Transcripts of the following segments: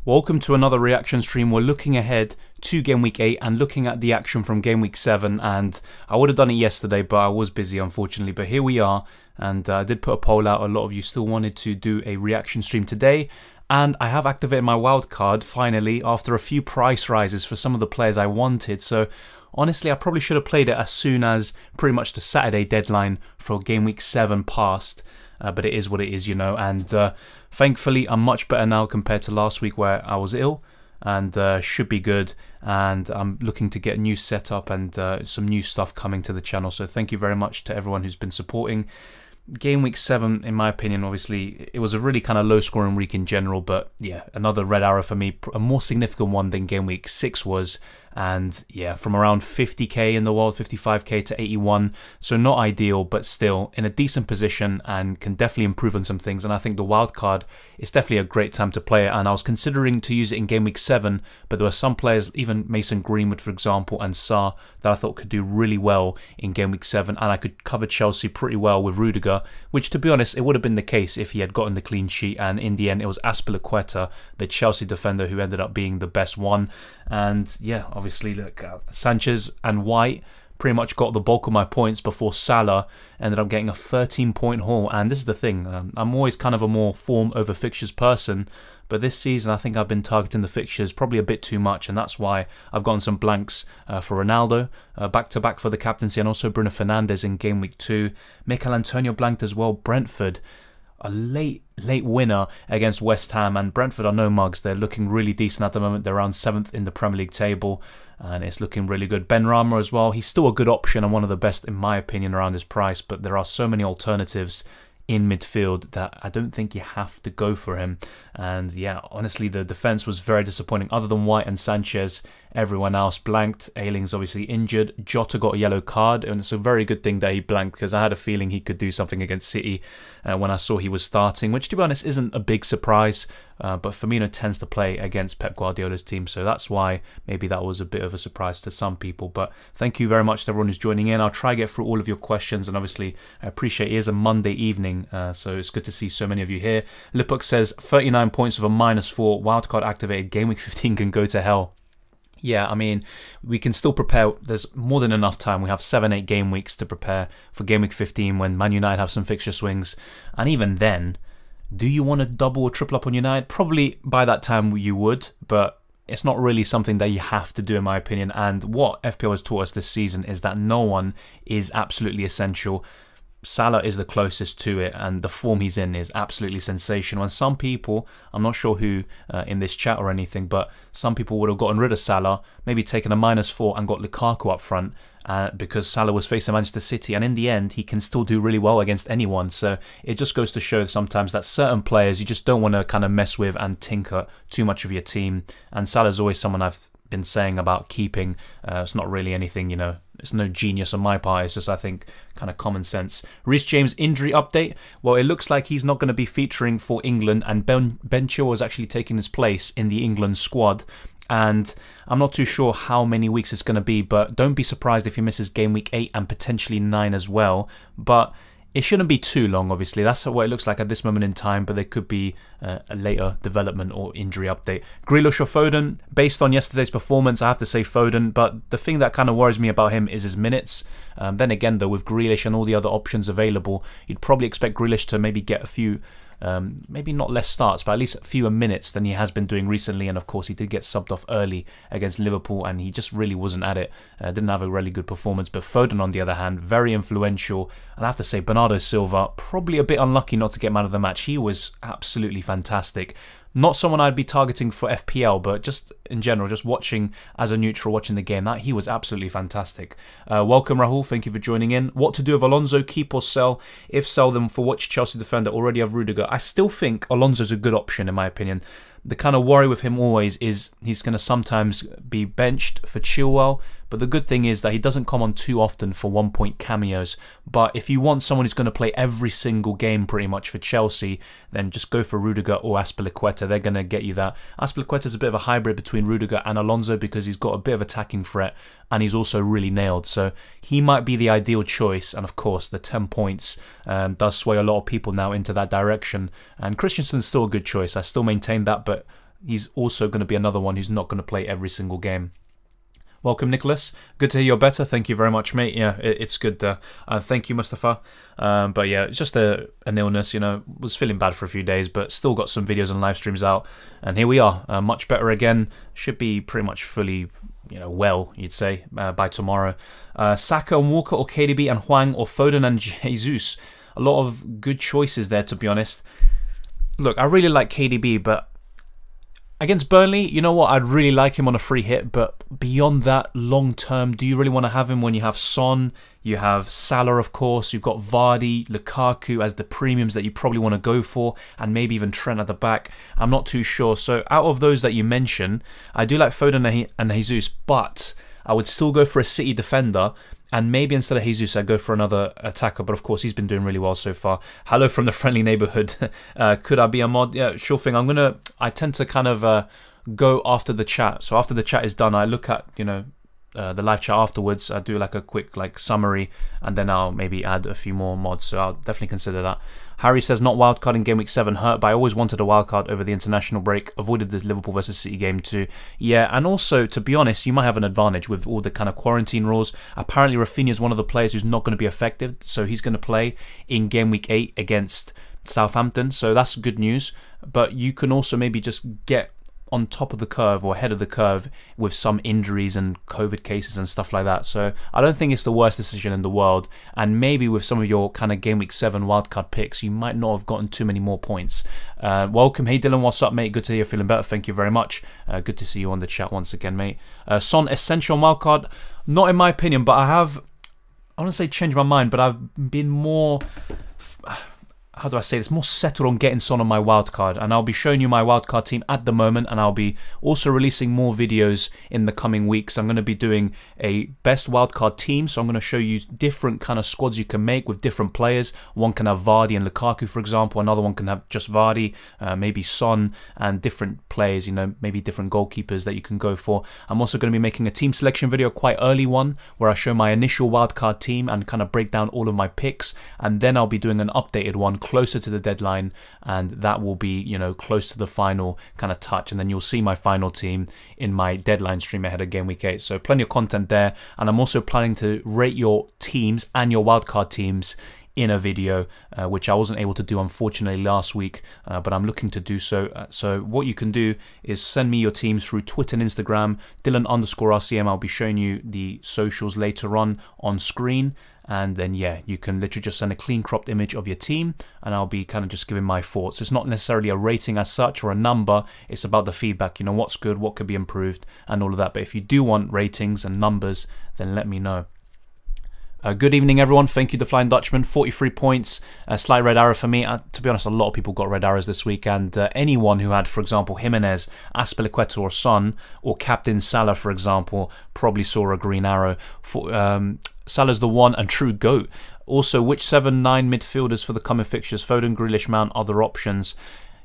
Welcome to another reaction stream. We're looking ahead to Game Week 8 and looking at the action from Game Week 7, and I would have done it yesterday but I was busy unfortunately, but here we are, and I did put a poll out. A lot of you still wanted to do a reaction stream today, and I have activated my wildcard finally after a few price rises for some of the players I wanted. So honestly, I probably should have played it as soon as pretty much the Saturday deadline for Game Week 7 passed. But it is what it is, you know, and thankfully I'm much better now compared to last week where I was ill, and should be good, and I'm looking to get a new setup and some new stuff coming to the channel. So thank you very much to everyone who's been supporting. Game Week 7, in my opinion, obviously, it was a really kind of low-scoring week in general, but yeah, another red arrow for me, a more significant one than Game Week 6 was, and yeah, from around 50k in the world, 55k to 81, so not ideal, but still in a decent position and can definitely improve on some things. And I think the wild card is definitely a great time to play it, and I was considering to use it in Game Week 7, but there were some players, even Mason Greenwood for example, and Sarr, that I thought could do really well in Game Week 7, and I could cover Chelsea pretty well with Rudiger, which to be honest, it would have been the case if he had gotten the clean sheet, and in the end it was Azpilicueta, the Chelsea defender, who ended up being the best one. And yeah, obviously look, Sanchez and White pretty much got the bulk of my points before Salah ended up getting a 13-point haul. And this is the thing, I'm always kind of a more form over fixtures person, but this season I think I've been targeting the fixtures probably a bit too much, and that's why I've gotten some blanks for Ronaldo, back-to-back for the captaincy, and also Bruno Fernandes in Game Week 2. Mikel Antonio blanked as well. Brentford, a late winner against West Ham, and Brentford are no mugs. They're looking really decent at the moment. They're around 7th in the Premier League table, and it's looking really good. Ben Rama as well, he's still a good option and one of the best in my opinion around his price, but there are so many alternatives in midfield that I don't think you have to go for him. And yeah, honestly, the defense was very disappointing. Other than White and Sanchez, everyone else blanked. Ayling's obviously injured. Jota got a yellow card, and it's a very good thing that he blanked, because I had a feeling he could do something against City when I saw he was starting, which to be honest isn't a big surprise, but Firmino tends to play against Pep Guardiola's team, so that's why maybe that was a bit of a surprise to some people. But thank you very much to everyone who's joining in. I'll try to get through all of your questions, and obviously I appreciate it is a Monday evening, so it's good to see so many of you here. Lipuk says 39 points with a -4, wildcard activated, Game Week 15 can go to hell. Yeah, I mean, we can still prepare. There's more than enough time. We have 7-8 game weeks to prepare for Game Week 15 when Man United have some fixture swings. And even then, do you want to double or triple up on United? Probably by that time you would, but it's not really something that you have to do in my opinion. And what FPL has taught us this season is that no one is absolutely essential. Salah is the closest to it, and the form he's in is absolutely sensational. And some people, I'm not sure who in this chat or anything, but some people would have gotten rid of Salah, maybe taken a -4 and got Lukaku up front, because Salah was facing Manchester City, and in the end he can still do really well against anyone. So it just goes to show sometimes that certain players you just don't want to kind of mess with and tinker too much of your team. And Salah's always someone I've been saying about keeping. It's not really anything, you know, it's no genius on my part, it's just I think kind of common sense. Rhys James injury update. Well, it looks like he's not going to be featuring for England, and Ben Chilwell is actually taking his place in the England squad, and I'm not too sure how many weeks it's going to be, but don't be surprised if he misses Game Week 8 and potentially 9 as well. But it shouldn't be too long, obviously. That's what it looks like at this moment in time, but there could be a later development or injury update. Grealish or Foden? Based on yesterday's performance, I have to say Foden, but the thing that kind of worries me about him is his minutes. Then again, though, with Grealish and all the other options available, you'd probably expect Grealish to maybe get a few, maybe not less starts, but at least fewer minutes than he has been doing recently. And of course, he did get subbed off early against Liverpool, and he just really wasn't at it. Didn't have a really good performance. But Foden, on the other hand, very influential. And I have to say, Bernardo Silva, probably a bit unlucky not to get man of the match. He was absolutely fantastic. Not someone I'd be targeting for FPL, but just in general, just watching as a neutral, watching the game, that he was absolutely fantastic. Welcome, Rahul. Thank you for joining in. What to do with Alonso? Keep or sell? If sell, them for which Chelsea defender? Already have Rudiger. I still think Alonso's a good option in my opinion. The kind of worry with him always is he's going to sometimes be benched for Chilwell, but the good thing is that he doesn't come on too often for 1-point cameos. But if you want someone who's going to play every single game pretty much for Chelsea, then just go for Rudiger or Azpilicueta. They're going to get you that. Azpilicueta's a bit of a hybrid between Rudiger and Alonso because he's got a bit of attacking threat, and he's also really nailed. So he might be the ideal choice. And of course, the 10 points does sway a lot of people now into that direction. And Christensen's still a good choice. I still maintain that, but he's also going to be another one who's not going to play every single game. Welcome, Nicholas. Good to hear you're better. Thank you very much, mate. Yeah, it's good. Thank you, Mustafa. But yeah, it's just an illness, you know. Was feeling bad for a few days, but still got some videos and live streams out. And here we are, much better again. Should be pretty much fully, you know, well, you'd say, by tomorrow. Saka and Walker or KDB and Hwang or Foden and Jesus. A lot of good choices there, to be honest. Look, I really like KDB, but against Burnley, you know what? I'd really like him on a free hit, but beyond that, long term, do you really want to have him when you have Son, you have Salah, of course, you've got Vardy, Lukaku as the premiums that you probably want to go for, and maybe even Trent at the back? I'm not too sure. So out of those that you mentioned, I do like Foden and Jesus, but I would still go for a City defender. And maybe instead of Jesus, I go for another attacker. But of course, he's been doing really well so far. Hello from the friendly neighborhood. Could I be a mod? Yeah, sure thing. I tend to kind of go after the chat. So after the chat is done, I look at, you know, the live chat afterwards. I do like a quick summary, and then I'll maybe add a few more mods. So I'll definitely consider that. Harry says, not wildcard in Game Week 7 hurt, but I always wanted a wildcard over the international break. Avoided the Liverpool versus City game too. Yeah, and also, to be honest, you might have an advantage with all the kind of quarantine rules. Apparently, Rafinha is one of the players who's not going to be affected, so he's going to play in Game Week 8 against Southampton. So that's good news. But you can also maybe just get on top of the curve or ahead of the curve with some injuries and COVID cases and stuff like that. So I don't think it's the worst decision in the world, and maybe with some of your kind of Game Week 7 wildcard picks, you might not have gotten too many more points. Welcome. Hey Dylan, what's up, mate? Good to hear you're feeling better. Thank you very much. Good to see you on the chat once again, mate. Son essential wildcard, not in my opinion, but I want to say changed my mind, but I've been more, how do I say this, more settled on getting Son on my wildcard, and I'll be showing you my wildcard team at the moment, and I'll be also releasing more videos in the coming weeks. I'm going to be doing a best wildcard team, so I'm going to show you different kind of squads you can make with different players. One can have Vardy and Lukaku, for example. Another one can have just Vardy, maybe Son, and different players, you know, maybe different goalkeepers that you can go for. I'm also going to be making a team selection video, quite early one, where I show my initial wildcard team and kind of break down all of my picks, and then I'll be doing an updated one closer to the deadline, and that will be, you know, close to the final kind of touch, and then you'll see my final team in my deadline stream ahead of Game Week 8. So plenty of content there, and I'm also planning to rate your teams and your wildcard teams in a video, which I wasn't able to do unfortunately last week, but I'm looking to do so. So what you can do is send me your teams through Twitter and Instagram, Dylan_RCM. I'll be showing you the socials later on screen. And then, yeah, you can literally just send a clean cropped image of your team, and I'll be kind of just giving my thoughts. It's not necessarily a rating as such or a number. It's about the feedback, you know, what's good, what could be improved, and all of that. But if you do want ratings and numbers, then let me know. Good evening, everyone. Thank you, The Flying Dutchman. 43 points, a slight red arrow for me. To be honest, a lot of people got red arrows this week, and anyone who had, for example, Jimenez, Azpilicueta or Son, or Captain Salah, for example, probably saw a green arrow. Salah's the one and true GOAT. Also, which 7-9 midfielders for the coming fixtures? Foden, Grealish, Mount, other options?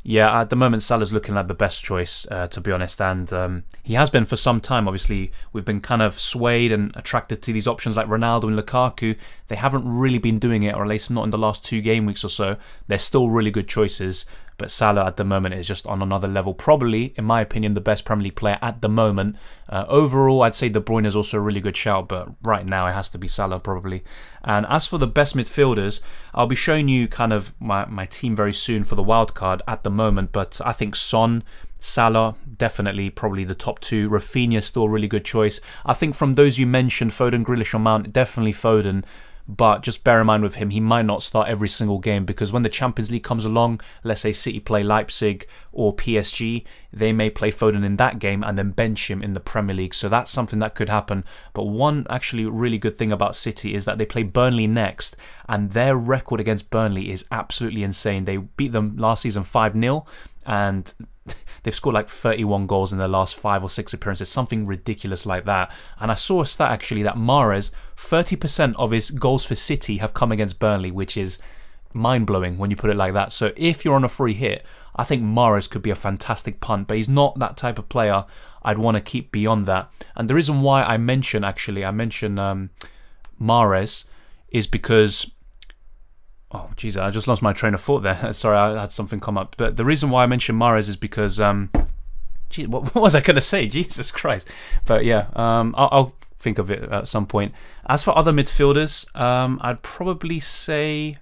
Yeah, at the moment, Salah's looking like the best choice, to be honest, and he has been for some time. Obviously, we've been kind of swayed and attracted to these options like Ronaldo and Lukaku. They haven't really been doing it, or at least not in the last 2 game weeks or so. They're still really good choices, but Salah at the moment is just on another level. Probably, in my opinion, the best Premier League player at the moment. Overall, I'd say De Bruyne is also a really good shout, but right now it has to be Salah probably. And as for the best midfielders, I'll be showing you kind of my team very soon for the wildcard at the moment, but I think Son, Salah, definitely probably the top 2. Rafinha still a really good choice. I think from those you mentioned, Foden, Grealish or Mount, definitely Foden. But just bear in mind with him, he might not start every single game, because when the Champions League comes along, let's say City play Leipzig or PSG, they may play Foden in that game and then bench him in the Premier League. So that's something that could happen. But one actually really good thing about City is that they play Burnley next, and their record against Burnley is absolutely insane. They beat them last season 5-0, and they've scored like 31 goals in their last 5 or 6 appearances, something ridiculous like that. And I saw a stat actually that Mahrez, 30% of his goals for City have come against Burnley, which is mind-blowing when you put it like that. So if you're on a free hit, I think Mahrez could be a fantastic punt, but he's not that type of player I'd want to keep beyond that. And the reason why I mention Mahrez is because, oh, geez, I just lost my train of thought there. Sorry, I had something come up. But the reason why I mentioned Mahrez is because Gee, what was I going to say? Jesus Christ. But yeah, I'll think of it at some point. As for other midfielders, I'd probably say...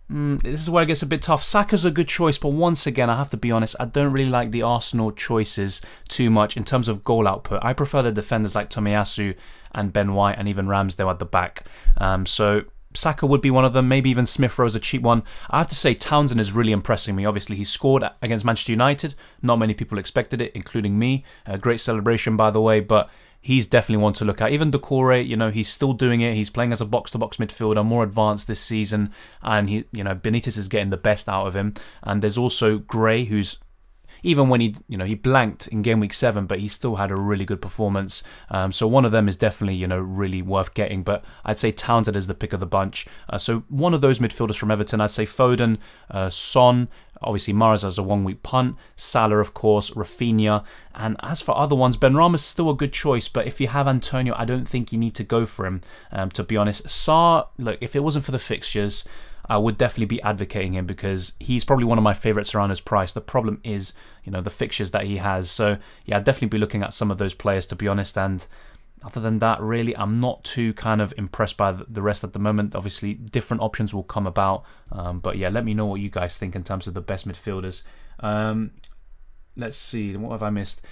this is where it gets a bit tough. Saka's a good choice, but once again, I have to be honest, I don't really like the Arsenal choices too much in terms of goal output. I prefer the defenders like Tomiyasu and Ben White and even Ramsdale at the back. So Saka would be one of them, maybe even Smith Rowe's a cheap one. I have to say Townsend is really impressing me. Obviously, he scored against Manchester United. Not many people expected it, including me. A great celebration, by the way, but he's definitely one to look at. Even Doucouré, you know, he's still doing it. He's playing as a box-to-box midfielder, more advanced this season, and he, you know, Benitez is getting the best out of him. And there's also Gray, who's, even when he blanked in game week 7, but he still had a really good performance. So one of them is definitely, you know, really worth getting. But I'd say Townsend is the pick of the bunch. So one of those midfielders from Everton, I'd say Foden, Son. Obviously, Mahrez has a 1-week punt. Salah, of course, Rafinha. And as for other ones, Benrahma's still a good choice. But if you have Antonio, I don't think you need to go for him, to be honest. Sarr, look, if it wasn't for the fixtures, I would definitely be advocating him because he's probably one of my favourites around his price. The problem is, you know, the fixtures that he has. So, yeah, I'd definitely be looking at some of those players, to be honest. And other than that, really, I'm not too kind of impressed by the rest at the moment. Obviously, different options will come about. But yeah, let me know what you guys think in terms of the best midfielders. Let's see. What have I missed?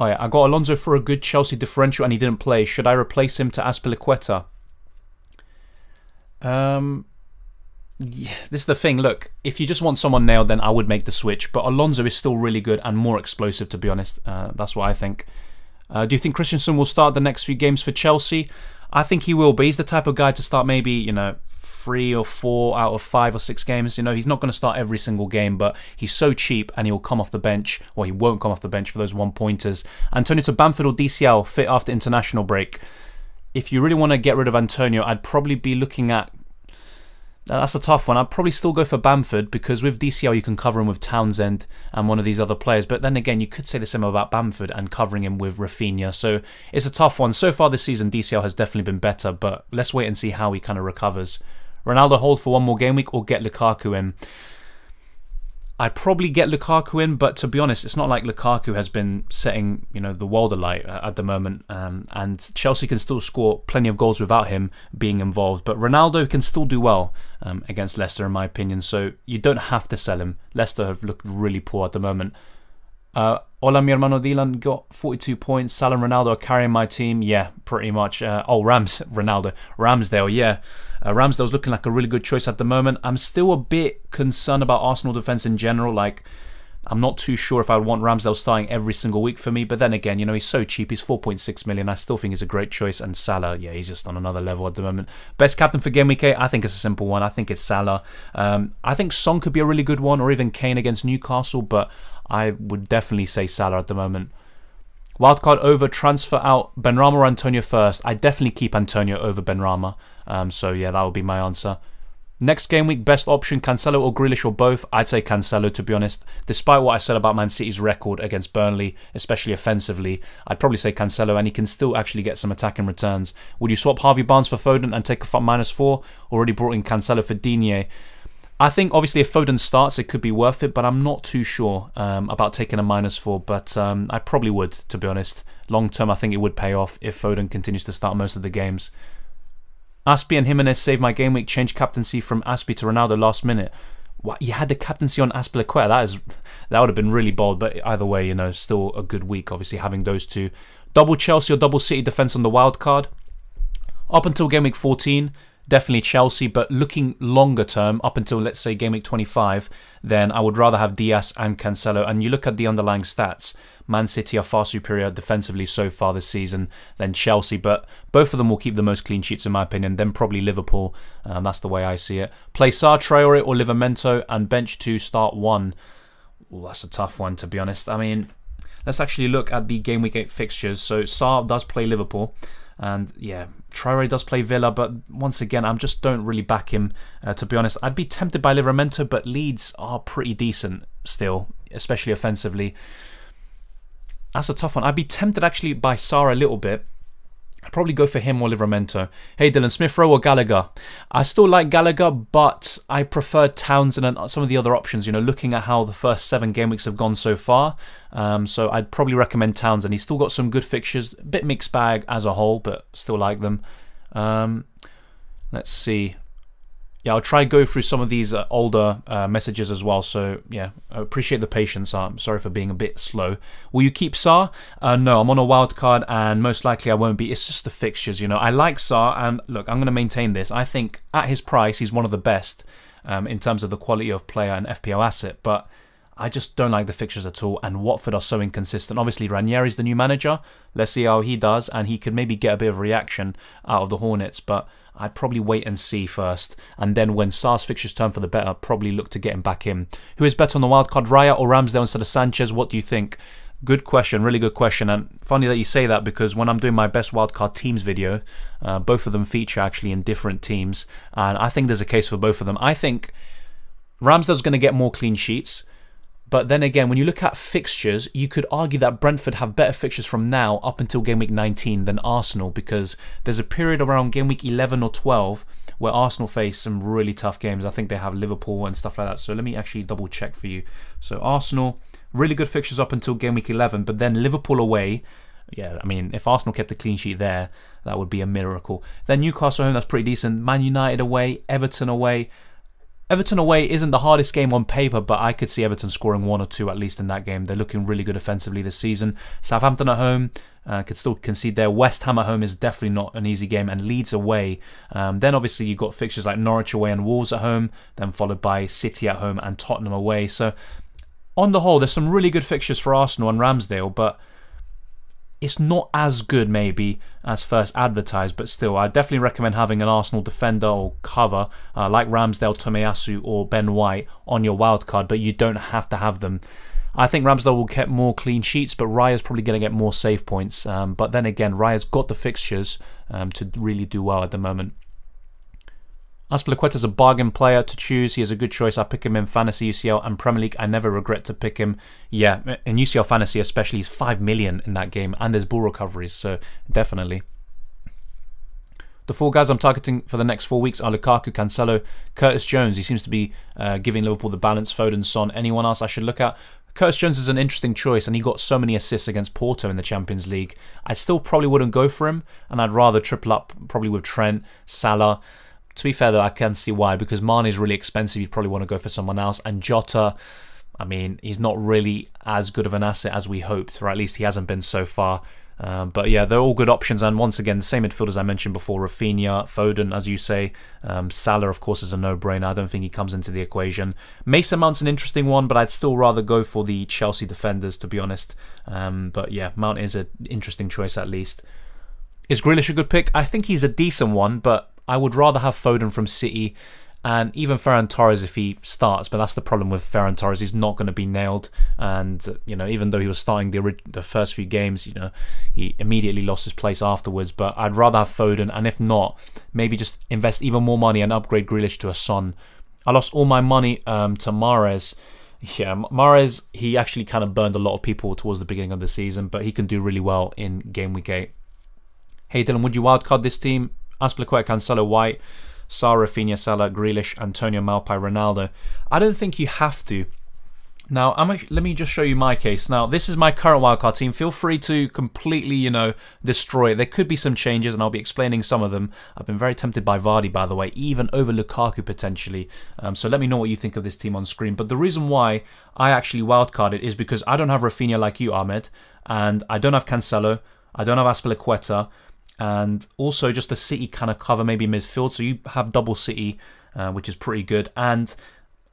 Oh yeah, I got Alonso for a good Chelsea differential and he didn't play. Should I replace him to Azpilicueta? Yeah, this is the thing. Look, if you just want someone nailed, then I would make the switch. But Alonso is still really good and more explosive, to be honest. That's what I think. Do you think Christensen will start the next few games for Chelsea? I think he will, but he's the type of guy to start maybe, you know, 3 or 4 out of 5 or 6 games. You know, he's not going to start every single game, but he's so cheap and he'll come off the bench, or he won't come off the bench for those 1-pointers. Antonio to Bamford or DCL, fit after international break. If you really want to get rid of Antonio, I'd probably be looking at... That's a tough one. I'd probably still go for Bamford because with DCL you can cover him with Townsend and one of these other players. But then again, you could say the same about Bamford and covering him with Rafinha. So it's a tough one. So far this season, DCL has definitely been better, but let's wait and see how he kind of recovers. Ronaldo hold for one more game week or get Lukaku in? I'd probably get Lukaku in, but to be honest, it's not like Lukaku has been setting, you know, the world alight at the moment. And Chelsea can still score plenty of goals without him being involved. But Ronaldo can still do well against Leicester, in my opinion. So you don't have to sell him. Leicester have looked really poor at the moment. Hola, mi hermano Dylan got 42 points. Salah and Ronaldo are carrying my team. Yeah, pretty much. Ramsdale, yeah. Ramsdale's looking like a really good choice at the moment. I'm still a bit concerned about Arsenal defence in general. Like, I'm not too sure if I would want Ramsdale starting every single week for me. But then again, you know, he's so cheap. He's 4.6 million. I still think he's a great choice. And Salah, yeah, he's just on another level at the moment. Best captain for Game Week 8? I think it's a simple one. I think it's Salah. I think Son could be a really good one, or even Kane against Newcastle. But I would definitely say Salah at the moment. Wildcard over, transfer out, Benrahma or Antonio first? I definitely keep Antonio over Benrahma. So yeah, that would be my answer. Next game week, best option, Cancelo or Grealish or both? I'd say Cancelo, to be honest. Despite what I said about Man City's record against Burnley, especially offensively, I'd probably say Cancelo, and he can still actually get some attacking returns. Would you swap Harvey Barnes for Foden and take a -4? Already brought in Cancelo for Digne. I think obviously if Foden starts, it could be worth it, but I'm not too sure about taking a -4. But I probably would, to be honest. Long term, I think it would pay off if Foden continues to start most of the games. Aspi and Jimenez saved my game week. Changed captaincy from Aspi to Ronaldo last minute. What, you had the captaincy on Azpilicueta? That would have been really bold. But either way, you know, still a good week. Obviously having those two. Double Chelsea or double City defense on the wild card. Up until game week 14. Definitely Chelsea, but looking longer term, up until, let's say, game week 25, then I would rather have Diaz and Cancelo. And you look at the underlying stats, Man City are far superior defensively so far this season than Chelsea, but both of them will keep the most clean sheets, in my opinion, then probably Liverpool. That's the way I see it. Play Sarr, Traore or Livramento, and bench 2, start 1. Ooh, that's a tough one, to be honest. I mean, let's actually look at the game week 8 fixtures. So Sarr does play Liverpool. And yeah, Traore does play Villa, but once again, I just don't really back him, to be honest. I'd be tempted by Livramento, but Leeds are pretty decent still, especially offensively. That's a tough one. I'd be tempted actually by Sarr a little bit, I'd probably go for him or Livramento. Hey Dylan, Smith Rowe or Gallagher? I still like Gallagher, but I prefer Townsend and some of the other options, you know, looking at how the first 7 game weeks have gone so far. So I'd probably recommend Townsend. He's still got some good fixtures, a bit mixed bag as a whole, but still like them. Let's see. Yeah, I'll try go through some of these older messages as well. So yeah, I appreciate the patience. I'm sorry for being a bit slow. Will you keep Sarr? No, I'm on a wild card and most likely I won't be. It's just the fixtures, you know. I like Sarr and look, I'm going to maintain this. I think at his price, he's one of the best in terms of the quality of player and FPL asset. But I just don't like the fixtures at all, and Watford are so inconsistent. Obviously, Ranieri's the new manager. Let's see how he does, and he could maybe get a bit of reaction out of the Hornets, but I'd probably wait and see first, and then when Sarr's fixtures turn for the better, probably look to get him back in. Who is better on the wildcard, Raya or Ramsdale instead of Sanchez? What do you think? Good question, really good question, and funny that you say that because when I'm doing my best wildcard teams video, both of them feature actually in different teams, and I think there's a case for both of them. I think Ramsdale's going to get more clean sheets. But then again, when you look at fixtures, you could argue that Brentford have better fixtures from now up until game week 19 than Arsenal, because there's a period around game week 11 or 12 where Arsenal face some really tough games. I think they have Liverpool and stuff like that. So let me actually double check for you. So Arsenal, really good fixtures up until game week 11, but then Liverpool away. Yeah, I mean, if Arsenal kept a clean sheet there, that would be a miracle. Then Newcastle home, that's pretty decent. Man United away, Everton away. Everton away isn't the hardest game on paper, but I could see Everton scoring 1 or 2 at least in that game. They're looking really good offensively this season. Southampton at home, could still concede there. West Ham at home is definitely not an easy game, and Leeds away. Then obviously you've got fixtures like Norwich away and Wolves at home, then followed by City at home and Tottenham away. So on the whole, there's some really good fixtures for Arsenal and Ramsdale, but it's not as good maybe as first advertised, but still I definitely recommend having an Arsenal defender or cover like Ramsdale, Tomiyasu or Ben White on your wildcard, but you don't have to have them. I think Ramsdale will get more clean sheets, but Raya's probably going to get more save points. But then again, Raya's got the fixtures to really do well at the moment. Azpilicueta's a bargain player to choose. He is a good choice. I pick him in Fantasy, UCL and Premier League. I never regret to pick him. Yeah, in UCL Fantasy especially, he's 5 million in that game and there's ball recoveries, so definitely. The 4 guys I'm targeting for the next 4 weeks are Lukaku, Cancelo, Curtis Jones. He seems to be giving Liverpool the balance. Foden, Son. Anyone else I should look at? Curtis Jones is an interesting choice, and he got so many assists against Porto in the Champions League. I still probably wouldn't go for him, and I'd rather triple up probably with Trent, Salah. To be fair though, I can see why, because Mane is really expensive. You'd probably want to go for someone else. And Jota, I mean, he's not really as good of an asset as we hoped, or at least he hasn't been so far. But yeah, they're all good options. And once again, the same midfielders I mentioned before, Rafinha, Foden, as you say. Salah, of course, is a no-brainer. I don't think he comes into the equation. Mason Mount's an interesting one, but I'd still rather go for the Chelsea defenders, to be honest. But yeah, Mount is an interesting choice at least. Is Grealish a good pick? I think he's a decent one, but I would rather have Foden from City and even Ferran Torres if he starts, but that's the problem with Ferran Torres. He's not going to be nailed, and you know, even though he was starting the first few games, you know, he immediately lost his place afterwards. But I'd rather have Foden, and if not, maybe just invest even more money and upgrade Grealish to a Son. I lost all my money to Mahrez. Yeah, Mahrez, he actually kind of burned a lot of people towards the beginning of the season, but he can do really well in game week 8. Hey Dylan, would you wildcard this team? Azpilicueta, Cancelo, White, Sarr, Rafinha, Salah, Grealish, Antonio, Maupay, Ronaldo. I don't think you have to. Now, let me just show you my case. Now, this is my current wildcard team. Feel free to completely, you know, destroy it. There could be some changes, and I'll be explaining some of them. I've been very tempted by Vardy, by the way, even over Lukaku potentially. So let me know what you think of this team on screen. But the reason why I actually wildcarded is because I don't have Rafinha like you, Ahmed, and I don't have Cancelo. I don't have Azpilicueta. And also just the City kind of cover maybe midfield. So you have double City, which is pretty good. And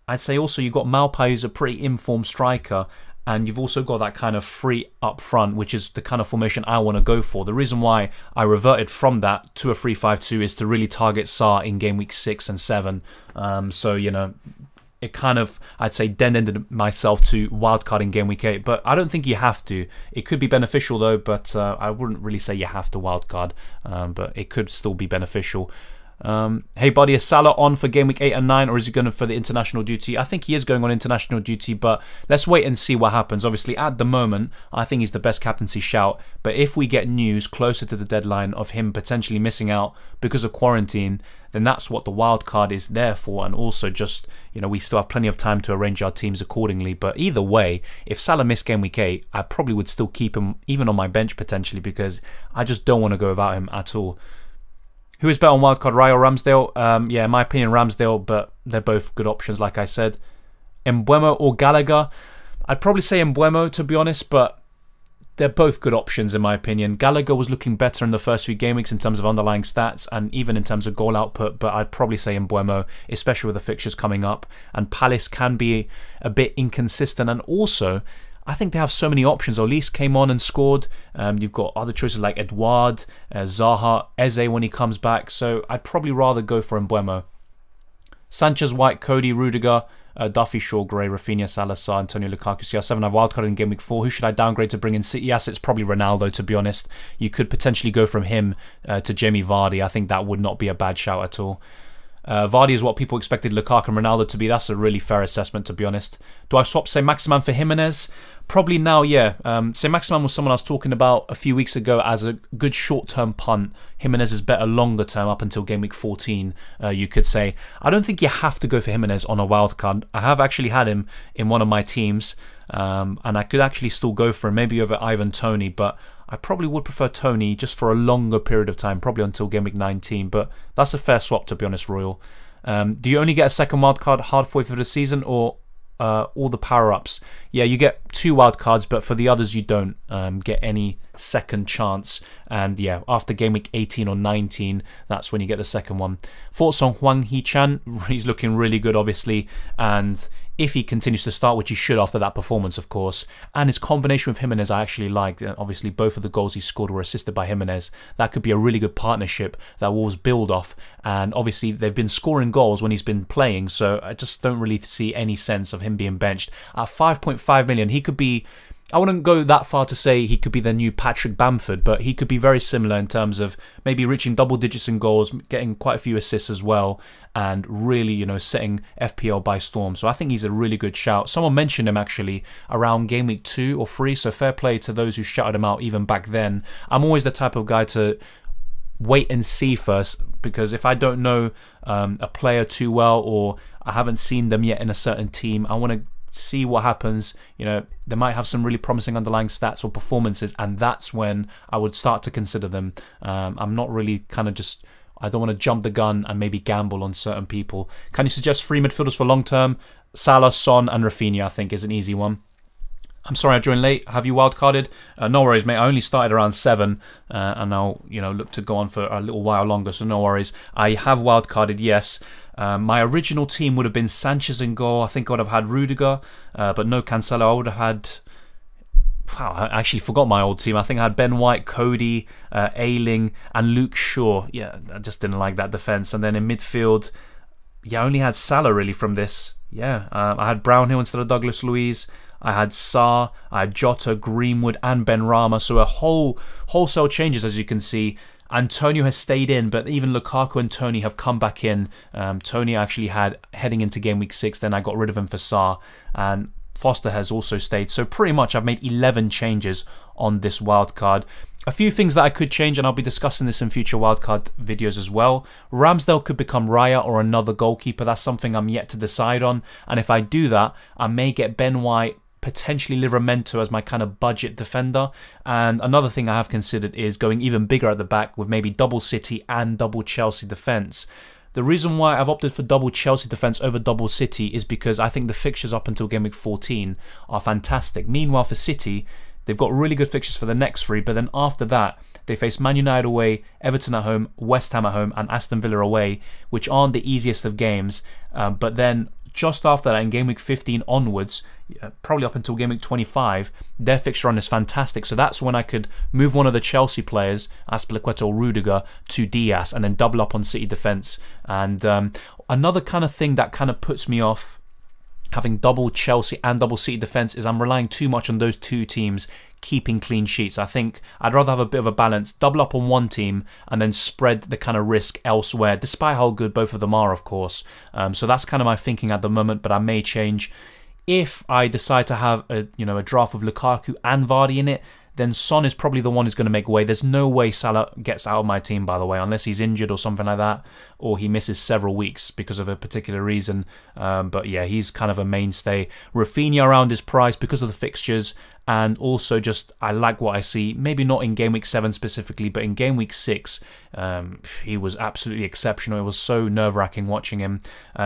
I'd say also you've got Maupay, who's a pretty informed striker. And you've also got that kind of free up front, which is the kind of formation I want to go for. The reason why I reverted from that to a 3-5-2 is to really target Sarr in game week 6 and 7. So, you know, it kind of, I'd say, ended myself to wildcard in game week 8, but I don't think you have to. It could be beneficial though, but I wouldn't really say you have to wildcard, but it could still be beneficial. Hey buddy, is Salah on for game week 8 and 9, or is he going for the international duty? I think he is going on international duty, but let's wait and see what happens. Obviously, at the moment, I think he's the best captaincy shout, but if we get news closer to the deadline of him potentially missing out because of quarantine, then that's what the wild card is there for, and also just, you know, we still have plenty of time to arrange our teams accordingly. But either way, if Salah missed game week 8, I probably would still keep him even on my bench potentially, because I just don't want to go without him at all. Who is better on wildcard, Raya or Ramsdale? Yeah, in my opinion, Ramsdale, but they're both good options, like I said. Mbeumo or Gallagher? I'd probably say Mbeumo, to be honest, but they're both good options, in my opinion. Gallagher was looking better in the first few game weeks in terms of underlying stats and even in terms of goal output, but I'd probably say Mbeumo, especially with the fixtures coming up. And Palace can be a bit inconsistent, and also I think they have so many options. Olise came on and scored. You've got other choices like Edouard, Zaha, Eze when he comes back. So I'd probably rather go for Mbeumo. Sanchez, White, Cody, Rudiger, Duffy, Shaw, Gray, Rafinha, Salazar, Antonio, Lukaku, CR7. I've wildcarded in game week 4. Who should I downgrade to bring in City assets? Probably Ronaldo, to be honest. You could potentially go from him to Jamie Vardy. I think that would not be a bad shout at all. Vardy is what people expected Lukaku and Ronaldo to be. That's a really fair assessment, to be honest. Do I swap Saint-Maximin for Jimenez? Probably now, yeah. Saint-Maximin was someone I was talking about a few weeks ago as a good short-term punt. Jimenez is better longer-term up until game week 14, you could say. I don't think you have to go for Jimenez on a wild card. I have actually had him in one of my teams, and I could actually still go for him, maybe over Ivan Toney, but I probably would prefer Toney just for a longer period of time, probably until game week 19, but that's a fair swap, to be honest, Royal. Do you only get a second wildcard hard for the season, or all the power-ups? Yeah, you get 2 wildcards, but for the others you don't get any second chance. And yeah, after game week 18 or 19, that's when you get the second one. Thoughts on Hwang Hee-chan? He's looking really good, obviously, and if he continues to start, which he should after that performance, of course, and his combination with Jimenez I actually like. Obviously, both of the goals he scored were assisted by Jimenez. That could be a really good partnership that Wolves build off, and obviously they've been scoring goals when he's been playing, so I just don't really see any sense of him being benched. At 5.5 million, he could be, I wouldn't go that far to say he could be the new Patrick Bamford, but he could be very similar in terms of maybe reaching double digits in goals, getting quite a few assists as well, and really, you know, setting FPL by storm. So I think he's a really good shout. Someone mentioned him actually around game week 2 or 3, so fair play to those who shouted him out even back then. I'm always the type of guy to wait and see first, because if I don't know a player too well, or I haven't seen them yet in a certain team, I want to see what happens. You know, they might have some really promising underlying stats or performances, and that's when I would start to consider them. I'm not really kind of just, I don't want to jump the gun and maybe gamble on certain people. Can you suggest 3 midfielders for long term? Salah, Son and Rafinha, I think, is an easy one. I'm sorry I joined late. Have you wildcarded? No worries, mate. I only started around 7, and I'll, you know, look to go on for a little while longer, so no worries. I have wildcarded, yes. My original team would have been Sanchez in goal. I think I would have had Rudiger, but no Cancelo. I would have had, wow, I actually forgot my old team. I think I had Ben White, Cody, Ayling, and Luke Shaw. Yeah, I just didn't like that defence. And then in midfield, yeah, I only had Salah really from this. Yeah, I had Brownhill instead of Douglas Luiz. I had Sarr, I had Jota, Greenwood and Benrahma. So a wholesale changes, as you can see. Antonio has stayed in, but even Lukaku and Toney have come back in. Toney I actually had heading into game week 6, then I got rid of him for Sarr. And Foster has also stayed. So pretty much I've made 11 changes on this wildcard. A few things that I could change, and I'll be discussing this in future wildcard videos as well. Ramsdale could become Raya or another goalkeeper. That's something I'm yet to decide on. And if I do that, I may get Ben White, potentially Livramento as my kind of budget defender. And another thing I have considered is going even bigger at the back with maybe double City and double Chelsea defence. The reason why I've opted for double Chelsea defence over double City is because I think the fixtures up until game week 14 are fantastic. Meanwhile for City, they've got really good fixtures for the next 3, but then after that, they face Man United away, Everton at home, West Ham at home, and Aston Villa away, which aren't the easiest of games. But then just after that, in game week 15 onwards, probably up until game week 25, their fixture run is fantastic. So that's when I could move one of the Chelsea players, Azpilicueta or Rudiger, to Diaz and then double up on City defence. And another kind of thing that kind of puts me off having double Chelsea and double City defence is I'm relying too much on those two teams keeping clean sheets. I think I'd rather have a bit of a balance, double up on one team and then spread the kind of risk elsewhere, despite how good both of them are, of course. So that's kind of my thinking at the moment, but I may change. If I decide to have a draft of Lukaku and Vardy in it, then Son is probably the one who's going to make way. There's no way Salah gets out of my team, by the way, unless he's injured or something like that, or he misses several weeks because of a particular reason. But yeah, he's kind of a mainstay. Rafinha around his price because of the fixtures, and also just I like what I see. Maybe not in Game Week 7 specifically, but in Game Week 6, he was absolutely exceptional. It was so nerve-wracking watching him.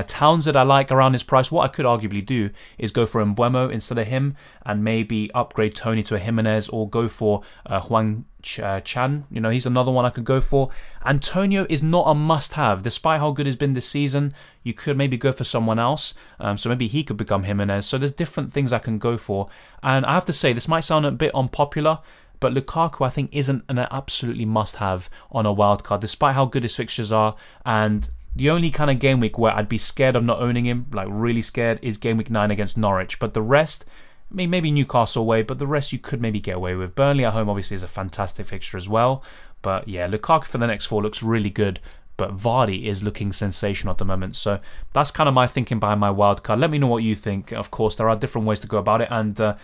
Townsend I like around his price. What I could arguably do is go for Mbeumo instead of him, and maybe upgrade Tony to a Jimenez, or go for Huang Chan. He's another one I could go for. Antonio is not a must-have. Despite how good he's been this season, you could maybe go for someone else. So maybe he could become Jimenez. So there's different things I can go for. And I have to say, this might sound a bit unpopular, but Lukaku, I think, isn't an absolutely must-have on a wildcard, despite how good his fixtures are. And the only kind of game week where I'd be scared of not owning him, like really scared, is Game Week 9 against Norwich. But the rest, I mean, maybe Newcastle away, but the rest you could maybe get away with. Burnley at home obviously is a fantastic fixture as well. But yeah, Lukaku for the next 4 looks really good. But Vardy is looking sensational at the moment. So that's kind of my thinking behind my wildcard. Let me know what you think. Of course, there are different ways to go about it. And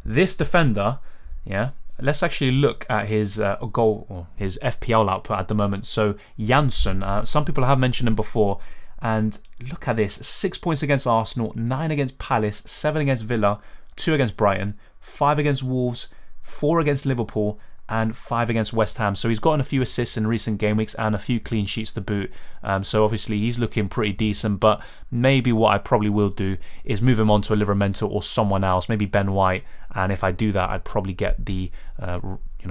this defender, yeah, let's actually look at his goal, or his FPL output at the moment. So Janssen, some people have mentioned him before. And look at this, 6 points against Arsenal, 9 against Palace, 7 against Villa, 2 against Brighton, 5 against Wolves, 4 against Liverpool, and 5 against West Ham. So he's gotten a few assists in recent game weeks and a few clean sheets to boot. So obviously he's looking pretty decent, but maybe what I probably will do is move him on to a Livramento or someone else, maybe Ben White. And if I do that, I'd probably get the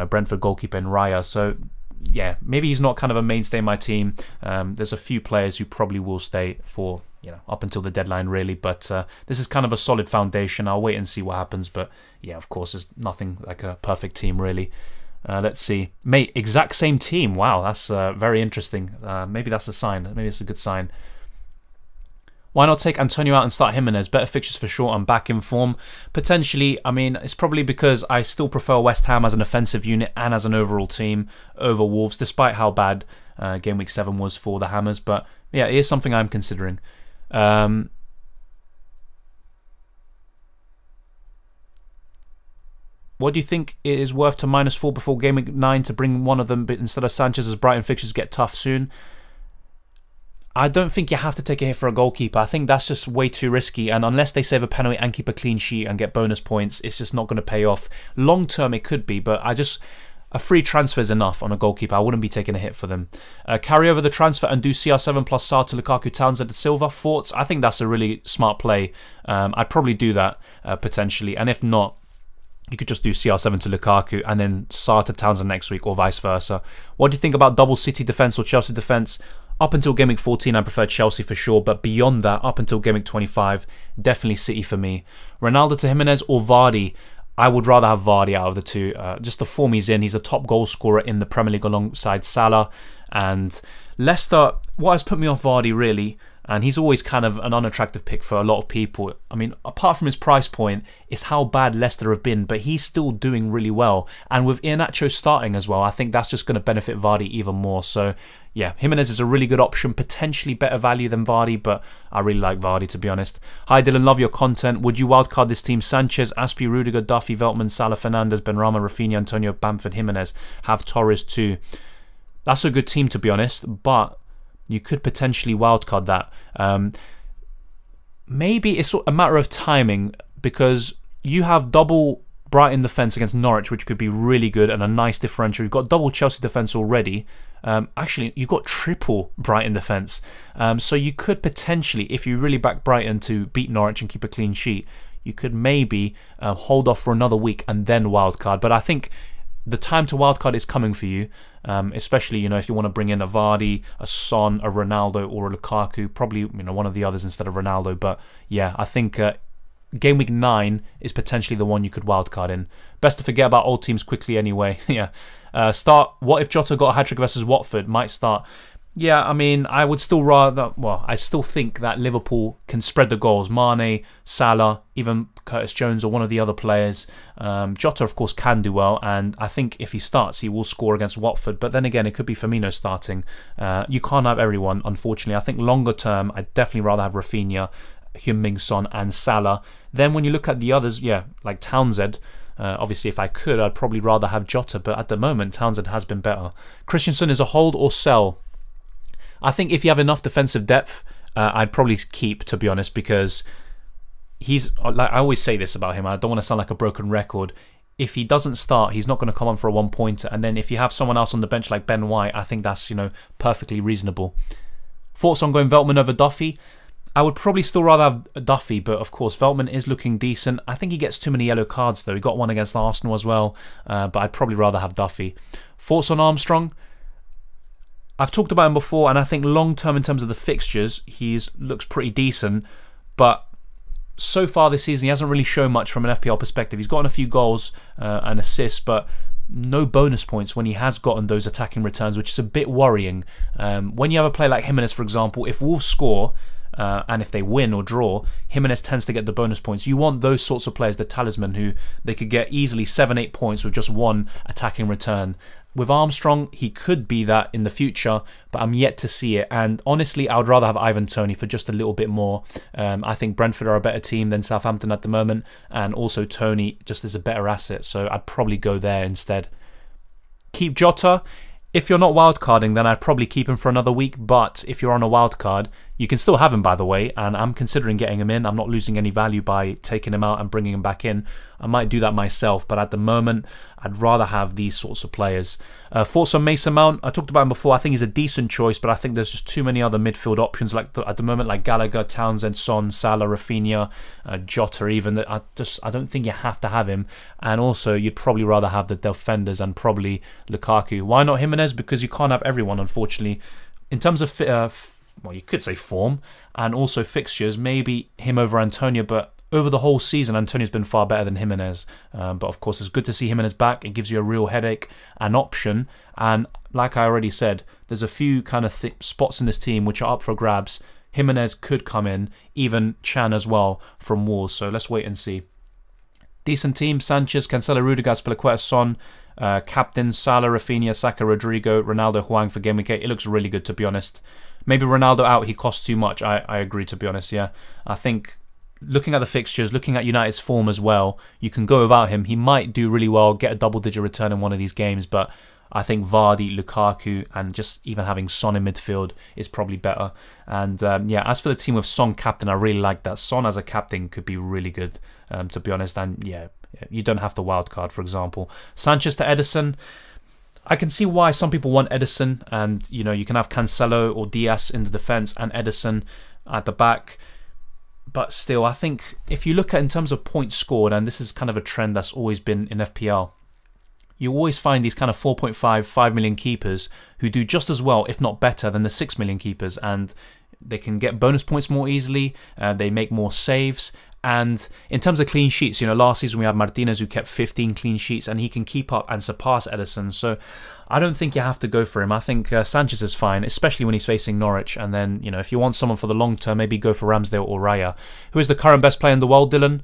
Brentford goalkeeper in Raya. So yeah, maybe he's not kind of a mainstay in my team. There's a few players who probably will stay for up until the deadline, really. But this is kind of a solid foundation. I'll wait and see what happens. But yeah, of course, there's nothing like a perfect team, really. Let's see. Mate, exact same team. Wow, that's very interesting. Maybe that's a sign. Maybe it's a good sign. Why not take Antonio out and start Jimenez? Better fixtures for sure and back in form. Potentially, I mean, it's probably because I still prefer West Ham as an offensive unit and as an overall team over Wolves, despite how bad Game Week 7 was for the Hammers. But yeah, it is something I'm considering. What do you think it is worth to -4 before Game Week 9 to bring one of them, but instead of Sanchez, as Brighton fixtures get tough soon? I don't think you have to take a hit for a goalkeeper. I think that's just way too risky. And unless they save a penalty and keep a clean sheet and get bonus points, it's just not going to pay off. Long term, it could be, but a free transfer is enough on a goalkeeper. I wouldn't be taking a hit for them. Carry over the transfer and do CR7 plus SAR to Lukaku, Townsend, and Silva. Thoughts? I think that's a really smart play. I'd probably do that potentially. And if not, you could just do CR7 to Lukaku and then SAR to Townsend next week, or vice versa. What do you think about double City defence or Chelsea defence? Up until Game Week 14, I preferred Chelsea for sure, but beyond that, up until Game Week 25, definitely City for me. Ronaldo to Jimenez or Vardy? I would rather have Vardy out of the two. Just the form he's in. He's a top goal scorer in the Premier League alongside Salah. And Leicester, what has put me off Vardy really, and he's always kind of an unattractive pick for a lot of people. I mean, apart from his price point, it's how bad Leicester have been, but he's still doing really well. And with Iheanacho starting as well, I think that's just going to benefit Vardy even more. So yeah, Jimenez is a really good option, potentially better value than Vardy, but I really like Vardy, to be honest. Hi Dylan, love your content. Would you wildcard this team? Sanchez, Aspi, Rudiger, Duffy, Veltman, Salah, Fernandes, Benrahma, Rafinha, Antonio, Bamford, Jimenez. Have Torres too. That's a good team, to be honest, but you could potentially wildcard that. Maybe it's a matter of timing, because you have double Brighton defence against Norwich, which could be really good and a nice differential. You've got double Chelsea defence already. Actually, you've got triple Brighton defence. So you could potentially, if you really back Brighton to beat Norwich and keep a clean sheet, you could maybe hold off for another week and then wildcard. But I think the time to wildcard is coming for you, especially if you want to bring in a Vardy, a Son, a Ronaldo, or a Lukaku. Probably one of the others instead of Ronaldo. But yeah, I think Game Week 9 is potentially the one you could wildcard in. Best to forget about old teams quickly anyway. Yeah. Start. What if Jota got a hat-trick versus Watford? Might start. Yeah, I mean, I would still rather... Well, I still think that Liverpool can spread the goals. Mane, Salah, even Curtis Jones or one of the other players. Jota, of course, can do well. And I think if he starts, he will score against Watford. But then again, it could be Firmino starting. You can't have everyone, unfortunately. I think longer term, I'd definitely rather have Rafinha, Heung-min Son and Salah. Then when you look at the others, yeah, like Townsend... obviously, if I could, I'd probably rather have Jota. But at the moment, Townsend has been better. Christensen is a hold or sell. I think if you have enough defensive depth, I'd probably keep, to be honest, because he's, like I always say this about him, I don't want to sound like a broken record. If he doesn't start, he's not going to come on for a one-pointer. And then if you have someone else on the bench like Ben White, I think that's, perfectly reasonable. Thoughts on going Veltman over Duffy? I would probably still rather have Duffy, but of course Veltman is looking decent. I think he gets too many yellow cards though. He got one against Arsenal as well, but I'd probably rather have Duffy. Thoughts on Armstrong? I've talked about him before, and I think long-term in terms of the fixtures, he looks pretty decent. But so far this season, he hasn't really shown much from an FPL perspective. He's gotten a few goals and assists, but no bonus points when he has gotten those attacking returns, which is a bit worrying. When you have a player like Jimenez, for example, if Wolves score... and if they win or draw, Jimenez tends to get the bonus points. You want those sorts of players, the talisman, who they could get easily 7-8 points with just one attacking return. With Armstrong, he could be that in the future, but I'm yet to see it. And honestly, I would rather have Ivan Toney for just a little bit more. I think Brentford are a better team than Southampton at the moment, and also Toney just is a better asset, so I'd probably go there instead. Keep Jota. If you're not wildcarding, then I'd probably keep him for another week. But if you're on a wildcard, you can still have him, by the way. And I'm considering getting him in. I'm not losing any value by taking him out and bringing him back in. I might do that myself. But at the moment, I'd rather have these sorts of players. Thoughts on Mason Mount? I talked about him before. I think he's a decent choice. But I think there's just too many other midfield options at the moment, like Gallagher, Townsend, Son, Salah, Rafinha, Jota even. That I don't think you have to have him. And also, you'd probably rather have the defenders and probably Lukaku. Why not Jimenez? Because you can't have everyone, unfortunately. In terms of, well, you could say form and also fixtures, maybe him over Antonio, but over the whole season, Antonio's been far better than Jimenez. But of course, it's good to see Jimenez back. It gives you a real headache and option. And like I already said, there's a few kind of spots in this team which are up for grabs. Jimenez could come in, even Chan as well from Wolves. So let's wait and see. Decent team: Sanchez, Cancelo, Rudiger, Spilicueta, Son, captain Salah, Rafinha, Saka, Rodrigo, Ronaldo, Hwang for Game Week 8. It looks really good, to be honest. Maybe Ronaldo out, he costs too much. I agree, to be honest, yeah. I think looking at the fixtures, looking at United's form as well, you can go without him. He might do really well, get a double-digit return in one of these games, but I think Vardy, Lukaku, and just even having Son in midfield is probably better. And yeah, as for the team with Son captain, I really like that. Son as a captain could be really good, to be honest. And yeah, you don't have to wildcard, for example. Sanchez to Ederson. I can see why some people want Ederson, and you can have Cancelo or Diaz in the defence and Ederson at the back. But still, I think if you look at in terms of points scored, and this is kind of a trend that's always been in FPL, you always find these kind of 4.5, 5 million keepers who do just as well, if not better, than the 6 million keepers. And they can get bonus points more easily, they make more saves. And in terms of clean sheets, last season we had Martinez who kept 15 clean sheets, and he can keep up and surpass Ederson. So I don't think you have to go for him. I think Sanchez is fine, especially when he's facing Norwich. And then, if you want someone for the long term, maybe go for Ramsdale or Raya. Who is the current best player in the world, Dylan?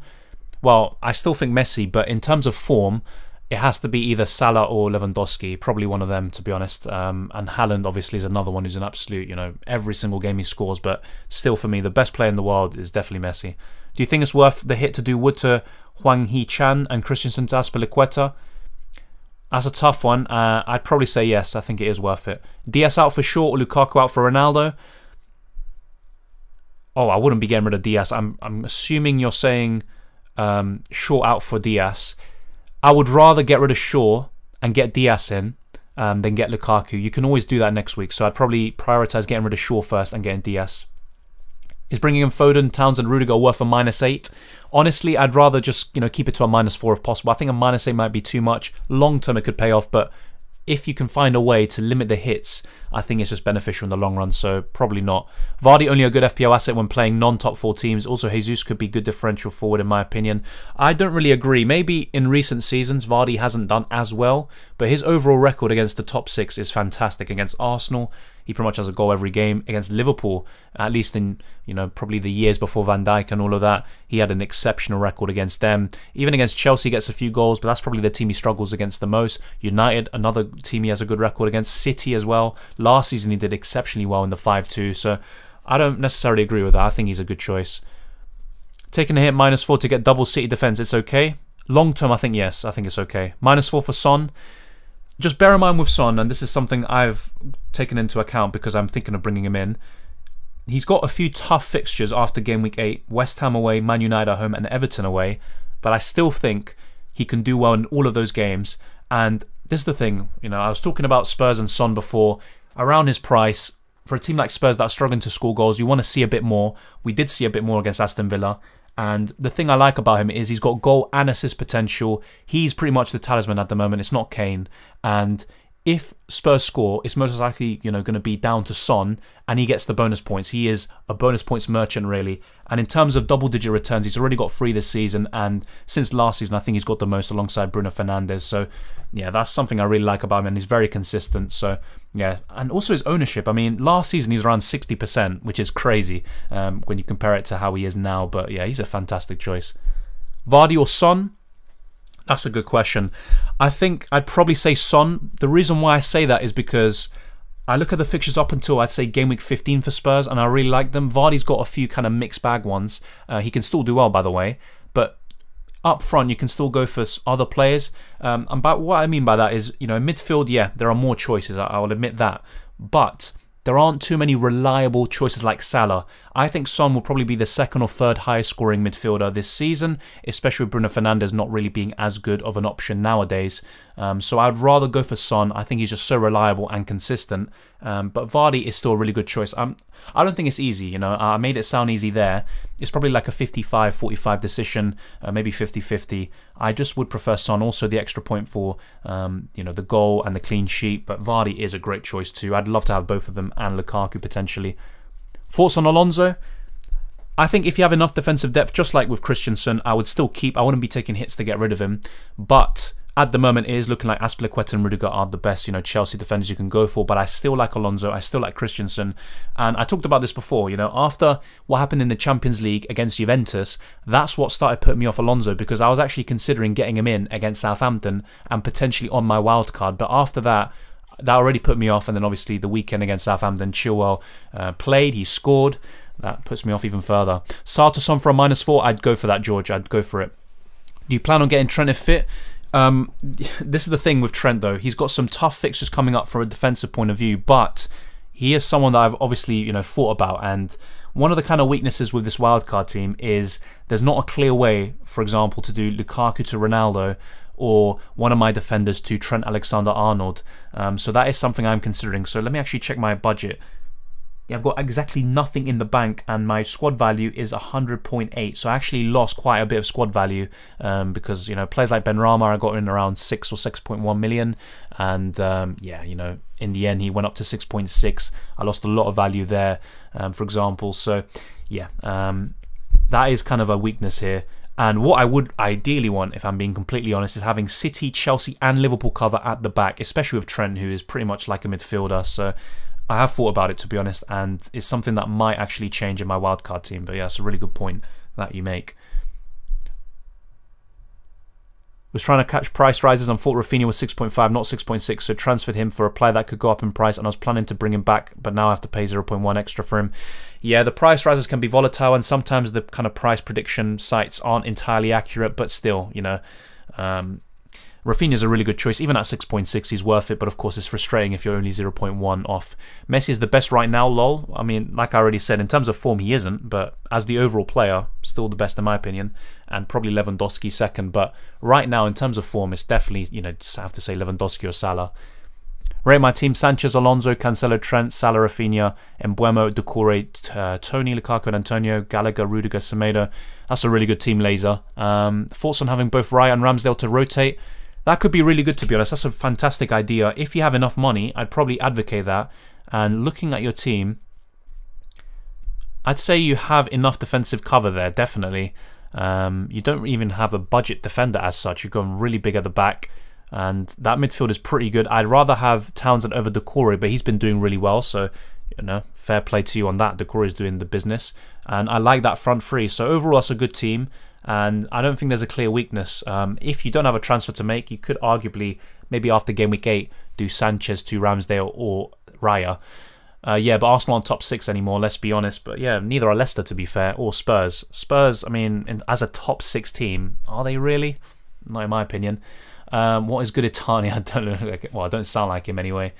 Well, I still think Messi, but in terms of form, it has to be either Salah or Lewandowski, probably one of them, to be honest. And Haaland, obviously, is another one who's an absolute, every single game he scores. But still, for me, the best player in the world is definitely Messi. Do you think it's worth the hit to do Wood to Hwang Hee-chan and Christensen to Aspilicueta? That's a tough one. I'd probably say yes. I think it is worth it. Diaz out for Shaw or Lukaku out for Ronaldo? Oh, I wouldn't be getting rid of Diaz. I'm assuming you're saying Shaw out for Diaz. I would rather get rid of Shaw and get Diaz in than get Lukaku. You can always do that next week. So I'd probably prioritise getting rid of Shaw first and getting Diaz. Is bringing in Foden, Townsend, Rudiger worth a -8? Honestly, I'd rather just keep it to a -4 if possible. I think a -8 might be too much. Long term, it could pay off, but if you can find a way to limit the hits, I think it's just beneficial in the long run, so probably not. Vardy only a good FPL asset when playing non-top 4 teams. Also, Jesus could be good differential forward in my opinion. I don't really agree. Maybe in recent seasons, Vardy hasn't done as well, but his overall record against the top 6 is fantastic. Against Arsenal, he pretty much has a goal every game. Against Liverpool, at least in, you know, probably the years before Van Dijk and all of that, he had an exceptional record against them. Even against Chelsea, he gets a few goals, but that's probably the team he struggles against the most. United, another team he has a good record against. City as well. Last season, he did exceptionally well in the 5-2, so I don't necessarily agree with that. I think he's a good choice. Taking a hit, -4 to get double City defense, it's okay. Long term, I think yes, I think it's okay. -4 for Son. Just bear in mind with Son, and this is something I've taken into account because I'm thinking of bringing him in. He's got a few tough fixtures after game week 8. West Ham away, Man United at home, and Everton away. But I still think he can do well in all of those games. And this is the thing, you know, I was talking about Spurs and Son before. Around his price, for a team like Spurs that are struggling to score goals, you want to see a bit more. We did see a bit more against Aston Villa. And the thing I like about him is he's got goal and assist potential. He's pretty much the talisman at the moment. It's not Kane. And if Spurs score, it's most likely, you know, going to be down to Son, and he gets the bonus points. He is a bonus points merchant, really. And in terms of double-digit returns, he's already got 3 this season, and since last season, I think he's got the most alongside Bruno Fernandes. So, yeah, that's something I really like about him, and he's very consistent. So, yeah, and also his ownership. I mean, last season he was around 60%, which is crazy when you compare it to how he is now. But yeah, he's a fantastic choice. Vardy or Son? That's a good question. I think I'd probably say Son. The reason why I say that is because I look at the fixtures up until, I'd say, game week 15 for Spurs, and I really like them. Vardy's got a few kind of mixed bag ones. He can still do well, by the way. But up front, you can still go for other players. And what I mean by that is, you know, in midfield, yeah, there are more choices. I will admit that. But there aren't too many reliable choices like Salah. I think Son will probably be the 2nd or 3rd highest scoring midfielder this season, especially with Bruno Fernandes not really being as good of an option nowadays. So I'd rather go for Son. I think he's just so reliable and consistent. But Vardy is still a really good choice. I don't think it's easy, you know. I made it sound easy there. It's probably like a 55-45 decision, maybe 50-50. I just would prefer Son. Also, the extra point for you know, the goal and the clean sheet. But Vardy is a great choice too. I'd love to have both of them and Lukaku potentially. Thoughts on Alonso? I think if you have enough defensive depth, just like with Christensen, I would still keep. I wouldn't be taking hits to get rid of him. But at the moment, it is looking like Azpilicueta and Rudiger are the best, you know, Chelsea defenders you can go for. But I still like Alonso. I still like Christensen. And I talked about this before, you know, after what happened in the Champions League against Juventus, that's what started putting me off Alonso, because I was actually considering getting him in against Southampton and potentially on my wild card. But after that, that already put me off. And then obviously the weekend against Southampton, Chilwell played, he scored. That puts me off even further. Sarterson for a -4, I'd go for that, George. I'd go for it. Do you plan on getting Trent if fit? This is the thing with Trent, though. He's got some tough fixtures coming up from a defensive point of view, but he is someone that I've obviously, you know, thought about. And one of the kind of weaknesses with this wildcard team is there's not a clear way, for example, to do Lukaku to Ronaldo, or one of my defenders to Trent Alexander-Arnold. So that is something I'm considering. So let me actually check my budget. Yeah, I've got exactly nothing in the bank, and my squad value is 100.8. So I actually lost quite a bit of squad value because, you know, players like Benrahma I got in around 6 or 6.1 million, and yeah, you know, in the end he went up to 6.6. I lost a lot of value there, for example. So yeah, that is kind of a weakness here. And what I would ideally want, if I'm being completely honest, is having City, Chelsea and Liverpool cover at the back, especially with Trent, who is pretty much like a midfielder. So I have thought about it, to be honest, and it's something that might actually change in my wildcard team. But yeah, it's a really good point that you make. Was trying to catch price rises and thought Rafinha was 6.5, not 6.6, so transferred him for a player that could go up in price, and I was planning to bring him back, but now I have to pay 0.1 extra for him. Yeah, the price rises can be volatile, and sometimes the kind of price prediction sites aren't entirely accurate, but still, you know, Rafinha's a really good choice. Even at 6.6, he's worth it, but of course it's frustrating if you're only 0.1 off. Messi is the best right now, lol. I mean, like I already said, in terms of form, he isn't, but as the overall player, still the best in my opinion, and probably Lewandowski second. But right now, in terms of form, it's definitely, you know, I have to say Lewandowski or Salah. Rate my team: Sanchez, Alonso, Cancelo, Trent, Salah, Rafinha, Mbeumo, Doucouré, Tony, Lukaku and Antonio, Gallagher, Rudiger, Semedo. That's a really good team, Laser. Thoughts on having both Raya and Ramsdale to rotate? That could be really good, to be honest. That's a fantastic idea. If you have enough money, I'd probably advocate that. And looking at your team, I'd say you have enough defensive cover there, definitely. You don't even have a budget defender as such. You're going really big at the back. And that midfield is pretty good. I'd rather have Townsend over Decore, but he's been doing really well. So, you know, fair play to you on that. Decore is doing the business. And I like that front three. So overall, that's a good team. And I don't think there's a clear weakness. If you don't have a transfer to make, you could arguably, maybe after game week 8, do Sanchez to Ramsdale or Raya. Yeah, but Arsenal aren't top 6 anymore, let's be honest. But yeah, neither are Leicester, to be fair, or Spurs. Spurs, I mean, as a top 6 team, are they really? Not in my opinion. What is good Itani? I don't know. Well, I don't sound like him anyway.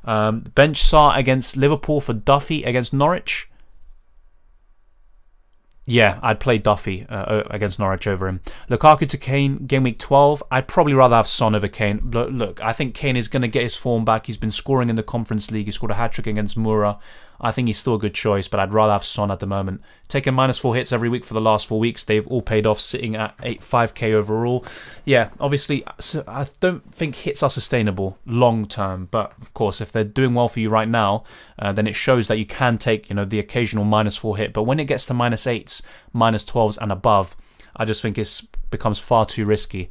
Bench Sarr against Liverpool for Duffy against Norwich. Yeah, I'd play Duffy against Norwich over him. Lukaku to Kane, game week 12. I'd probably rather have Son over Kane. Look, I think Kane is going to get his form back. He's been scoring in the Conference League. He scored a hat-trick against Mura. I think he's still a good choice, but I'd rather have Son at the moment. Taking -4 hits every week for the last 4 weeks. They've all paid off, sitting at 5k overall. Yeah, obviously, I don't think hits are sustainable long-term, but of course, if they're doing well for you right now, then it shows that you can take, you know, the occasional -4 hit. But when it gets to -8s, -12s and above, I just think it becomes far too risky.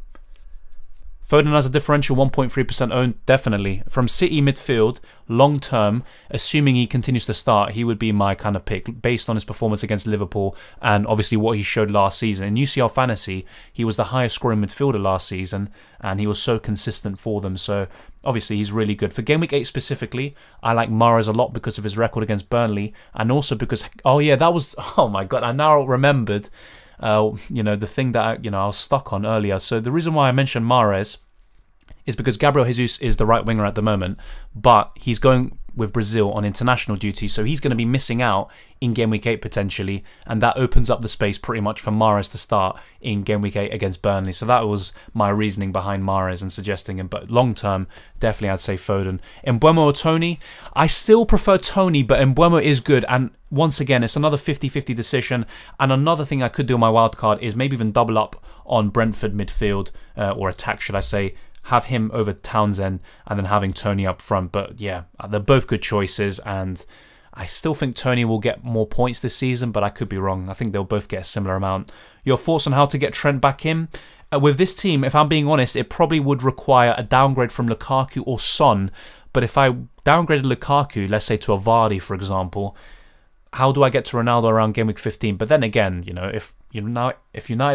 Foden has a differential 1.3% owned, definitely. From City midfield, long term, assuming he continues to start, he would be my kind of pick based on his performance against Liverpool and obviously what he showed last season. In UCL Fantasy, he was the highest scoring midfielder last season and he was so consistent for them. So obviously he's really good. For Game Week 8 specifically, I like Mahrez a lot because of his record against Burnley and also because, oh yeah, that was, oh my God, I now remembered you know, the thing that I was stuck on earlier. So the reason why I mentioned Mahrez is because Gabriel Jesus is the right winger at the moment, but he's going with Brazil on international duty, so he's going to be missing out in Game Week 8 potentially, and that opens up the space pretty much for Mahrez to start in Game Week 8 against Burnley. So that was my reasoning behind Mahrez and suggesting him, but long term, definitely I'd say Foden. Mbeumo or Tony? I still prefer Tony, but Mbeumo is good, and once again, it's another 50-50 decision, and another thing I could do on my wildcard is maybe even double up on Brentford midfield, or attack should I say, have him over Townsend and then having Tony up front. But yeah, they're both good choices and I still think Tony will get more points this season, but I could be wrong. I think they'll both get a similar amount. Your thoughts on how to get Trent back in? With this team, if I'm being honest, it probably would require a downgrade from Lukaku or Son. But if I downgraded Lukaku, let's say to a Vardy, for example, how do I get to Ronaldo around Game Week 15? But then again, you know, if United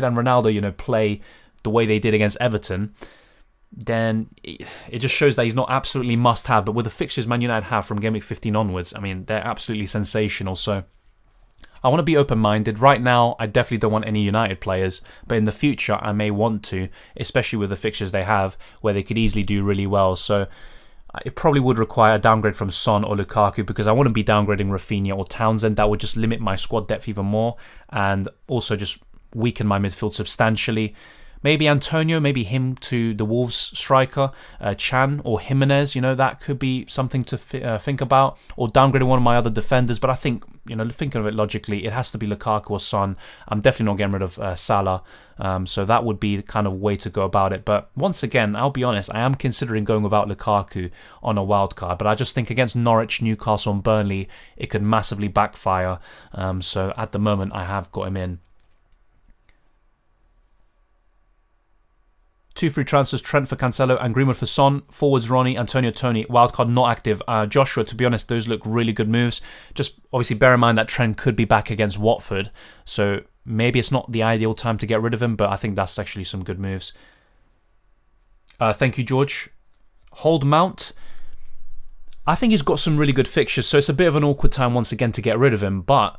and Ronaldo, you know, play the way they did against Everton, then it just shows that he's not absolutely must-have. But with the fixtures Man United have from Game Week 15 onwards, I mean, they're absolutely sensational. So I want to be open-minded. Right now, I definitely don't want any United players, but in the future, I may want to, especially with the fixtures they have, where they could easily do really well. So it probably would require a downgrade from Son or Lukaku because I wouldn't be downgrading Rafinha or Townsend. That would just limit my squad depth even more and also just weaken my midfield substantially. Maybe Antonio, maybe him to the Wolves striker, Chan or Jimenez, you know, that could be something to think about. Or downgrading one of my other defenders. But I think, you know, thinking of it logically, it has to be Lukaku or Son. I'm definitely not getting rid of Salah. So that would be the kind of way to go about it. But once again, I'll be honest, I am considering going without Lukaku on a wild card. But I just think against Norwich, Newcastle and Burnley, it could massively backfire. So at the moment, I have got him in. 2 free transfers, Trent for Cancelo and Greenwood for Son. Forwards, Ronnie, Antonio, Tony. Wildcard not active. Joshua, to be honest, those look really good moves. Just obviously bear in mind that Trent could be back against Watford. So maybe it's not the ideal time to get rid of him, but I think that's actually some good moves. Thank you, George. Hold Mount. I think he's got some really good fixtures, so it's a bit of an awkward time once again to get rid of him, but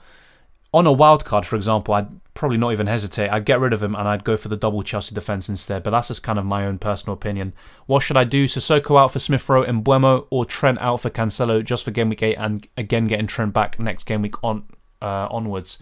on a wildcard, for example, I'd probably not even hesitate. I'd get rid of him and I'd go for the double Chelsea defence instead. But that's just kind of my own personal opinion. What should I do? Sissoko out for Smith Rowe and Mbeumo, or Trent out for Cancelo just for Game Week 8 and again getting Trent back next Game Week onwards?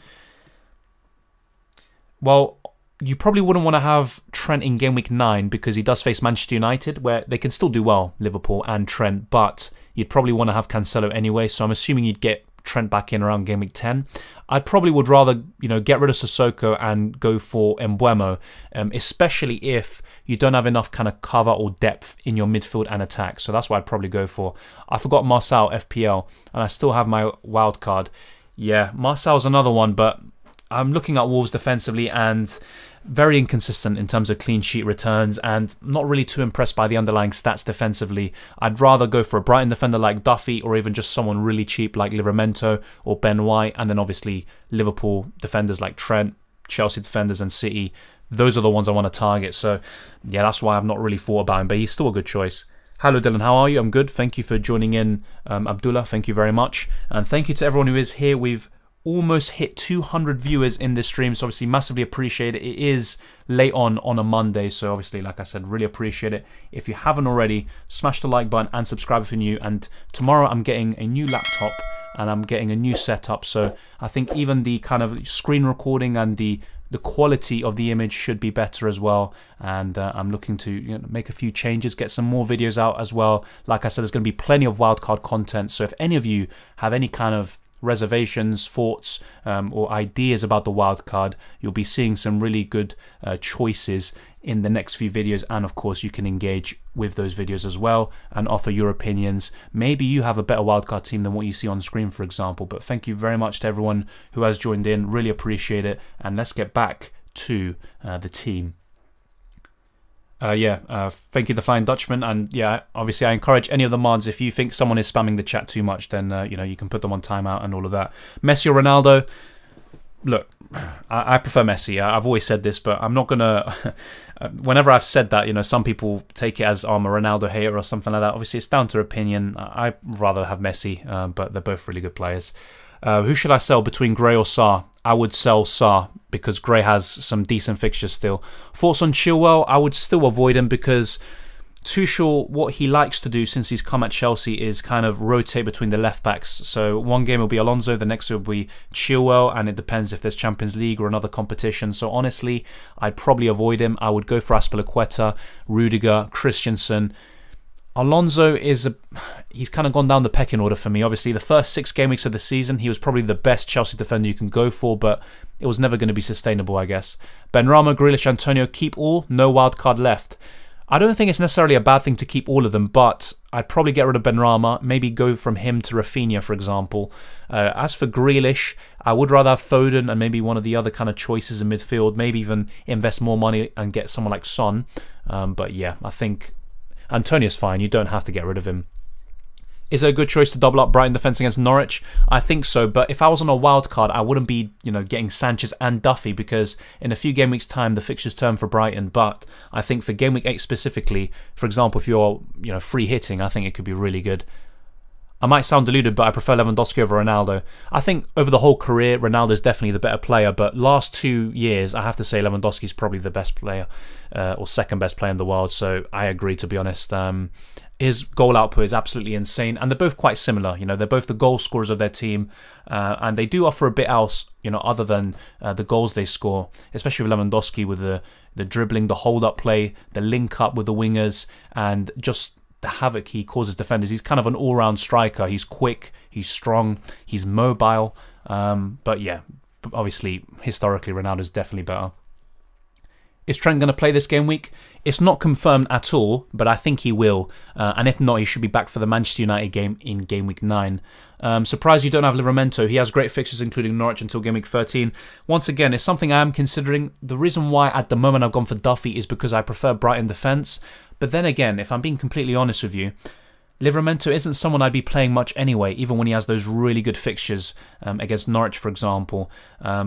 Well, you probably wouldn't want to have Trent in Game Week 9 because he does face Manchester United, where they can still do well, Liverpool and Trent, but you'd probably want to have Cancelo anyway. So I'm assuming you'd get Trent back in around game week 10. I probably would rather, get rid of Sissoko and go for Mbeumo, especially if you don't have enough kind of cover or depth in your midfield and attack. So that's what I'd probably go for. I forgot Marcel FPL, and I still have my wild card. Yeah, Marcel's another one, but I'm looking at Wolves defensively and very inconsistent in terms of clean sheet returns and not really too impressed by the underlying stats defensively. I'd rather go for a Brighton defender like Duffy or even just someone really cheap like Livramento or Ben White, and then obviously Liverpool defenders like Trent, Chelsea defenders and City. Those are the ones I want to target. So yeah, that's why I've not really thought about him, but he's still a good choice. Hello Dylan, how are you? I'm good. Thank you for joining in, Abdullah. Thank you very much. And thank you to everyone who is here. We've almost hit 200 viewers in this stream, so obviously massively appreciate it. It is late on a Monday, so obviously, like I said, really appreciate it. If you haven't already, smash the like button and subscribe if you're new. And tomorrow I'm getting a new laptop and I'm getting a new setup, so I think even the kind of screen recording and the quality of the image should be better as well. And I'm looking to make a few changes, get some more videos out as well. Like I said, there's going to be plenty of wildcard content, so if any of you have any kind of reservations, thoughts, or ideas about the wildcard, you'll be seeing some really good choices in the next few videos. And of course, you can engage with those videos as well and offer your opinions. Maybe you have a better wildcard team than what you see on screen, for example. But thank you very much to everyone who has joined in. Really appreciate it. And let's get back to the team. Thank you, the Flying Dutchman, and yeah, obviously I encourage any of the mods, if you think someone is spamming the chat too much, then you can put them on timeout and all of that. Messi or Ronaldo? Look, I prefer Messi. I've always said this, but I'm not gonna. Whenever I've said that, some people take it as I'm a Ronaldo hater or something like that. Obviously, it's down to opinion. I'd rather have Messi, but they're both really good players. Who should I sell between Gray or Sarr? I would sell Sarr because Gray has some decent fixtures still. Thoughts on Chilwell? I would still avoid him because Tuchel, what he likes to do since he's come at Chelsea is kind of rotate between the left backs. So one game will be Alonso, the next will be Chilwell, and it depends if there's Champions League or another competition. So honestly, I'd probably avoid him. I would go for Azpilicueta, Rudiger, Christensen. Alonso he's kind of gone down the pecking order for me. Obviously, the first 6 game weeks of the season, he was probably the best Chelsea defender you can go for, but it was never going to be sustainable, I guess. Benrahma, Grealish, Antonio, keep all, no wild card left. I don't think it's necessarily a bad thing to keep all of them, but I'd probably get rid of Benrahma, maybe go from him to Rafinha, for example. As for Grealish, I would rather have Foden and maybe one of the other kind of choices in midfield, maybe even invest more money and get someone like Son. But yeah, I think Antonio's fine. You don't have to get rid of him. Is it a good choice to double up Brighton defence against Norwich? I think so, but if I was on a wild card, I wouldn't be, getting Sanchez and Duffy because in a few game weeks' time, the fixtures turn for Brighton. But I think for game week 8 specifically, for example, if you're, free hitting, I think it could be really good. I might sound deluded, but I prefer Lewandowski over Ronaldo. I think over the whole career, Ronaldo's definitely the better player, but last 2 years, I have to say Lewandowski's probably the best player, or second best player in the world, so I agree, to be honest. His goal output is absolutely insane, and they're both quite similar. They're both the goal scorers of their team, and they do offer a bit else, other than the goals they score, especially with Lewandowski with the dribbling, the hold-up play, the link-up with the wingers, and just the havoc he causes defenders. He's kind of an all-round striker. He's quick, he's strong, he's mobile. But yeah, obviously, historically, Ronaldo's definitely better. Is Trent going to play this game week? It's not confirmed at all, but I think he will. And if not, he should be back for the Manchester United game in game week 9. Surprised you don't have Livramento. He has great fixtures, including Norwich until game week 13. Once again, it's something I am considering. The reason why at the moment I've gone for Duffy is because I prefer Brighton defence. But then again, if I'm being completely honest with you, Livramento isn't someone I'd be playing much anyway, even when he has those really good fixtures against Norwich, for example.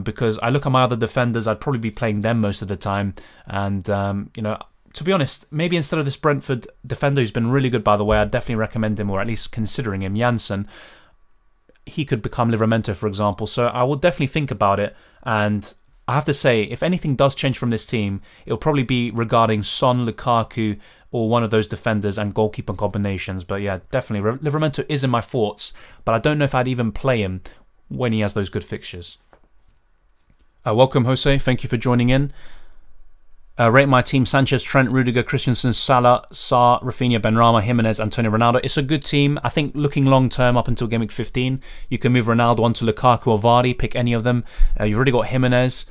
Because I look at my other defenders, I'd probably be playing them most of the time. And, to be honest, maybe instead of this Brentford defender who's been really good, by the way, I'd definitely recommend him, or at least considering him, Janssen. He could become Livramento, for example. So I will definitely think about it. And I have to say, if anything does change from this team, it'll probably be regarding Son, Lukaku, or one of those defenders and goalkeeper combinations. But yeah, definitely, Livramento is in my thoughts, but I don't know if I'd even play him when he has those good fixtures. Welcome, Jose. Thank you for joining in. Rate my team: Sanchez, Trent, Rudiger, Christensen, Salah, Sarr, Rafinha, Benrahma, Jimenez, Antonio, Ronaldo. It's a good team. I think looking long term up until game week 15, you can move Ronaldo onto Lukaku or Vardy, pick any of them. You've already got Jimenez,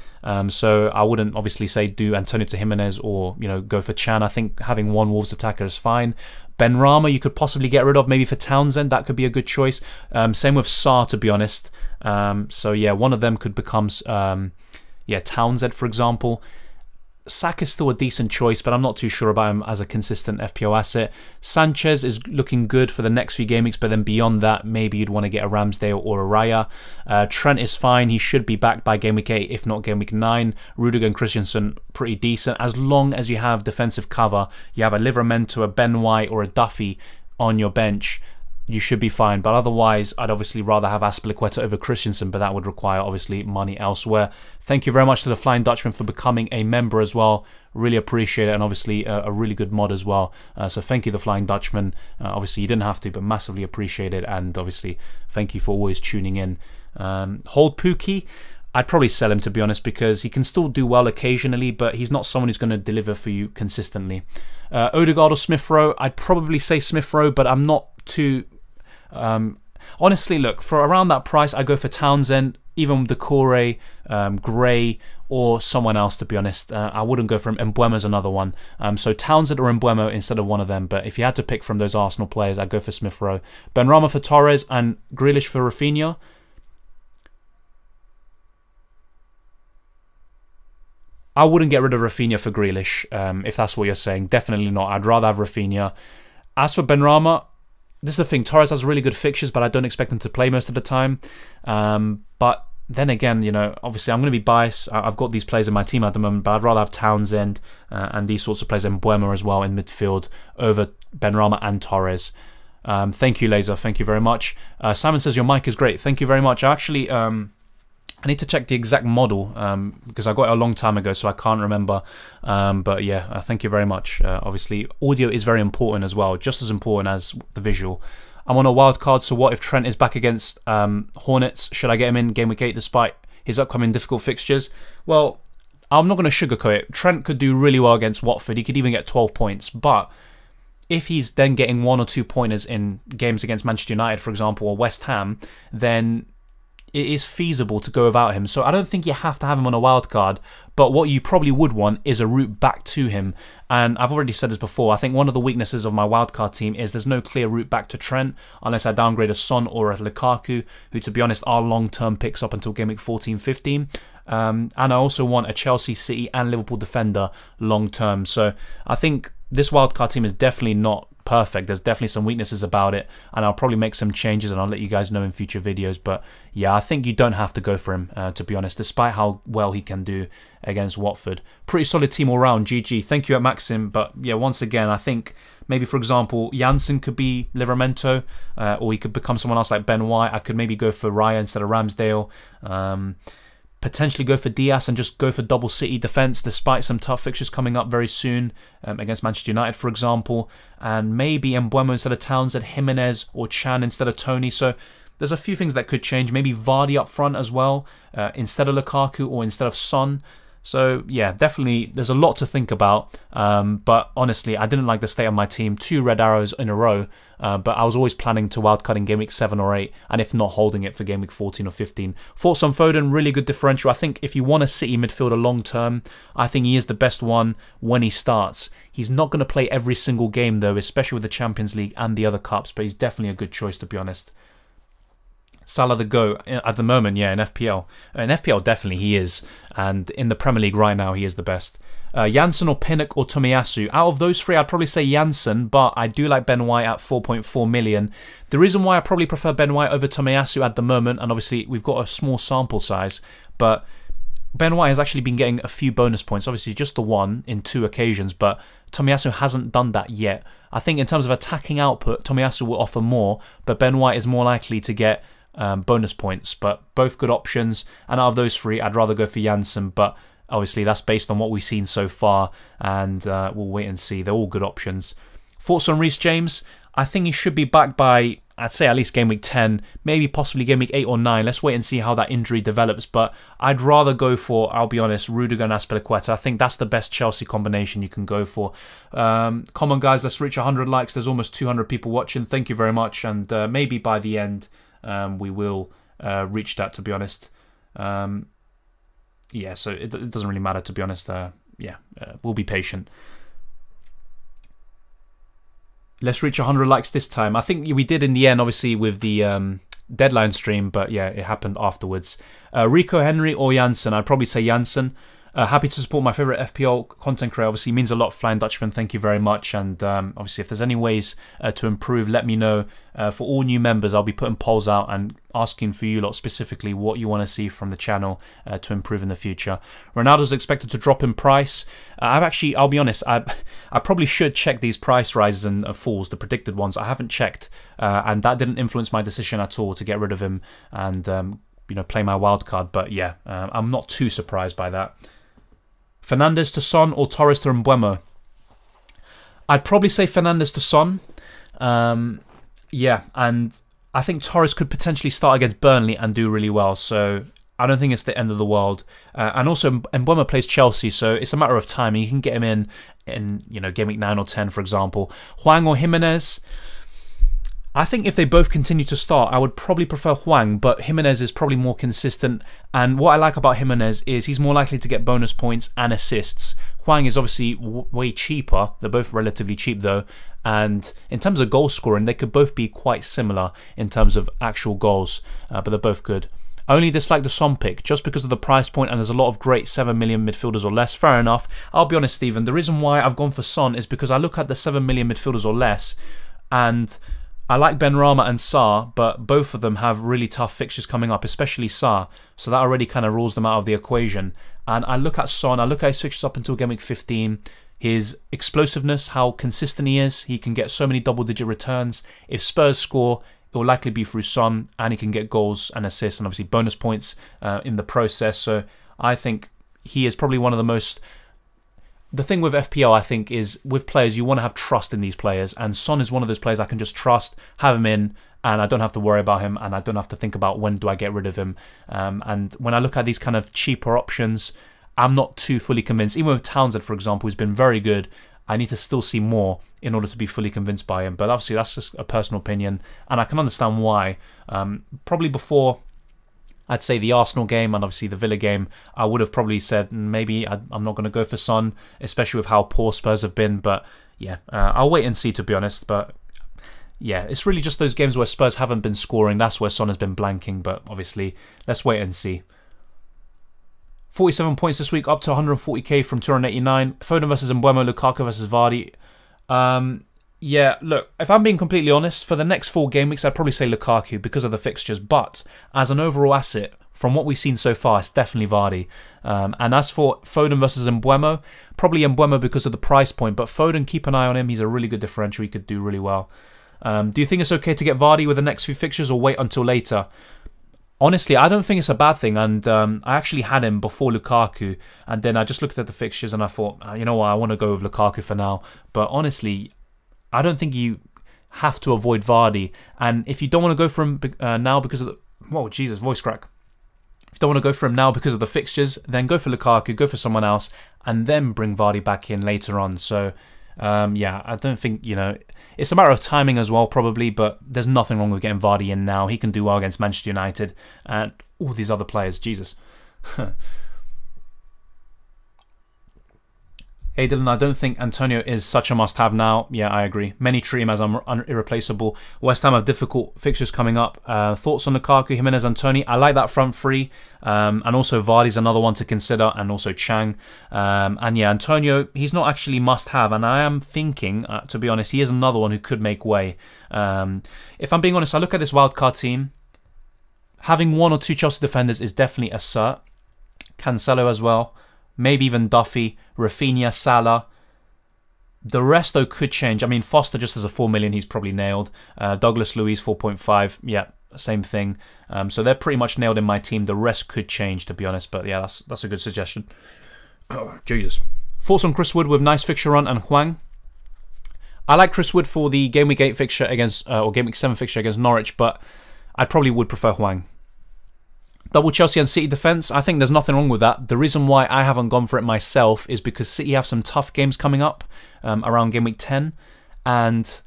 so I wouldn't obviously say do Antonio to Jimenez or go for Chan. I think having one Wolves attacker is fine. Benrahma you could possibly get rid of, maybe for Townsend. That could be a good choice. Same with Sarr, to be honest. So yeah, one of them could become Townsend, for example. Saka is still a decent choice, but I'm not too sure about him as a consistent FPL asset. Sanchez is looking good for the next few game weeks, but then beyond that, maybe you'd want to get a Ramsdale or a Raya. Trent is fine. He should be back by game week 8, if not game week 9. Rudiger and Christensen, pretty decent. As long as you have defensive cover, you have a Livramento, a Ben White, or a Duffy on your bench, you should be fine. But otherwise, I'd obviously rather have Azpilicueta over Christensen, but that would require obviously money elsewhere. Thank you very much to the Flying Dutchman for becoming a member as well. Really appreciate it, and obviously a really good mod as well. So thank you, the Flying Dutchman. Obviously you didn't have to, but massively appreciate it, and obviously thank you for always tuning in. Hold Pookie. I'd probably sell him, to be honest, because he can still do well occasionally, but he's not someone who's going to deliver for you consistently. Odegaard or Smith Rowe. I'd probably say Smith Rowe, but I'm not too... honestly, look, for around that price, I go for Townsend, even Decore, Gray, or someone else, to be honest. I wouldn't go for him. Mbeumo's another one. So Townsend or Mbeumo instead of one of them. But if you had to pick from those Arsenal players, I'd go for Smith Rowe. Benrahma for Torres and Grealish for Rafinha. I wouldn't get rid of Rafinha for Grealish, if that's what you're saying. Definitely not. I'd rather have Rafinha. As for Benrahma, this is the thing. Torres has really good fixtures, but I don't expect him to play most of the time. But then again, obviously I'm going to be biased. I've got these players in my team at the moment, but I'd rather have Townsend and these sorts of players, and Mbeumo as well in midfield over Benrahma and Torres. Thank you, Laser. Thank you very much. Simon says your mic is great. Thank you very much. I actually... I need to check the exact model because I got it a long time ago, so I can't remember. But yeah, thank you very much. Obviously, audio is very important as well, just as important as the visual. I'm on a wild card, so what if Trent is back against Hornets? Should I get him in game week 8 despite his upcoming difficult fixtures? Well, I'm not going to sugarcoat it. Trent could do really well against Watford. He could even get 12 points. But if he's then getting 1 or 2 pointers in games against Manchester United, for example, or West Ham, then it is feasible to go without him. So I don't think you have to have him on a wild card, but what you probably would want is a route back to him. And I've already said this before, I think one of the weaknesses of my wildcard team is there's no clear route back to Trent unless I downgrade a Son or a Lukaku, who, to be honest, are long-term picks up until game week 14-15. And I also want a Chelsea, City and Liverpool defender long-term. So I think this wildcard team is definitely not perfect. There's definitely some weaknesses about it, and I'll probably make some changes and I'll let you guys know in future videos. But yeah, I think you don't have to go for him, to be honest, despite how well he can do against Watford. Pretty solid team all round. GG. Thank you at Maxim. But yeah, once again, I think maybe, for example, Janssen could be Livramento, or he could become someone else like Ben White. I could maybe go for Raya instead of Ramsdale. Potentially go for Diaz and just go for double City defence, despite some tough fixtures coming up very soon against Manchester United, for example. And maybe Mbeumo instead of Townsend, Jimenez or Chan instead of Tony. So there's a few things that could change. Maybe Vardy up front as well, instead of Lukaku or instead of Son. So yeah, definitely there's a lot to think about. But honestly, I didn't like the state of my team. 2 red arrows in a row. But I was always planning to wildcard in game week 7 or 8, and if not, holding it for game week 14 or 15. Thoughts on Foden? Really good differential. I think if you want a City midfielder long term, I think he is the best one when he starts. He's not going to play every single game though, especially with the Champions League and the other cups, but he's definitely a good choice, to be honest. Salah the GOAT at the moment, yeah, in FPL. In FPL, definitely he is. And in the Premier League right now, he is the best. Janssen or Pinnock or Tomiyasu. Out of those 3, I'd probably say Janssen, but I do like Ben White at 4.4 million. The reason why I probably prefer Ben White over Tomiyasu at the moment, and obviously we've got a small sample size, but Ben White has actually been getting a few bonus points. Obviously just the 1 in 2 occasions, but Tomiyasu hasn't done that yet. I think in terms of attacking output, Tomiyasu will offer more, but Ben White is more likely to get bonus points. But both good options, and out of those 3, I'd rather go for Janssen, but obviously that's based on what we've seen so far, and we'll wait and see. They're all good options. Thoughts on Rhys James? I think he should be back by, I'd say, at least game week 10, maybe possibly game week 8 or 9. Let's wait and see how that injury develops. But I'd rather go for, I'll be honest, Rudiger and Azpilicueta. I think that's the best Chelsea combination you can go for. Come on, guys, let's reach 100 likes. There's almost 200 people watching. Thank you very much. And maybe by the end, we will reach that, to be honest. Yeah, so it doesn't really matter, to be honest. We'll be patient. Let's reach 100 likes this time. I think we did in the end, obviously, with the deadline stream, but yeah, it happened afterwards. Rico, Henry, or Janssen? I'd probably say Janssen. Happy to support my favourite FPL content creator. Obviously, means a lot, Flying Dutchman. Thank you very much. And obviously, if there's any ways to improve, let me know. For all new members, I'll be putting polls out and asking for you lot specifically what you want to see from the channel to improve in the future. Ronaldo's expected to drop in price. I'll be honest, I probably should check these price rises and falls, the predicted ones. I haven't checked, and that didn't influence my decision at all to get rid of him and play my wild card. But yeah, I'm not too surprised by that. Fernandes to Son or Torres to Mbeumo? I'd probably say Fernandes to Son. Yeah, and I think Torres could potentially start against Burnley and do really well. So I don't think it's the end of the world. And also, Mbeumo plays Chelsea, so it's a matter of time. You can get him in game week 9 or 10, for example. Hwang or Jimenez? I think if they both continue to start, I would probably prefer Hwang, but Jimenez is probably more consistent. And what I like about Jimenez is he's more likely to get bonus points and assists. Hwang is obviously way cheaper. They're both relatively cheap though. And in terms of goal scoring, they could both be quite similar in terms of actual goals, but they're both good. I only dislike the Son pick just because of the price point, and there's a lot of great 7 million midfielders or less. Fair enough. I'll be honest, Stephen, the reason why I've gone for Son is because I look at the 7 million midfielders or less, and I like Benrahma and Sarr, but both of them have really tough fixtures coming up, especially Sarr. So that already kind of rules them out of the equation. And I look at Son, I look at his fixtures up until game week 15. His explosiveness, how consistent he is. He can get so many double-digit returns. If Spurs score, it will likely be through Son, and he can get goals and assists and obviously bonus points in the process. So I think he is probably one of the most... The thing with FPL, I think, is with players, you want to have trust in these players. And Son is one of those players I can just trust, have him in, and I don't have to worry about him, and I don't have to think about when do I get rid of him. And when I look at these kind of cheaper options, I'm not too fully convinced. Even with Townsend, for example, who's been very good, I need to still see more in order to be fully convinced by him. But obviously, that's just a personal opinion, and I can understand why. Probably before, I'd say the Arsenal game and obviously the Villa game, I would have probably said maybe I'm not going to go for Son, especially with how poor Spurs have been. But yeah, I'll wait and see, to be honest. But yeah, it's really just those games where Spurs haven't been scoring. That's where Son has been blanking. But obviously, let's wait and see. 47 points this week, up to 140k from 289. Foden versus Mbeumo, Lukaku versus Vardy. Yeah, look, if I'm being completely honest, for the next 4 game weeks, I'd probably say Lukaku because of the fixtures. But as an overall asset, from what we've seen so far, it's definitely Vardy. And as for Foden versus Mbeumo, probably Mbeumo because of the price point. But Foden, keep an eye on him. He's a really good differential. He could do really well. Do you think it's okay to get Vardy with the next few fixtures or wait until later? Honestly, I don't think it's a bad thing. And I actually had him before Lukaku. And then I just looked at the fixtures and I thought, you know what, I want to go with Lukaku for now. But honestly, I don't think you have to avoid Vardy. And if you don't want to go for him now because of the... Whoa, Jesus, voice crack. If you don't want to go for him now because of the fixtures, then go for Lukaku, go for someone else, and then bring Vardy back in later on. So, yeah, I don't think, it's a matter of timing as well, probably, but there's nothing wrong with getting Vardy in now. He can do well against Manchester United and all these other players. Jesus. Hey Dylan, I don't think Antonio is such a must-have now. Yeah, I agree. Many treat him as irreplaceable. West Ham have difficult fixtures coming up. Thoughts on Lukaku, Jimenez, Antony? I like that front three. And also Vardy's another one to consider, and also Chang. And yeah, Antonio, he's not actually must-have. And I am thinking, to be honest, he is another one who could make way. If I'm being honest, I look at this wildcard team. Having 1 or 2 Chelsea defenders is definitely a cert. Cancelo as well. Maybe even Duffy, Rafinha, Salah. The rest, though, could change. I mean, Foster just as a 4 million, he's probably nailed. Douglas Luiz, 4.5. Yeah, same thing. So they're pretty much nailed in my team. The rest could change, to be honest. But yeah, that's a good suggestion. Oh, Jesus. Thoughts on Chris Wood with nice fixture run and Hwang? I like Chris Wood for the Game Week 8 fixture against, or Game Week 7 fixture against Norwich, but I probably would prefer Hwang. Double Chelsea and City defence, I think there's nothing wrong with that. The reason why I haven't gone for it myself is because City have some tough games coming up around Game Week 10, and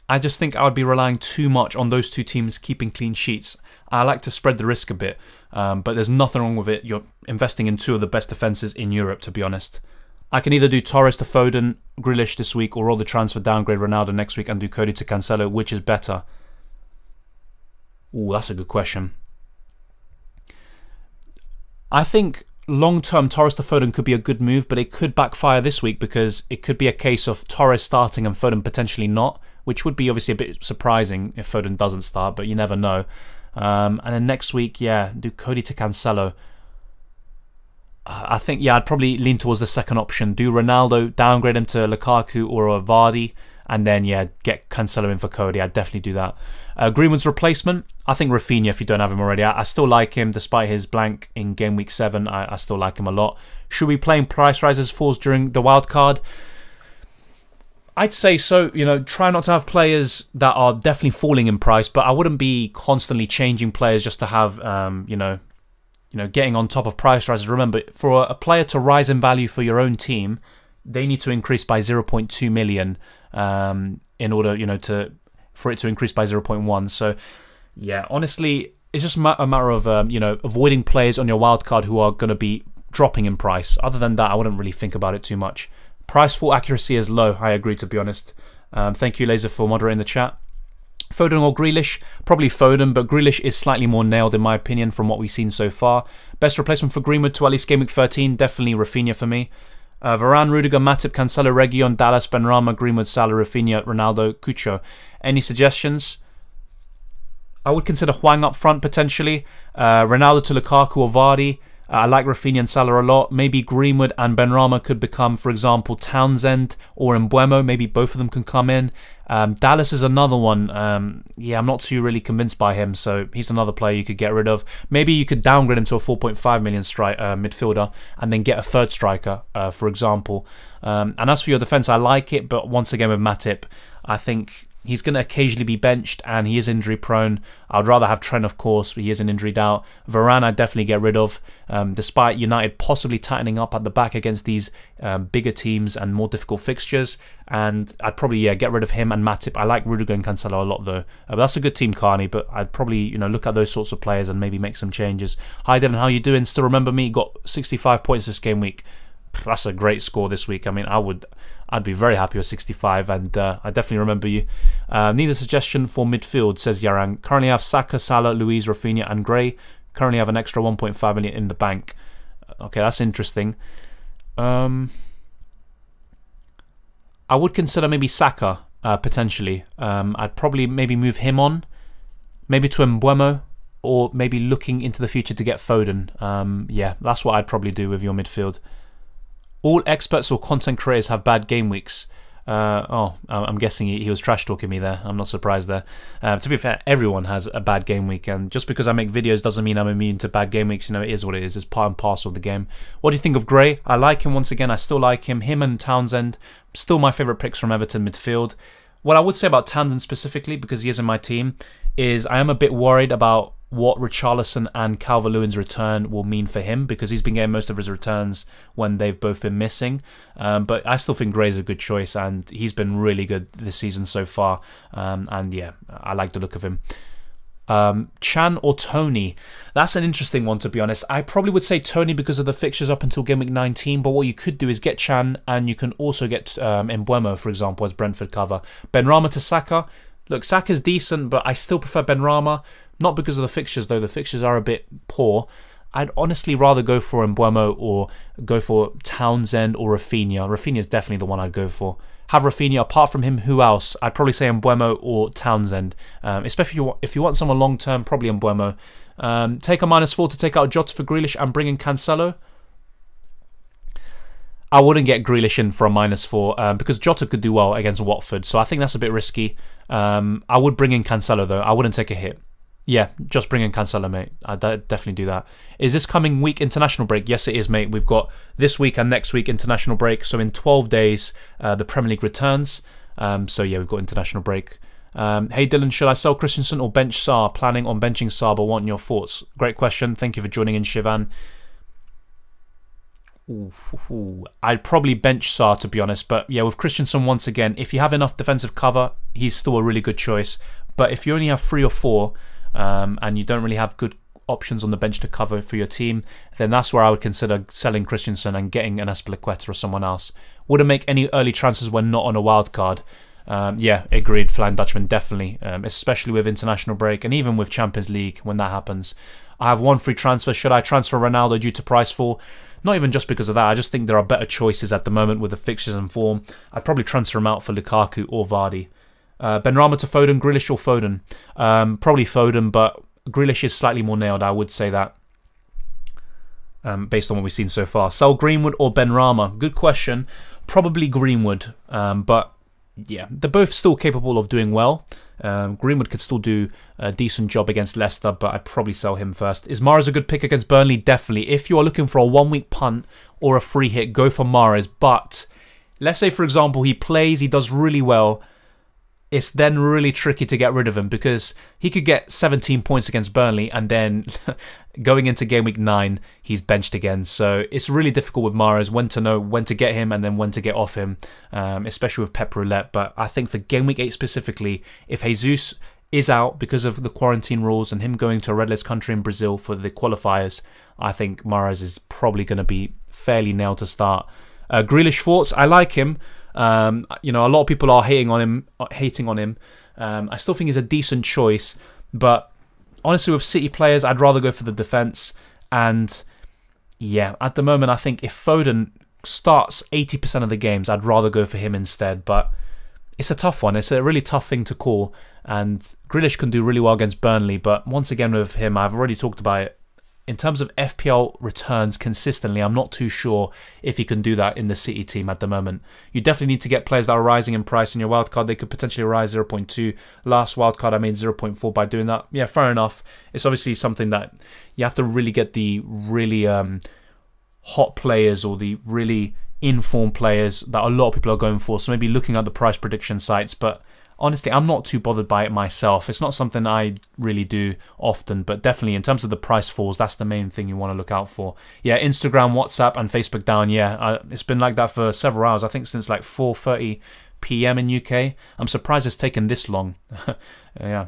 I just think I would be relying too much on those two teams keeping clean sheets. I like to spread the risk a bit, but there's nothing wrong with it. You're investing in two of the best defences in Europe, to be honest. I can either do Torres to Foden, Grealish this week, or roll the transfer downgrade Ronaldo next week and do Cody to Cancelo. Which is better? Ooh, that's a good question. I think long-term Torres to Foden could be a good move, but it could backfire this week because it could be a case of Torres starting and Foden potentially not, which would be obviously a bit surprising if Foden doesn't start, but you never know. And then next week, yeah, do Cody to Cancelo. I think, yeah, I'd probably lean towards the second option. Do Ronaldo, downgrade him to Lukaku or a Vardy, and then, yeah, get Cancelo in for Cody. I'd definitely do that. Greenwood's replacement, I think Rafinha, if you don't have him already. I still like him, despite his blank in Game Week 7. I still like him a lot. Should we be playing price rises falls during the wild card? I'd say so. You know, try not to have players that are definitely falling in price, but I wouldn't be constantly changing players just to have, you know, getting on top of price rises. Remember, for a player to rise in value for your own team, they need to increase by 0.2 million in order, you know, for it to increase by 0.1. So, yeah, honestly, it's just a matter of, you know, avoiding players on your wildcard who are going to be dropping in price. Other than that, I wouldn't really think about it too much. Price fall accuracy is low, I agree, to be honest. Thank you, Laser, for moderating the chat. Foden or Grealish? Probably Foden, but Grealish is slightly more nailed in my opinion from what we've seen so far. Best replacement for Greenwood to at least Game Week 13? Definitely Rafinha for me. Varane, Rudiger, Matip, Cancelo, Reguilon, Dallas, Benrahma, Greenwood, Salah, Rafinha, Ronaldo, Cucho. Any suggestions? I would consider Hwang up front potentially. Ronaldo to Lukaku or Vardy. I like Rafinha and Salah a lot. Maybe Greenwood and Benrahma could become, for example, Townsend or Mbeumo. Maybe both of them can come in. Dallas is another one. Yeah, I'm not too really convinced by him, so he's another player you could get rid of. Maybe you could downgrade him to a 4.5 million midfielder and then get a third striker, for example. And as for your defence, I like it, but once again with Matip, I think he's going to occasionally be benched and he is injury prone. I'd rather have Trent, of course, but he is an injury doubt. Varane I'd definitely get rid of, despite United possibly tightening up at the back against these bigger teams and more difficult fixtures. And I'd probably, yeah, get rid of him and Matip. I like Rudiger and Cancelo a lot though. But that's a good team, Carney, but I'd probably, you know, look at those sorts of players and maybe make some changes. Hi Dylan, how you doing? Still remember me? Got 65 points this game week. That's a great score this week. I mean, I'd be very happy with 65, and I definitely remember you. Need a suggestion for midfield, says Yarang. Currently have Saka, Salah, Luiz, Rafinha and Gray. Currently have an extra 1.5 million in the bank. Okay, that's interesting. I would consider maybe Saka, potentially. I'd probably maybe move him on, maybe to Mbeumo, or maybe looking into the future to get Foden. Yeah, that's what I'd probably do with your midfield. All experts or content creators have bad game weeks. I'm guessing he was trash talking me there. I'm not surprised there. To be fair, everyone has a bad game week, and just because I make videos doesn't mean I'm immune to bad game weeks. You know, it is what it is. It's part and parcel of the game. What do you think of Gray? I like him once again. I still like him. Him and Townsend, still my favourite picks from Everton midfield. What I would say about Townsend specifically, because he is in my team, is I am a bit worried about what Richarlison and Calvert-Lewin's return will mean for him, because he's been getting most of his returns when they've both been missing. But I still think Gray's a good choice, and he's been really good this season so far. And yeah, I like the look of him. Chan or Tony? That's an interesting one, to be honest. I probably would say Tony because of the fixtures up until Game Week 19, but what you could do is get Chan, and you can also get Mbeumo, for example, as Brentford cover. Benrahma to Saka. Look, Saka's decent, but I still prefer Benrahma. Not because of the fixtures, though. The fixtures are a bit poor. I'd honestly rather go for Mbeumo or go for Townsend or Rafinha. Rafinha is definitely the one I'd go for. Have Rafinha. Apart from him, who else? I'd probably say Mbeumo or Townsend. Especially if you want someone long-term, probably Mbeumo. Take a -4 to take out Jota for Grealish and bring in Cancelo. I wouldn't get Grealish in for a -4 because Jota could do well against Watford. So I think that's a bit risky. I would bring in Cancelo, though. I wouldn't take a hit. Yeah, just bring in Cancelo, mate. I'd definitely do that. Is this coming week international break? Yes, it is, mate. We've got this week and next week international break. So in 12 days, the Premier League returns. So yeah, we've got international break. Hey Dylan, should I sell Christensen or bench Sarr? Planning on benching Sarr, but want your thoughts. Great question. Thank you for joining in, Shivan. I'd probably bench Sarr, to be honest, but yeah, with Christensen, once again, if you have enough defensive cover, he's still a really good choice. But if you only have 3 or 4 and you don't really have good options on the bench to cover for your team, then that's where I would consider selling Christensen and getting an Azpilicueta or someone else. Wouldn't make any early transfers when not on a wild card. Yeah, agreed, Flying Dutchman, definitely, especially with international break and even with Champions League when that happens. I have 1 free transfer. Should I transfer Ronaldo due to price fall? Not even just because of that. I just think there are better choices at the moment with the fixtures and form. I'd probably transfer him out for Lukaku or Vardy. Benrahma to Foden, Grealish or Foden? Probably Foden, but Grealish is slightly more nailed, I would say that, based on what we've seen so far. Sell Greenwood or Benrahma? Good question. Probably Greenwood, but yeah, they're both still capable of doing well. Greenwood could still do a decent job against Leicester, but I'd probably sell him first. Is Mahrez a good pick against Burnley? Definitely. If you are looking for a 1-week punt or a free hit, go for Mahrez. But let's say, for example, he plays, he does really well. It's then really tricky to get rid of him because he could get 17 points against Burnley and then going into game week 9, he's benched again. So it's really difficult with Mahrez when to know when to get him and then when to get off him, especially with Pep Roulette. But I think for game week 8 specifically, if Jesus is out because of the quarantine rules and him going to a redless country in Brazil for the qualifiers, I think Mahrez is probably going to be fairly nailed to start. Grealish thoughts? I like him. You know, a lot of people are hating on him. I still think he's a decent choice, but honestly, with City players, I'd rather go for the defense. And yeah, at the moment, I think if Foden starts 80% of the games, I'd rather go for him instead. But it's a tough one. It's a really tough thing to call. And Grealish can do really well against Burnley, but once again with him, I've already talked about it. In terms of FPL returns consistently, I'm not too sure if he can do that in the City team at the moment. You definitely need to get players that are rising in price in your wildcard. They could potentially rise 0.2. Last wildcard, I made 0.4 by doing that. Yeah, fair enough. It's obviously something that you have to really get the really hot players or the really informed players that a lot of people are going for. So maybe looking at the price prediction sites, but honestly, I'm not too bothered by it myself. It's not something I really do often, but definitely in terms of the price falls, that's the main thing you want to look out for. Yeah, Instagram, WhatsApp, and Facebook down. Yeah, it's been like that for several hours. I think since like 4:30 PM in UK. I'm surprised it's taken this long. Yeah.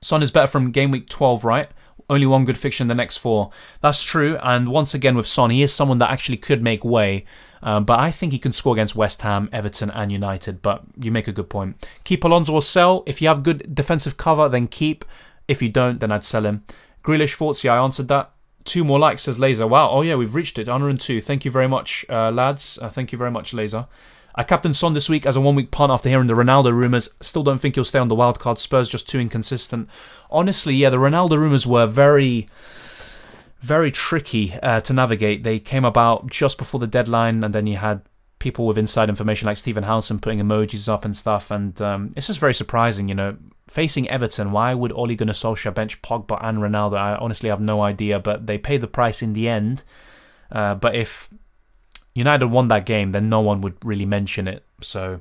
Son is better from game week 12, right? Only 1 good fixture in the next 4. That's true. And once again with Son, he is someone that actually could make way. But I think he can score against West Ham, Everton and United. But you make a good point. Keep Alonso or sell. If you have good defensive cover, then keep. If you don't, then I'd sell him. Grealish thoughts. Yeah, I answered that. 2 more likes, says Laser. Wow. Oh yeah, we've reached it. 102. Thank you very much, lads. Thank you very much, Laser. I captained Son this week as a 1-week punt after hearing the Ronaldo rumours. Still don't think he'll stay on the wildcard. Spurs just too inconsistent. Honestly, yeah, the Ronaldo rumours were very tricky to navigate. They came about just before the deadline, and then you had people with inside information like Stephen Howson putting emojis up and stuff, and it's just very surprising, you know. Facing Everton, why would Ole Gunnar Solskjaer bench Pogba and Ronaldo? I honestly have no idea, but they paid the price in the end. But if United won that game, then no one would really mention it. So,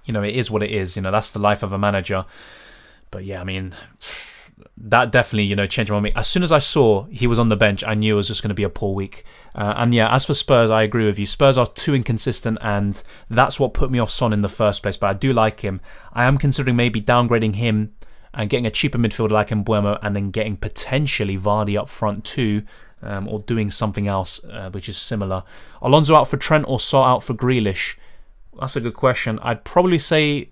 you know, it is what it is. You know, that's the life of a manager. But yeah, I mean, that definitely, you know, changed my mind. As soon as I saw he was on the bench, I knew it was just going to be a poor week. And yeah, as for Spurs, I agree with you. Spurs are too inconsistent, and that's what put me off Son in the first place. But I do like him. I am considering maybe downgrading him and getting a cheaper midfielder like Mbeumo, and then getting potentially Vardy up front too. Or doing something else which is similar. Alonso out for Trent or Sarr out for Grealish? That's a good question. I'd probably say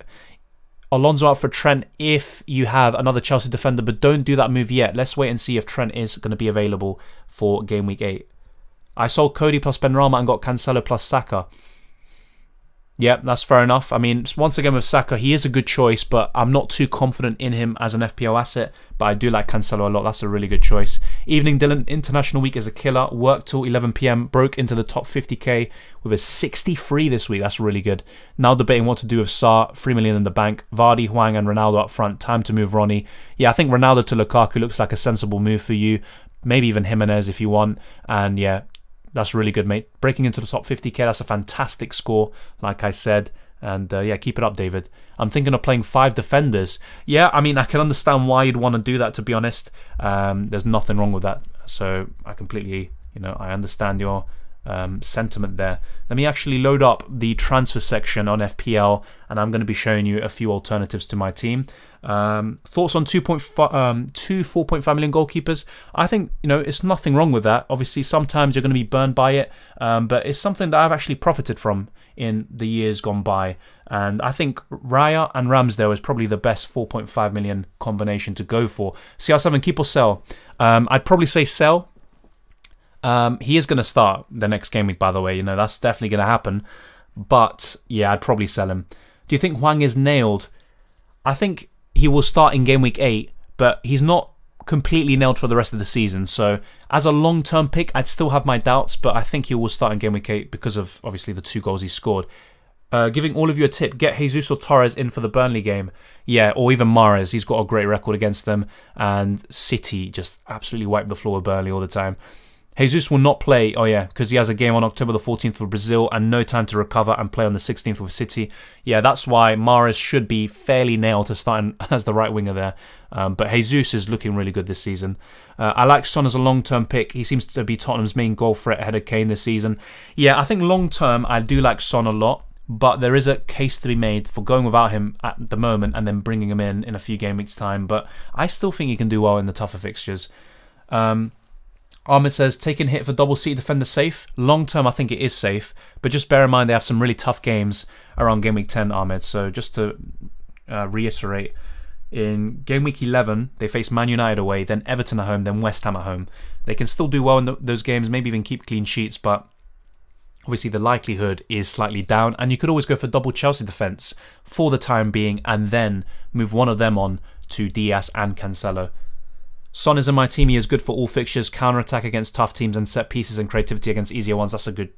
Alonso out for Trent if you have another Chelsea defender, but don't do that move yet. Let's wait and see if Trent is going to be available for game week 8. I sold Cody plus Benrahma and got Cancelo plus Saka. Yeah, that's fair enough. I mean, once again with Saka, he is a good choice, but I'm not too confident in him as an FPL asset. But I do like Cancelo a lot. That's a really good choice. Evening, Dylan. International week is a killer. Worked till 11 PM. Broke into the top 50k with a 63 this week. That's really good. Now debating what to do with Sarr. 3 million in the bank. Vardy, Hwang and Ronaldo up front. Time to move Ronnie. Yeah, I think Ronaldo to Lukaku looks like a sensible move for you. Maybe even Jimenez if you want. And yeah, that's really good, mate. Breaking into the top 50k, that's a fantastic score, like I said. And yeah, keep it up, David. I'm thinking of playing 5 defenders. Yeah, I mean, I can understand why you'd want to do that, to be honest. There's nothing wrong with that. So I completely, I understand your sentiment there. Let me actually load up the transfer section on FPL, and I'm going to be showing you a few alternatives to my team. Thoughts on 4.5 million goalkeepers? I think, it's nothing wrong with that. Obviously, sometimes you're going to be burned by it, but it's something that I've actually profited from in the years gone by. And I think Raya and Ramsdale is probably the best 4.5 million combination to go for. CR7, keep or sell? I'd probably say sell. He is going to start the next game week, by the way. That's definitely going to happen. But yeah, I'd probably sell him. Do you think Hwang is nailed? I think he will start in game week 8, but he's not completely nailed for the rest of the season. So as a long-term pick, I'd still have my doubts, but I think he will start in game week 8 because of obviously the 2 goals he scored. Giving all of you a tip, get Jesus or Torres in for the Burnley game. Yeah, or even Mahrez. He's got a great record against them. And City just absolutely wipe the floor with Burnley all the time. Jesus will not play, because he has a game on October the 14th for Brazil and no time to recover and play on the 16th with City. Yeah, that's why Mahrez should be fairly nailed to starting as the right winger there. But Jesus is looking really good this season. I like Son as a long-term pick. He seems to be Tottenham's main goal threat ahead of Kane this season. Yeah, I think long-term I do like Son a lot, but there is a case to be made for going without him at the moment and then bringing him in a few game weeks' time. But I still think he can do well in the tougher fixtures. Ahmed says, taking hit for double seat defender safe. Long term, I think it is safe, but just bear in mind they have some really tough games around game week 10, Ahmed. So just to reiterate, in game week 11, they face Man United away, then Everton at home, then West Ham at home. They can still do well in those games, maybe even keep clean sheets, but obviously the likelihood is slightly down. And you could always go for double Chelsea defence for the time being and then move one of them on to Diaz and Cancelo. Son is in my team. He is good for all fixtures, counter-attack against tough teams and set pieces and creativity against easier ones. That's a good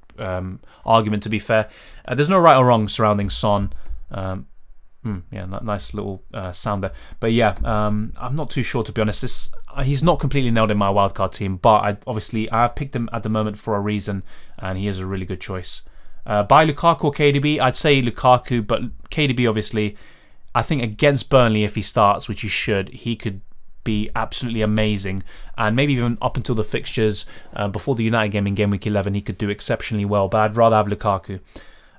argument, to be fair. There's no right or wrong surrounding Son. Yeah, nice little sound there. But yeah, I'm not too sure, to be honest. He's not completely nailed in my wildcard team, but I've picked him at the moment for a reason, and he is a really good choice. Buy Lukaku or KDB? I'd say Lukaku, but KDB, obviously, I think against Burnley, if he starts, which he should, he could be absolutely amazing, and maybe even up until the fixtures before the United game in game week 11 he could do exceptionally well, but I'd rather have Lukaku.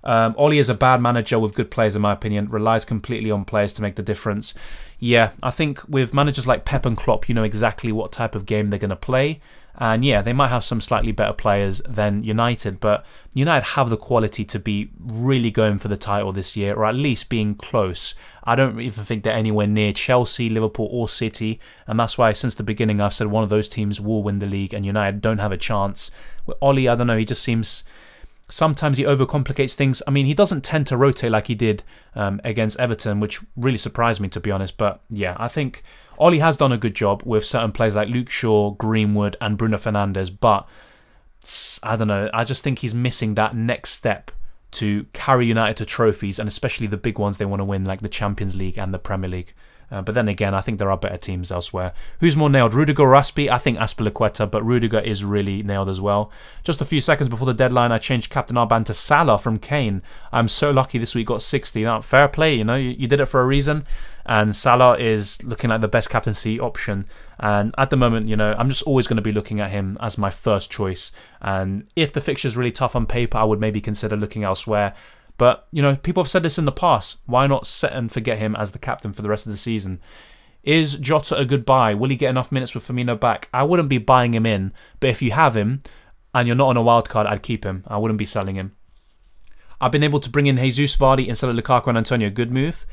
Oli is a bad manager with good players, in my opinion, relies completely on players to make the difference. Yeah, I think with managers like Pep and Klopp, you know exactly what type of game they're going to play, and yeah, they might have some slightly better players than United, but United have the quality to be really going for the title this year, or at least being close. I don't even think they're anywhere near Chelsea, Liverpool or City, and that's why since the beginning I've said one of those teams will win the league and United don't have a chance. With Oli, I don't know, he just seems... Sometimes he overcomplicates things. I mean, he doesn't tend to rotate like he did against Everton, which really surprised me, to be honest. But yeah, I think Oli has done a good job with certain players like Luke Shaw, Greenwood and Bruno Fernandes. But I don't know, I just think he's missing that next step to carry United to trophies, and especially the big ones they want to win, like the Champions League and the Premier League. But then again, I think there are better teams elsewhere. Who's more nailed, Rudiger or Aspi? I think Azpilicueta, but Rudiger is really nailed as well. Just a few seconds before the deadline, I changed captain armband to Salah from Kane. I'm so lucky this week got 60. Now, fair play, you know, you did it for a reason. And Salah is looking like the best captaincy option. And at the moment, you know, I'm just always going to be looking at him as my first choice. And if the fixture's really tough on paper, I would maybe consider looking elsewhere. But, you know, people have said this in the past. Why not set and forget him as the captain for the rest of the season? Is Jota a good buy? Will he get enough minutes with Firmino back? I wouldn't be buying him in. But if you have him and you're not on a wild card, I'd keep him. I wouldn't be selling him. I've been able to bring in Jesus, Vardy instead of Lukaku and Antonio. Good move.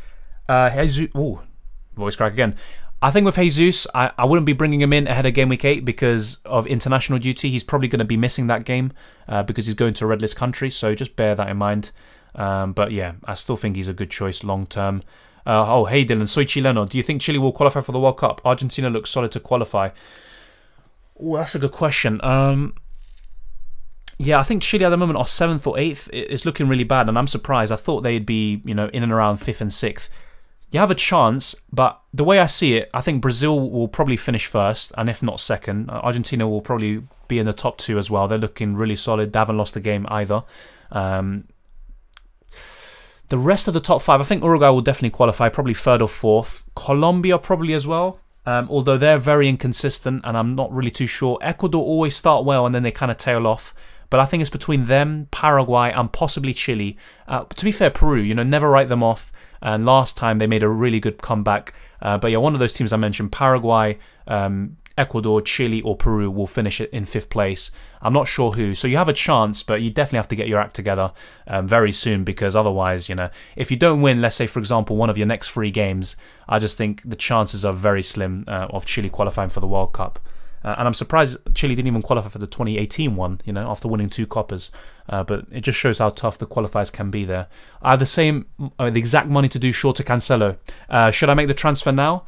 Jesus... Ooh, voice crack again. I think with Jesus, I wouldn't be bringing him in ahead of game week 8 because of international duty. He's probably going to be missing that game because he's going to a red list country. So just bear that in mind. But yeah, I still think he's a good choice long term. Oh, hey Dylan, soy chileno. Do you think Chile will qualify for the World Cup? Argentina looks solid to qualify. Oh, that's a good question. Yeah, I think Chile at the moment are 7th or 8th. It's looking really bad, and I'm surprised. I thought they'd be, you know, in and around 5th and 6th. You have a chance, but the way I see it, I think Brazil will probably finish first, and if not second. Argentina will probably be in the top 2 as well. They're looking really solid. They haven't lost a game either. The rest of the top 5, I think Uruguay will definitely qualify, probably 3rd or 4th. Colombia probably as well, although they're very inconsistent and I'm not really too sure. Ecuador always start well and then they kind of tail off. But I think it's between them, Paraguay, and possibly Chile. To be fair, Peru, you know, never write them off. And last time they made a really good comeback. But yeah, one of those teams I mentioned, Paraguay, Ecuador, Chile, or Peru will finish it in 5th place. I'm not sure who. So you have a chance, but you definitely have to get your act together very soon, because otherwise, you know, if you don't win, let's say, for example, one of your next 3 games, I just think the chances are very slim of Chile qualifying for the World Cup. And I'm surprised Chile didn't even qualify for the 2018 one, you know, after winning 2 Coppers. But it just shows how tough the qualifiers can be there. I have the exact money to do short to Cancelo. Should I make the transfer now?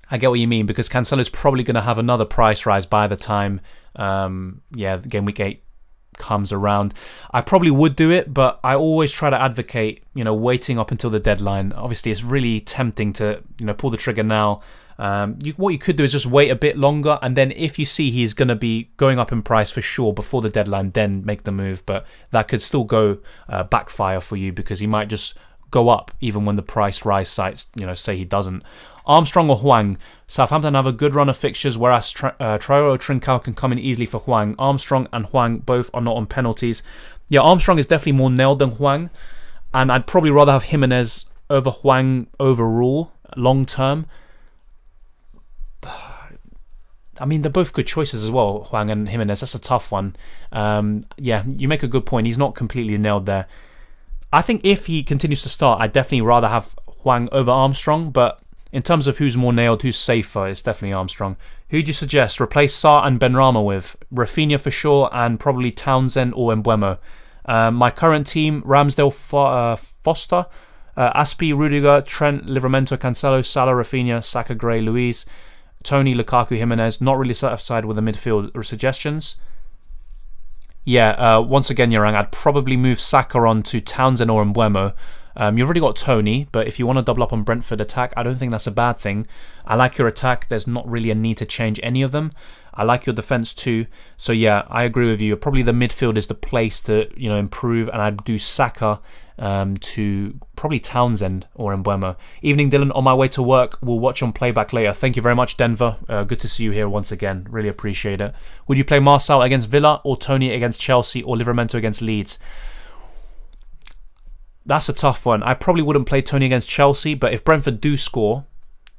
I get what you mean, because Cancelo's probably going to have another price rise by the time, Game Week 8 comes around. I probably would do it, but I always try to advocate, you know, waiting up until the deadline. Obviously, it's really tempting to, you know, pull the trigger now. What you could do is just wait a bit longer, and then if you see he's going to be going up in price for sure before the deadline, then make the move. But that could still go backfire for you, because he might just go up even when the price rise sites, you know, say he doesn't. Armstrong or Hwang? Southampton have a good run of fixtures, whereas Traore or Trincao can come in easily for Hwang. Armstrong and Hwang both are not on penalties. Yeah, Armstrong is definitely more nailed than Hwang, and I'd probably rather have Jimenez over Hwang overall long term. I mean, they're both good choices as well, Hwang and Jimenez. That's a tough one. Yeah, you make a good point. He's not completely nailed there. I think if he continues to start, I'd definitely rather have Hwang over Armstrong, but in terms of who's more nailed, who's safer, it's definitely Armstrong. Who do you suggest? Replace Sarr and Benrahma with? Rafinha for sure, and probably Townsend or Mbeumo. My current team, Ramsdale, Foster, Aspi, Rudiger, Trent, Livramento, Cancelo, Salah, Rafinha, Saka, Gray, Luiz, Tony, Lukaku, Jimenez. Not really satisfied with the midfield suggestions. Yeah, once again, Yarang, I'd probably move Saka on to Townsend or Mbeumo. You've already got Tony, but if you want to double up on Brentford attack, I don't think that's a bad thing. I like your attack. There's not really a need to change any of them. I like your defense too. So yeah, I agree with you. Probably the midfield is the place to, you know, improve, and I'd do Saka to probably Townsend or Mbeumo. Evening, Dylan. On my way to work. We'll watch on playback later. Thank you very much, Denver. Good to see you here once again. Really appreciate it. Would you play Marcel against Villa, or Tony against Chelsea, or Livramento against Leeds? That's a tough one. I probably wouldn't play Tony against Chelsea, but if Brentford do score,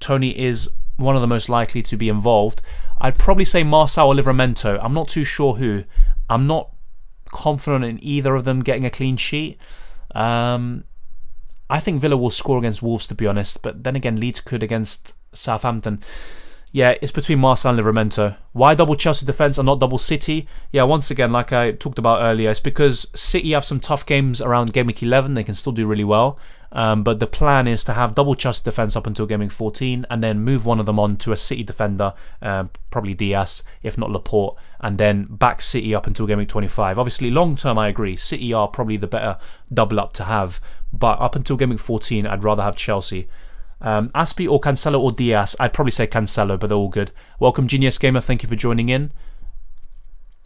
Tony is one of the most likely to be involved. I'd probably say Marcel or Livramento. I'm not too sure who. I'm not confident in either of them getting a clean sheet. I think Villa will score against Wolves, to be honest, but then again, Leeds could against Southampton. Yeah, it's between Marcel and Livramento. Why double Chelsea defence and not double City? Yeah, once again, like I talked about earlier, it's because City have some tough games around Game Week 11. They can still do really well. But the plan is to have double Chelsea defence up until Game Week 14, and then move one of them on to a City defender, probably Diaz, if not Laporte, and then back City up until Game Week 25. Obviously, long term, I agree. City are probably the better double up to have. But up until Game Week 14, I'd rather have Chelsea. Aspi or Cancelo or Diaz? I'd probably say Cancelo, but they're all good. Welcome, Genius Gamer. Thank you for joining in.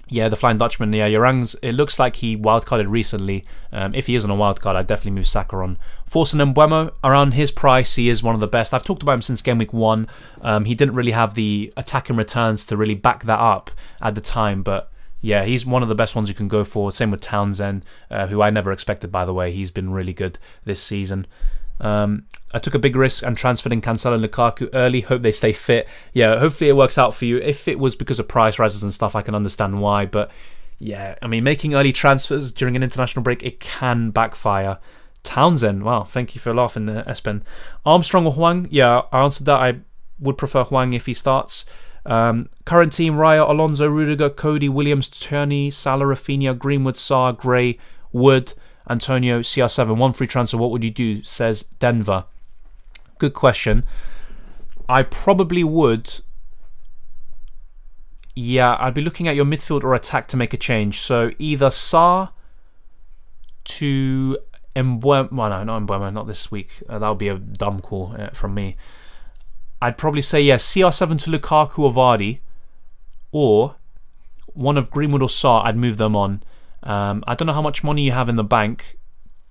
Yeah, the Flying Dutchman. Yeah, Yorang's, it looks like he wildcarded recently. If he is on a wildcard, I'd definitely move Saka on. Forson Mbeumo, around his price, he is one of the best. I've talked about him since Game Week 1. He didn't really have the attacking returns to really back that up at the time, but yeah, he's one of the best ones you can go for. Same with Townsend, who I never expected, by the way. He's been really good this season. I took a big risk and transferred in Cancelo and Lukaku early. Hope they stay fit. Yeah, hopefully it works out for you. If it was because of price rises and stuff, I can understand why. But yeah, I mean, making early transfers during an international break, it can backfire. Townsend, wow, thank you for laughing there, Espen. Armstrong or Hwang? Yeah, I answered that. I would prefer Hwang if he starts. Current team, Raya, Alonso, Rudiger, Cody, Williams, Turney, Salah, Rafinha, Greenwood, Sarr, Gray, Wood, Antonio, CR7. One free transfer, what would you do? Says Denver. Good question. I probably would. Yeah, I'd be looking at your midfield or attack to make a change. So either Sarr to Mbeumo. Well, no, not Mbeumo, not this week. That would be a dumb call from me. I'd probably say, yeah, CR7 to Lukaku or Vardy. Or one of Greenwood or Sarr, I'd move them on. I don't know how much money you have in the bank.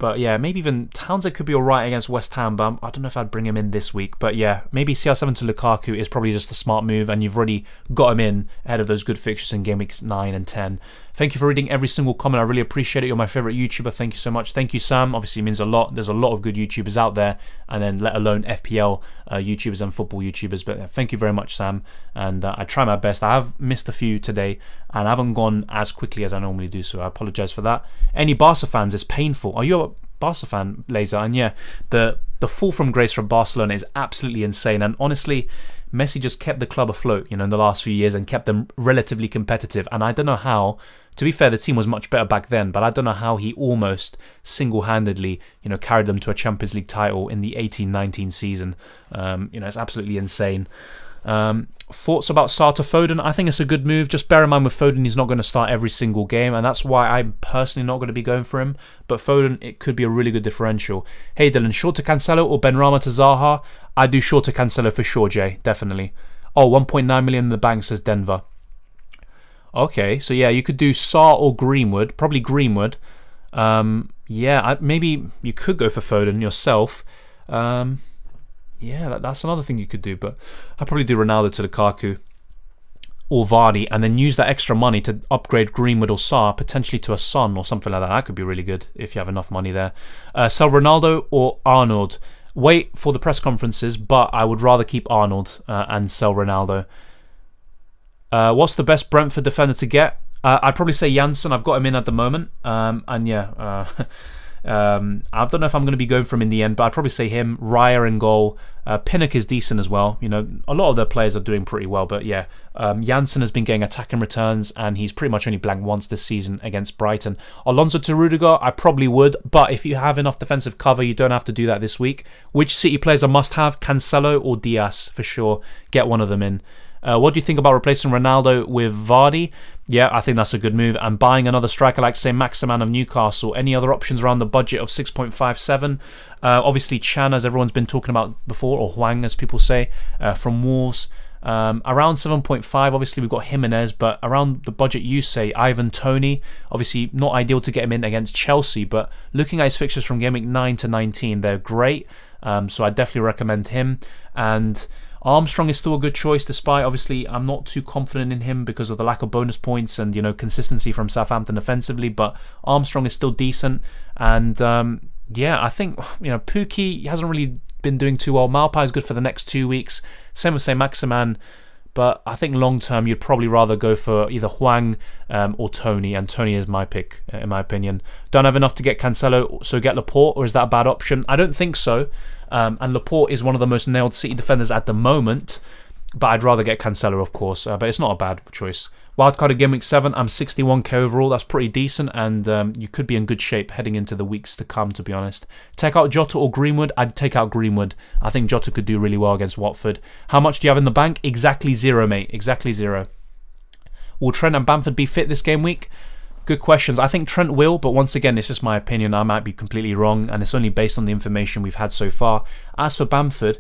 But yeah, maybe even Townsend could be alright against West Ham, but I don't know if I'd bring him in this week. But yeah, maybe CR7 to Lukaku is probably just a smart move, and you've already got him in ahead of those good fixtures in game weeks 9 and 10. Thank you for reading every single comment. I really appreciate it. You're my favourite YouTuber. Thank you so much. Thank you, Sam. Obviously, it means a lot. There's a lot of good YouTubers out there, and then let alone FPL YouTubers and football YouTubers. But thank you very much, Sam. And I try my best. I have missed a few today, and I haven't gone as quickly as I normally do, so I apologise for that. Any Barca fans, it's painful. Are you a Barca fan, Laser? And yeah, the fall from grace from Barcelona is absolutely insane. And honestly, Messi just kept the club afloat, you know, in the last few years and kept them relatively competitive. And I don't know how. To be fair, the team was much better back then, but I don't know how he almost single-handedly, you know, carried them to a Champions League title in the 18-19 season. You know, it's absolutely insane. Thoughts about Sarr to Foden? I think it's a good move. Just bear in mind with Foden, he's not going to start every single game, and that's why I'm personally not going to be going for him. But Foden, it could be a really good differential. Hey Dylan, short to Cancelo or Benrahma to Zaha? I do short to Cancelo for sure, Jay. Definitely. Oh, 1.9 million in the bank, says Denver. Okay, so yeah, you could do Sarr or Greenwood. Probably Greenwood. Yeah, maybe you could go for Foden yourself. Yeah, that's another thing you could do, but I'd probably do Ronaldo to Lukaku or Vardy, and then use that extra money to upgrade Greenwood or Sarr, potentially to a Son or something like that. That could be really good if you have enough money there. Sell Ronaldo or Arnold? Wait for the press conferences, but I would rather keep Arnold and sell Ronaldo. What's the best Brentford defender to get? I'd probably say Janssen. I've got him in at the moment, and yeah, I don't know if I'm going to be going for him in the end, but I'd probably say him. Raya in goal. Pinnock is decent as well. You know, a lot of their players are doing pretty well, but yeah, Janssen has been getting attacking returns, and he's pretty much only blanked once this season against Brighton. Alonso to Rudiger, I probably would, but if you have enough defensive cover, you don't have to do that this week. Which City players are must-have? Cancelo or Diaz for sure. Get one of them in. What do you think about replacing Ronaldo with Vardy? Yeah, I think that's a good move. And buying another striker like, say, Maximan of Newcastle. Any other options around the budget of 6.57? Obviously, Chan, as everyone's been talking about before, or Hwang, as people say, from Wolves. Around 7.5, obviously, we've got Jimenez, but around the budget you say, Ivan Toney. Obviously, not ideal to get him in against Chelsea, but looking at his fixtures from game week 9 to 19, they're great. So I definitely recommend him. And Armstrong is still a good choice, despite obviously I'm not too confident in him because of the lack of bonus points and, you know, consistency from Southampton offensively. But Armstrong is still decent, and yeah, I think, you know, Pukki hasn't really been doing too well. Malpai is good for the next 2 weeks. Same with, say, Maximan. But I think long term you'd probably rather go for either Hwang or Toney, and Toney is my pick in my opinion. Don't have enough to get Cancelo, so get Laporte, or is that a bad option? I don't think so. And Laporte is one of the most nailed City defenders at the moment, but I'd rather get Cancelo, of course. But it's not a bad choice. Wildcard Game Week 7, I'm 61k overall. That's pretty decent, and you could be in good shape heading into the weeks to come, to be honest. Take out Jota or Greenwood? I'd take out Greenwood. I think Jota could do really well against Watford. How much do you have in the bank? Exactly 0, mate. Exactly 0. Will Trent and Bamford be fit this game week? Good questions. I think Trent will, but once again, it's just my opinion. I might be completely wrong, and it's only based on the information we've had so far. As for Bamford,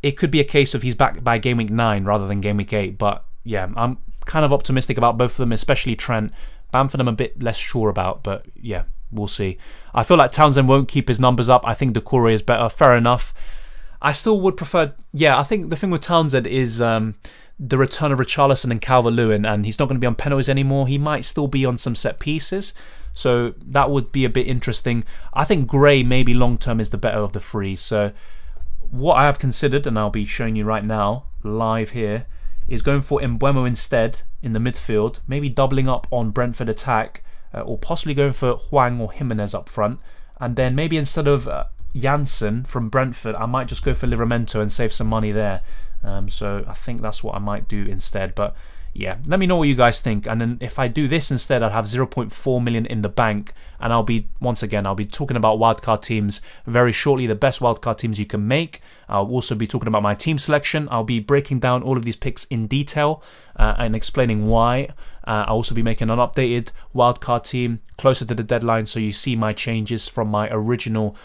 it could be a case of he's back by game week 9 rather than game week 8, but yeah, I'm kind of optimistic about both of them, especially Trent. Bamford I'm a bit less sure about, but yeah, we'll see. I feel like Townsend won't keep his numbers up. I think Doucouré is better. Fair enough. I still would prefer... Yeah, I think the thing with Townsend is the return of Richarlison and Calvert-Lewin, and he's not going to be on penalties anymore. He might still be on some set pieces, so that would be a bit interesting. I think Gray maybe long-term is the better of the three. So what I have considered, and I'll be showing you right now, live here, is going for Mbeumo instead in the midfield, maybe doubling up on Brentford attack, or possibly going for Hwang or Jimenez up front, and then maybe instead of Janssen from Brentford, I might just go for Livramento and save some money there. So I think that's what I might do instead. But yeah, let me know what you guys think, and then if I do this instead, I'd have 0.4 million in the bank, and I'll be, once again, I'll be talking about wildcard teams very shortly, the best wildcard teams you can make. I'll also be talking about my team selection. I'll be breaking down all of these picks in detail and explaining why. I'll also be making an updated wildcard team closer to the deadline, so you see my changes from my original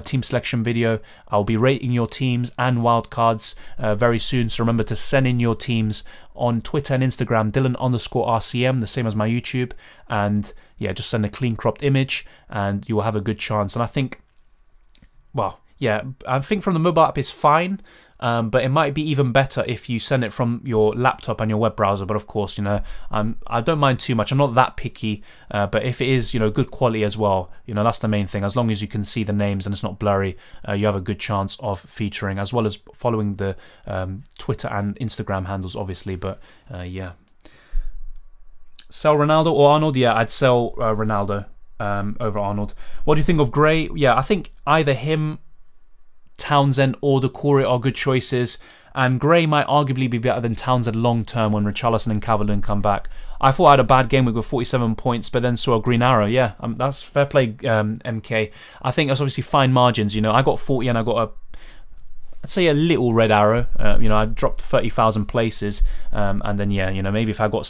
team selection video. I'll be rating your teams and wildcards very soon, so remember to send in your teams on Twitter and Instagram, Dylan_RCM, the same as my YouTube, and yeah, just send a clean cropped image and you will have a good chance. And I think, well, yeah, I think from the mobile app is fine, but it might be even better if you send it from your laptop and your web browser. But of course, you know, I don't mind too much. I'm not that picky, but if it is, you know, good quality as well, you know, that's the main thing. As long as you can see the names and it's not blurry, you have a good chance of featuring, as well as following the Twitter and Instagram handles, obviously. But yeah. Sell Ronaldo or Arnold? Yeah, I'd sell Ronaldo over Arnold. What do you think of Gray? Yeah, I think either him, Townsend or Doucouré are good choices, and Gray might arguably be better than Townsend long term when Richarlison and Calvert-Lewin come back. I thought I had a bad game week with 47 points, but then saw a green arrow. Yeah, that's fair play, MK. I think that's obviously fine margins. You know, I got 40 and I got I'd say a little red arrow. You know, I dropped 30,000 places, and then yeah, you know, maybe if I got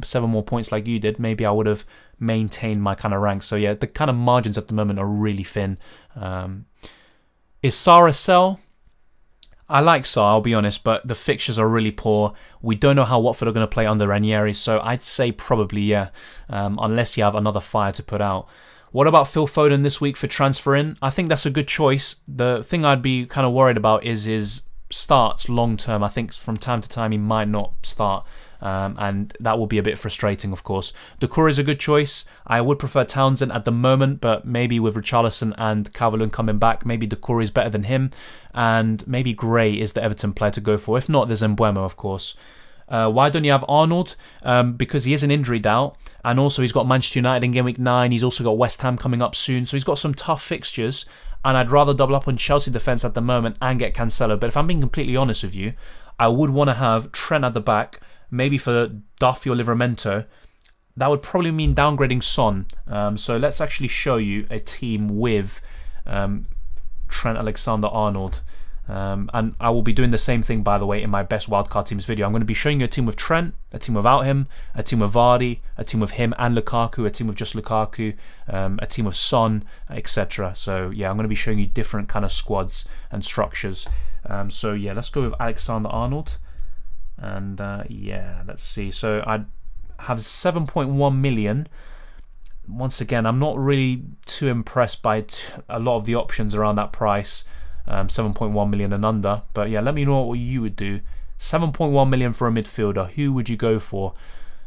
7 more points like you did, maybe I would have maintained my kind of rank. So yeah, the kind of margins at the moment are really thin. Is Sarr a sell? I like Sarr, I'll be honest, but the fixtures are really poor. We don't know how Watford are going to play under Ranieri, so I'd say probably yeah, unless you have another fire to put out. What about Phil Foden this week for transfer in? I think that's a good choice. The thing I'd be kind of worried about is his starts long term. I think from time to time he might not start, and that will be a bit frustrating, of course. Doucouré is a good choice. I would prefer Townsend at the moment, but maybe with Richarlison and Calvert-Lewin coming back, maybe Doucouré is better than him, and maybe Gray is the Everton player to go for. If not, there's Mbeumo, of course. Why don't you have Arnold? Because he is an injury doubt, and also he's got Manchester United in game week 9. He's also got West Ham coming up soon, so he's got some tough fixtures, and I'd rather double up on Chelsea defence at the moment and get Cancelo. But if I'm being completely honest with you, I would want to have Trent at the back, maybe for Duffy or Livramento. That would probably mean downgrading Son. So let's actually show you a team with Trent Alexander-Arnold. And I will be doing the same thing, by the way, in my best wildcard teams video. I'm going to be showing you a team with Trent, a team without him, a team with Vardy, a team with him and Lukaku, a team with just Lukaku, a team with Son, etc. So yeah, I'm going to be showing you different kind of squads and structures. So yeah, let's go with Alexander-Arnold. And yeah, let's see. So I have 7.1 million. Once again, I'm not really too impressed by a lot of the options around that price. 7.1 million and under, but yeah, let me know what you would do. 7.1 million for a midfielder, who would you go for?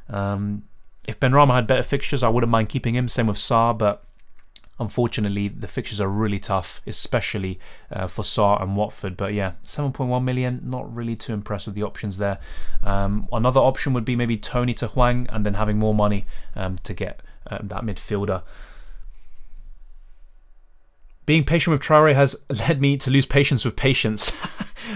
If Benrahma had better fixtures, I wouldn't mind keeping him, same with Sarr, but unfortunately the fixtures are really tough, especially for Sarr and Watford. But yeah, 7.1 million, not really too impressed with the options there. Another option would be maybe Tony to Hwang, and then having more money to get that midfielder. Being patient with Traore has led me to lose patience with patience.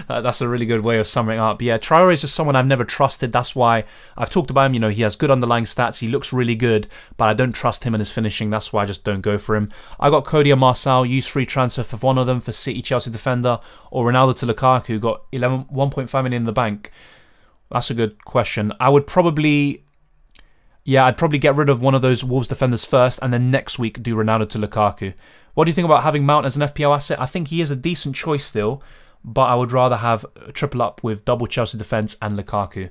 That's a really good way of summing up. Yeah, Traore is just someone I've never trusted. That's why I've talked about him. You know, he has good underlying stats. He looks really good, but I don't trust him and his finishing. That's why I just don't go for him. I got Cody and Marçal, use free transfer for one of them for City Chelsea defender, or Ronaldo to Lukaku, got 1.5 million in the bank. That's a good question. I would probably... yeah, I'd probably get rid of one of those Wolves defenders first, and then next week do Ronaldo to Lukaku. What do you think about having Mount as an FPL asset? I think he is a decent choice still, but I would rather have a triple up with double Chelsea defence and Lukaku.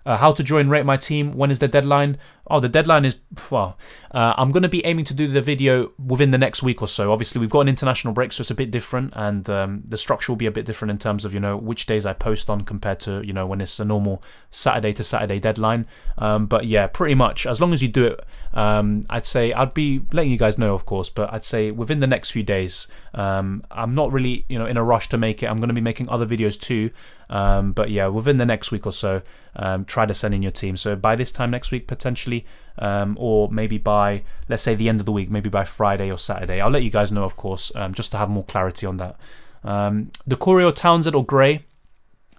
How to join Rate My Team? When is the deadline? Oh, the deadline is, well, I'm going to be aiming to do the video within the next week or so. Obviously, we've got an international break, so it's a bit different, and the structure will be a bit different in terms of, you know, which days I post on compared to, you know, when it's a normal Saturday to Saturday deadline. But yeah, pretty much, as long as you do it, I'd say, I'd be letting you guys know, of course, but I'd say within the next few days. I'm not really, you know, in a rush to make it. I'm going to be making other videos too, but yeah, within the next week or so, try to send in your team. So by this time next week, potentially, or maybe by, let's say, the end of the week, maybe by Friday or Saturday. I'll let you guys know, of course, just to have more clarity on that. Doucouré or Townsend or Gray?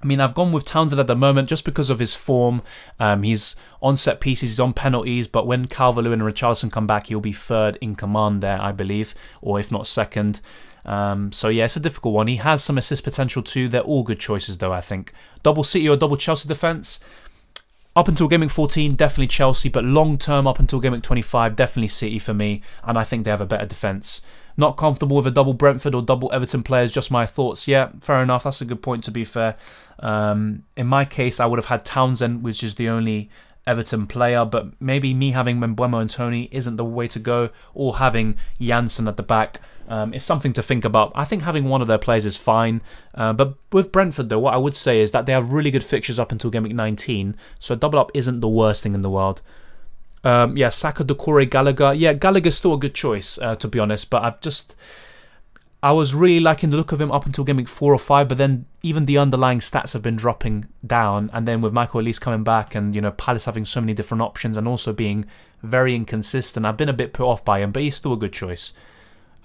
I mean, I've gone with Townsend at the moment just because of his form. He's on set pieces, he's on penalties, but when Calvert-Lewin and Richarlison come back, he'll be third in command there, I believe, or if not second. So yeah, it's a difficult one. He has some assist potential too. They're all good choices though, I think. Double City or double Chelsea defence? Up until Game Week 14, definitely Chelsea, but long term, up until Game Week 25, definitely City for me, and I think they have a better defence. Not comfortable with a double Brentford or double Everton players, just my thoughts. Yeah, fair enough, that's a good point to be fair. In my case, I would have had Townsend, which is the only Everton player, but maybe me having Mbeumo and Tony isn't the way to go, or having Janssen at the back. It's something to think about. I think having one of their players is fine, but with Brentford though, what I would say is that they have really good fixtures up until Game Week 19, so a double up isn't the worst thing in the world. Yeah, Saka, Doucouré, Gallagher. Yeah, Gallagher's still a good choice, to be honest, but I was really liking the look of him up until Game Week 4 or 5, but then even the underlying stats have been dropping down, and then with Michael Elise coming back and, you know, Palace having so many different options and also being very inconsistent, I've been a bit put off by him, but he's still a good choice.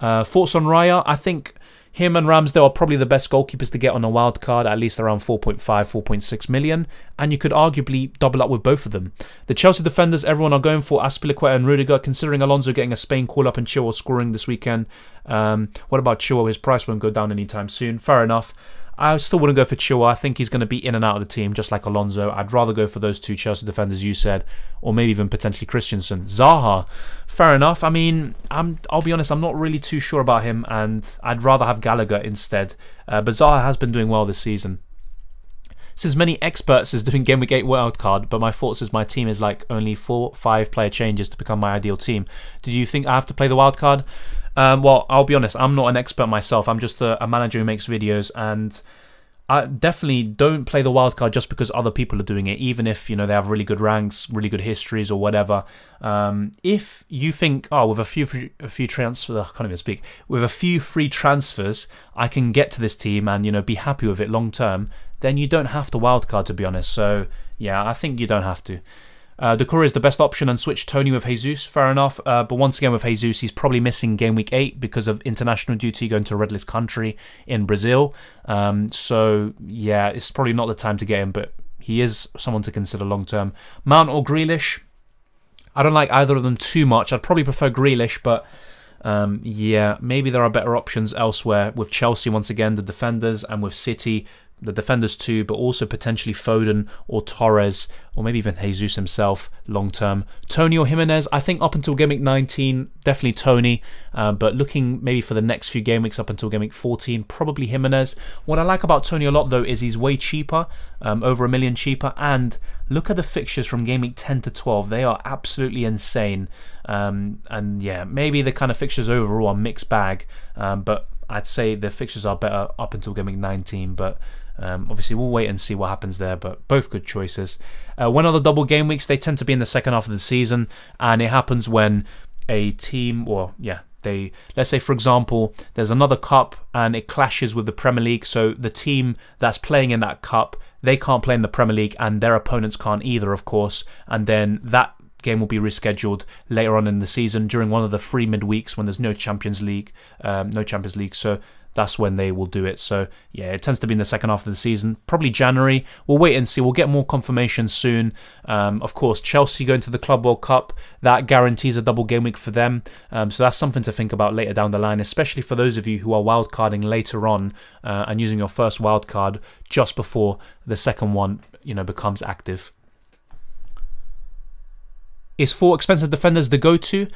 Thoughts on Raya? I think him and Ramsdale are probably the best goalkeepers to get on a wild card, at least around 4.5, 4.6 million, and you could arguably double up with both of them. The Chelsea defenders, everyone are going for Azpilicueta and Rudiger, considering Alonso getting a Spain call-up and Chilwell scoring this weekend. What about Chilwell? His price won't go down anytime soon. Fair enough. I still wouldn't go for Chilwell. I think he's going to be in and out of the team, just like Alonso. I'd rather go for those two Chelsea defenders you said, or maybe even potentially Christensen. Zaha, fair enough. I mean, I'll be honest, I'm not really too sure about him, and I'd rather have Gallagher instead. But Zaha has been doing well this season. Since many experts is doing Game Week 8 wildcard, but my thoughts is my team is like only 4-5 player changes to become my ideal team. Do you think I have to play the wildcard? Well, I'll be honest, I'm not an expert myself. I'm just a manager who makes videos, and I definitely don't play the wildcard just because other people are doing it, even if, you know, they have really good ranks, really good histories or whatever. If you think, oh, with a few transfers, I can't even speak, with a few free transfers, I can get to this team and, you know, be happy with it long term, then you don't have to wildcard, to be honest. So yeah, I think you don't have to. Doucouré is the best option and switch Tony with Jesus, fair enough. But once again with Jesus, he's probably missing Game Week 8 because of international duty, going to a red list country in Brazil. So yeah, it's probably not the time to get him, but he is someone to consider long term. Mount or Grealish? I don't like either of them too much. I'd probably prefer Grealish, but yeah, maybe there are better options elsewhere. With Chelsea, once again, the defenders, and with City, the defenders too, but also potentially Foden or Torres, or maybe even Jesus himself long term. Tony or Jimenez? I think up until Game Week 19, definitely Tony, but looking maybe for the next few game weeks up until Game Week 14, probably Jimenez. What I like about Tony a lot though is he's way cheaper, over $1 million cheaper, and look at the fixtures from Game Week 10 to 12. They are absolutely insane, and yeah, maybe the kind of fixtures overall are mixed bag, but I'd say the fixtures are better up until Game Week 19, but obviously we'll wait and see what happens there, but both good choices. When are the double game weeks? They tend to be in the second half of the season, and it happens when a team, or yeah, let's say for example there's another cup and it clashes with the Premier League, so the team that's playing in that cup, they can't play in the Premier League and their opponents can't either, of course, and then that game will be rescheduled later on in the season during one of the free midweeks when there's no Champions League, so that's when they will do it. So yeah, it tends to be in the second half of the season, probably January. We'll wait and see. We'll get more confirmation soon. Of course, Chelsea going to the Club World Cup, that guarantees a double game week for them. So that's something to think about later down the line, especially for those of you who are wildcarding later on and using your first wildcard just before the second one, you know, becomes active. Is 4 expensive defenders the go-to?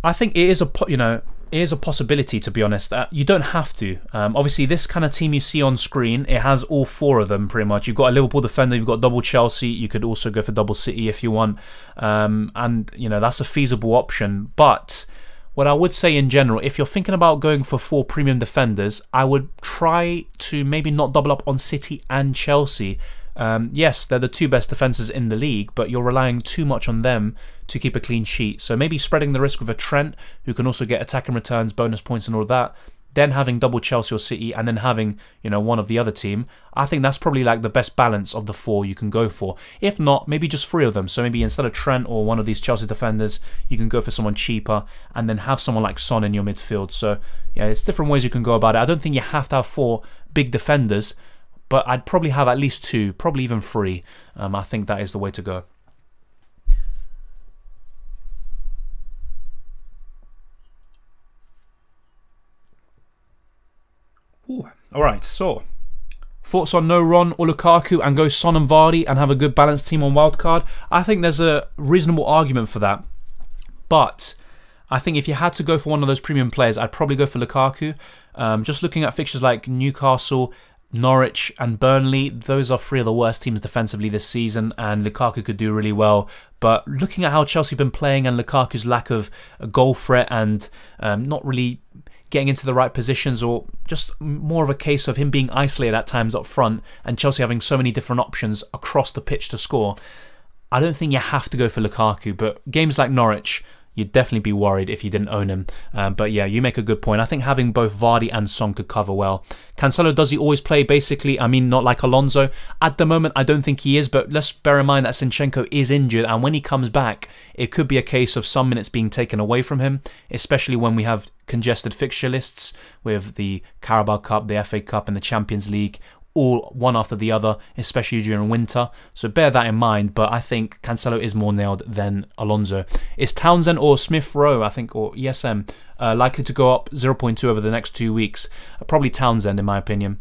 I think it is a possibility, to be honest. You don't have to. Obviously, this kind of team you see on screen, it has all 4 of them pretty much. You've got a Liverpool defender, you've got double Chelsea, you could also go for double City if you want. And, you know, that's a feasible option. But what I would say in general, if you're thinking about going for 4 premium defenders, I would try to maybe not double up on City and Chelsea. Yes, they're the 2 best defences in the league, but you're relying too much on them to keep a clean sheet. So maybe spreading the risk with a Trent, who can also get attacking returns, bonus points and all that, then having double Chelsea or City, and then having, you know, one of the other team. I think that's probably like the best balance of the 4 you can go for. If not, maybe just 3 of them. So maybe instead of Trent or one of these Chelsea defenders, you can go for someone cheaper and then have someone like Son in your midfield. So yeah, it's different ways you can go about it. I don't think you have to have 4 big defenders, but I'd probably have at least 2, probably even 3. I think that is the way to go. All right, so Thoughts on no Ron or Lukaku and go Son and Vardy and have a good balanced team on wildcard? I think there's a reasonable argument for that. But I think if you had to go for one of those premium players, I'd probably go for Lukaku. Just looking at fixtures like Newcastle, Norwich and Burnley, those are three of the worst teams defensively this season, and Lukaku could do really well. But looking at how Chelsea have been playing and Lukaku's lack of a goal threat and not really getting into the right positions, or just more of a case of him being isolated at times up front and Chelsea having so many different options across the pitch to score, I don't think you have to go for Lukaku. But games like Norwich, you'd definitely be worried if you didn't own him. But yeah, you make a good point. I think having both Vardy and Son could cover well. Cancelo, does he always play basically? I mean, not like Alonso. At the moment, I don't think he is, but let's bear in mind that Zinchenko is injured, and when he comes back, it could be a case of some minutes being taken away from him, especially when we have congested fixture lists with the Carabao Cup, the FA Cup and the Champions League, all one after the other, especially during winter. So bear that in mind, but I think Cancelo is more nailed than Alonso. Is Townsend or Smith Rowe, I think, or ESM, likely to go up 0.2 over the next 2 weeks? Probably Townsend, in my opinion.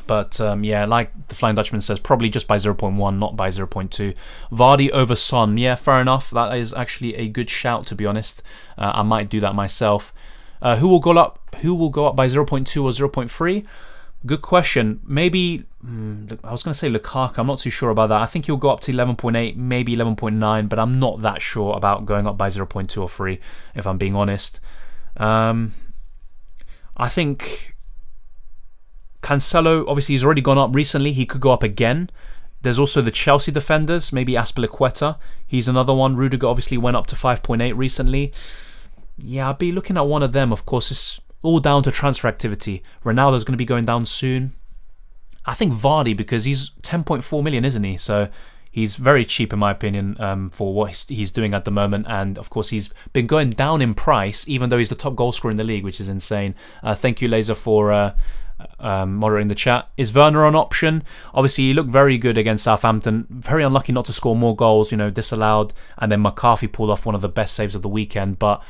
But yeah, like the Flying Dutchman says, probably just by 0.1, not by 0.2. Vardy over Son. Yeah, fair enough. That is actually a good shout, to be honest. I might do that myself. Who will go up by 0.2 or 0.3? Good question. Maybe, I was going to say Lukaku. I'm not too sure about that. I think he'll go up to 11.8, maybe 11.9, but I'm not that sure about going up by 0.2 or 3, if I'm being honest. I think Cancelo, obviously he's already gone up recently. He could go up again. There's also the Chelsea defenders, maybe Azpilicueta. He's another one. Rudiger obviously went up to 5.8 recently. Yeah, I'd be looking at one of them. Of course, it's all down to transfer activity. Ronaldo's going to be going down soon. I think Vardy, because he's 10.4 million, isn't he? So he's very cheap in my opinion for what he's doing at the moment. And of course he's been going down in price, even though he's the top goal scorer in the league, which is insane. Thank you, Laser, for moderating the chat. Is Werner an option? Obviously he looked very good against Southampton. Very unlucky not to score more goals, disallowed. And then McCarthy pulled off one of the best saves of the weekend. But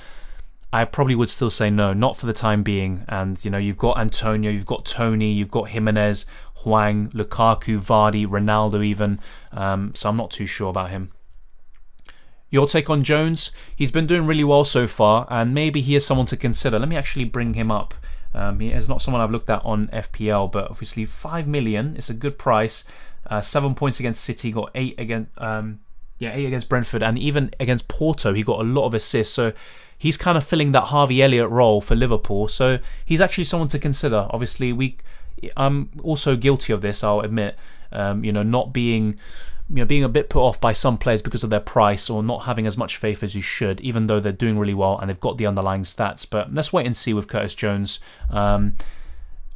I probably would still say no, not for the time being. And, you've got Antonio, you've got Tony, you've got Jimenez, Hwang, Lukaku, Vardy, Ronaldo even. So I'm not too sure about him. Your take on Jones? He's been doing really well so far, and maybe he is someone to consider. Let me actually bring him up. He is not someone I've looked at on FPL, but obviously 5 million, it's a good price. 7 points against City, got 8 against 8 against Brentford, and even against Porto he got a lot of assists. So he's kind of filling that Harvey Elliott role for Liverpool. So he's actually someone to consider. Obviously, I'm also guilty of this, I'll admit. Not being a bit put off by some players because of their price, or not having as much faith as you should, even though they're doing really well and they've got the underlying stats. But let's wait and see with Curtis Jones.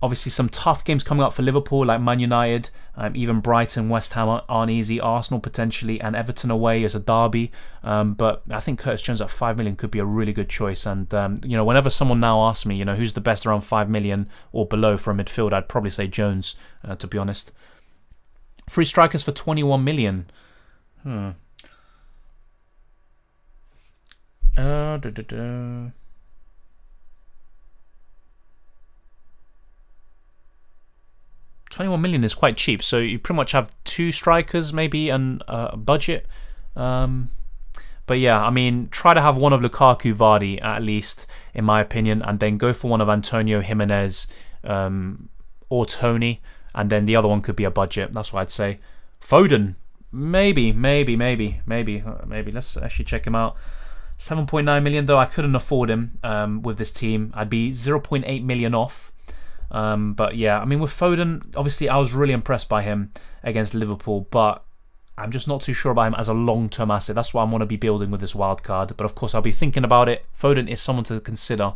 Obviously, some tough games coming up for Liverpool, like Man United, even Brighton, West Ham aren't easy. Arsenal potentially, and Everton away as a derby. But I think Curtis Jones at 5 million could be a really good choice. And whenever someone now asks me, who's the best around 5 million or below for a midfield, I'd probably say Jones, to be honest. Free strikers for 21 million. 21 million is quite cheap, so you pretty much have 2 strikers maybe and a budget. But yeah, I mean, try to have one of Lukaku, Vardy at least, in my opinion, and then go for one of Antonio, Jimenez, or Tony, and then the other one could be a budget. That's what I'd say. Foden, maybe. Let's actually check him out. 7.9 million though. I couldn't afford him with this team. I'd be 0.8 million off. But yeah, I mean, with Foden, obviously I was really impressed by him against Liverpool, but I'm just not too sure about him as a long-term asset. That's what I want to be building with this wild card. But of course, I'll be thinking about it. Foden is someone to consider.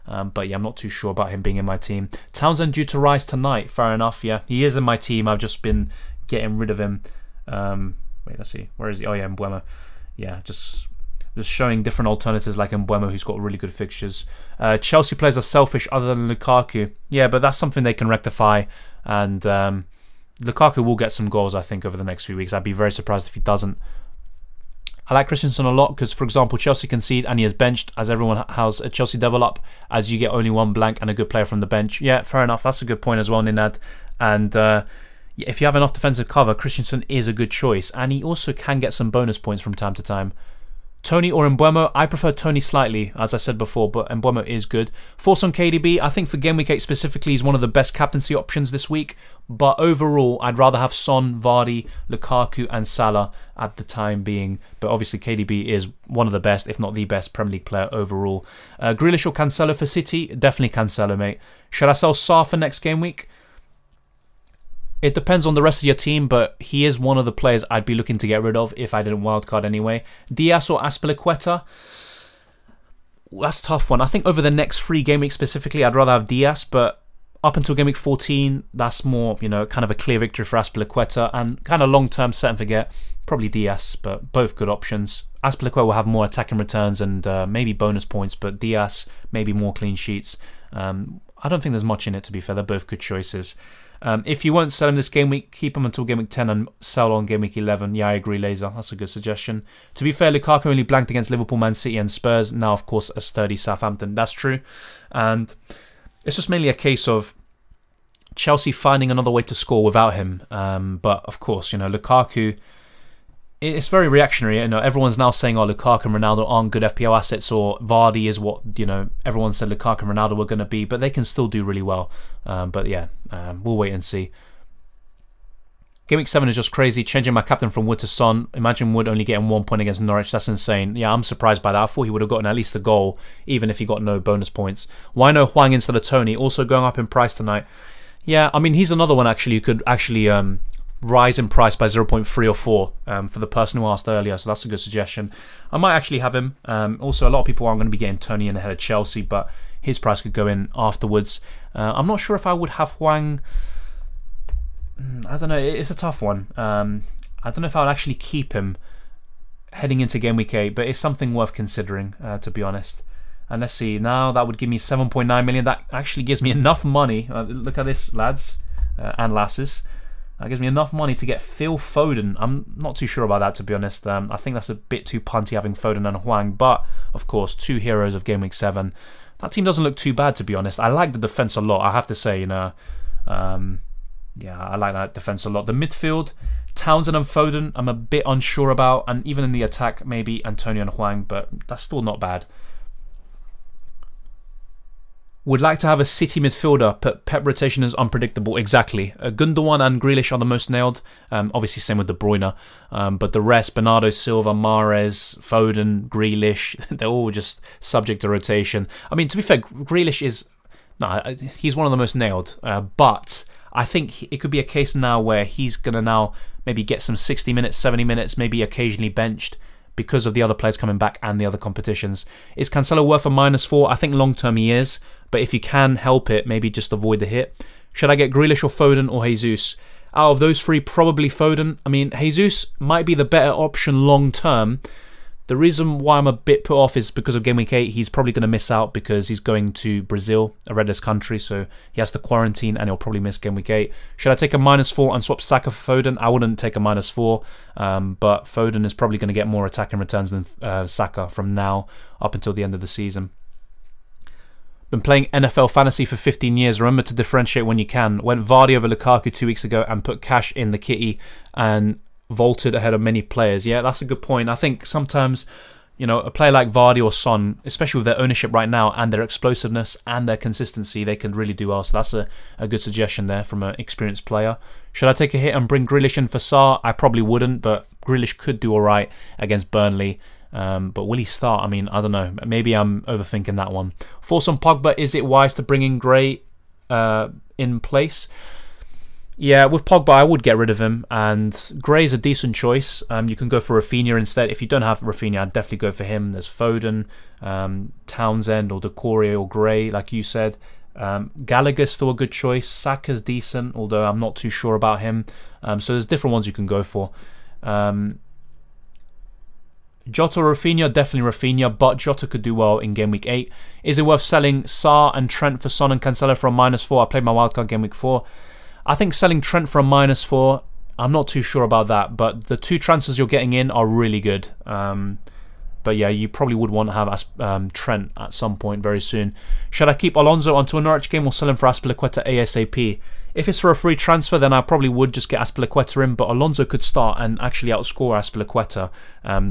But yeah, I'm not too sure about him being in my team. Townsend due to rise tonight. Fair enough, yeah. He is in my team. I've just been getting rid of him. Wait, let's see. Where is he? Oh yeah, Mbeumo. Yeah, just showing different alternatives like Mbeumo, who's got really good fixtures. Chelsea players are selfish other than Lukaku. Yeah, but that's something they can rectify. And Lukaku will get some goals, I think, over the next few weeks. I'd be very surprised if he doesn't. I like Christensen a lot because, for example, Chelsea concede and he is benched, as everyone has a Chelsea double up, as you get only one blank and a good player from the bench. Yeah, fair enough. That's a good point as well, Ninad. And if you have enough defensive cover, Christensen is a good choice. And he also can get some bonus points from time to time. Tony or Mbeumo, I prefer Tony slightly, as I said before, but Mbeumo is good. Force on KDB, I think for Game Week 8 specifically, he's one of the best captaincy options this week. But overall, I'd rather have Son, Vardy, Lukaku and Salah at the time being. But obviously KDB is one of the best, if not the best, Premier League player overall. Grealish or Cancelo for City? Definitely Cancelo, mate. Should I sell Sarr for next game week? It depends on the rest of your team, but he is one of the players I'd be looking to get rid of if I didn't wildcard anyway. Diaz or Azpilicueta? That's a tough one. I think over the next 3 game weeks specifically, I'd rather have Diaz, but up until game week 14, that's more, you know, kind of a clear victory for Azpilicueta, and kind of long-term set and forget, probably Diaz, but both good options. Azpilicueta will have more attacking returns and maybe bonus points, but Diaz, maybe more clean sheets. I don't think there's much in it, to be fair. They're both good choices. If you won't sell him this game week, keep him until game week 10 and sell on game week 11. Yeah, I agree, Laser. That's a good suggestion. To be fair, Lukaku only blanked against Liverpool, Man City and Spurs. Now, of course, a sturdy Southampton. That's true. And it's just mainly a case of Chelsea finding another way to score without him. But, of course, you know, Lukaku, it's very reactionary. You know, everyone's now saying, oh, Lukaku and Ronaldo aren't good FPL assets, or Vardy is what, you know, everyone said Lukaku and Ronaldo were going to be, but they can still do really well. But yeah, we'll wait and see. Game week 7 is just crazy. Changing my captain from Wood to Son. Imagine Wood only getting 1 point against Norwich. That's insane. Yeah, I'm surprised by that. I thought he would have gotten at least a goal, even if he got no bonus points. Why no Hwang instead of Tony? Also going up in price tonight. Yeah, I mean, he's another one actually who could actually rise in price by 0.3 or 4 for the person who asked earlier, so that's a good suggestion. I might actually have him. Also, a lot of people aren't going to be getting Tony in ahead of Chelsea, but his price could go in afterwards. I'm not sure if I would have Hwang. I don't know, it's a tough one. I don't know if I would actually keep him heading into game week 8, but it's something worth considering, to be honest. And let's see, now that would give me 7.9 million. That actually gives me enough money. Look at this, lads and lasses. That gives me enough money to get Phil Foden. I'm not too sure about that, to be honest. I think that's a bit too punty having Foden and Hwang. But, of course, 2 heroes of Game Week 7. That team doesn't look too bad, to be honest. I like the defence a lot, I have to say. You know, yeah, I like that defence a lot. The midfield, Townsend and Foden, I'm a bit unsure about. And even in the attack, maybe Antonio and Hwang. But that's still not bad. Would like to have a City midfielder, but Pep rotation is unpredictable. Exactly. Gundogan and Grealish are the most nailed. Obviously, same with De Bruyne. But the rest, Bernardo Silva, Mahrez, Foden, Grealish, they're all just subject to rotation. I mean, to be fair, Grealish is... No, he's one of the most nailed. But I think it could be a case now where he's going to now maybe get some 60 minutes, 70 minutes, maybe occasionally benched, because of the other players coming back and the other competitions. Is Cancelo worth a -4? I think long term he is, but if you can help it, maybe just avoid the hit. Should I get Grealish or Foden or Jesus? Out of those 3, probably Foden. I mean, Jesus might be the better option long term. The reason why I'm a bit put off is because of Game Week 8. He's probably going to miss out because he's going to Brazil, a redless country, so he has to quarantine and he'll probably miss Game Week 8. Should I take a -4 and swap Saka for Foden? I wouldn't take a -4, but Foden is probably going to get more attacking returns than Saka from now up until the end of the season. Been playing NFL fantasy for 15 years. Remember to differentiate when you can. Went Vardy over Lukaku 2 weeks ago and put cash in the kitty and vaulted ahead of many players. Yeah, that's a good point. I think sometimes, you know, a player like Vardy or Son, especially with their ownership right now and their explosiveness and their consistency, they can really do well. So that's a good suggestion there from an experienced player. Should I take a hit and bring Grealish in for Sarr? I probably wouldn't, but Grealish could do alright against Burnley. But will he start? I mean, I don't know. Maybe I'm overthinking that one. Force on Pogba, is it wise to bring in Gray in place? Yeah, with Pogba, I would get rid of him, and Gray's a decent choice. You can go for Rafinha instead. If you don't have Rafinha, I'd definitely go for him. There's Foden, Townsend, or Decore, or Gray, like you said. Gallagher's still a good choice. Saka's decent, although I'm not too sure about him. So there's different ones you can go for. Jota or Rafinha, definitely Rafinha, but Jota could do well in Game Week 8. Is it worth selling Sarr and Trent for Son and Cancelo for a -4? I played my wildcard Game Week 4. I think selling Trent for a -4, I'm not too sure about that, but the 2 transfers you're getting in are really good. But yeah, you probably would want to have Trent at some point very soon. Should I keep Alonso onto a Norwich game or sell him for Azpilicueta ASAP? If it's for a free transfer, then I probably would just get Azpilicueta in, but Alonso could start and actually outscore Azpilicueta.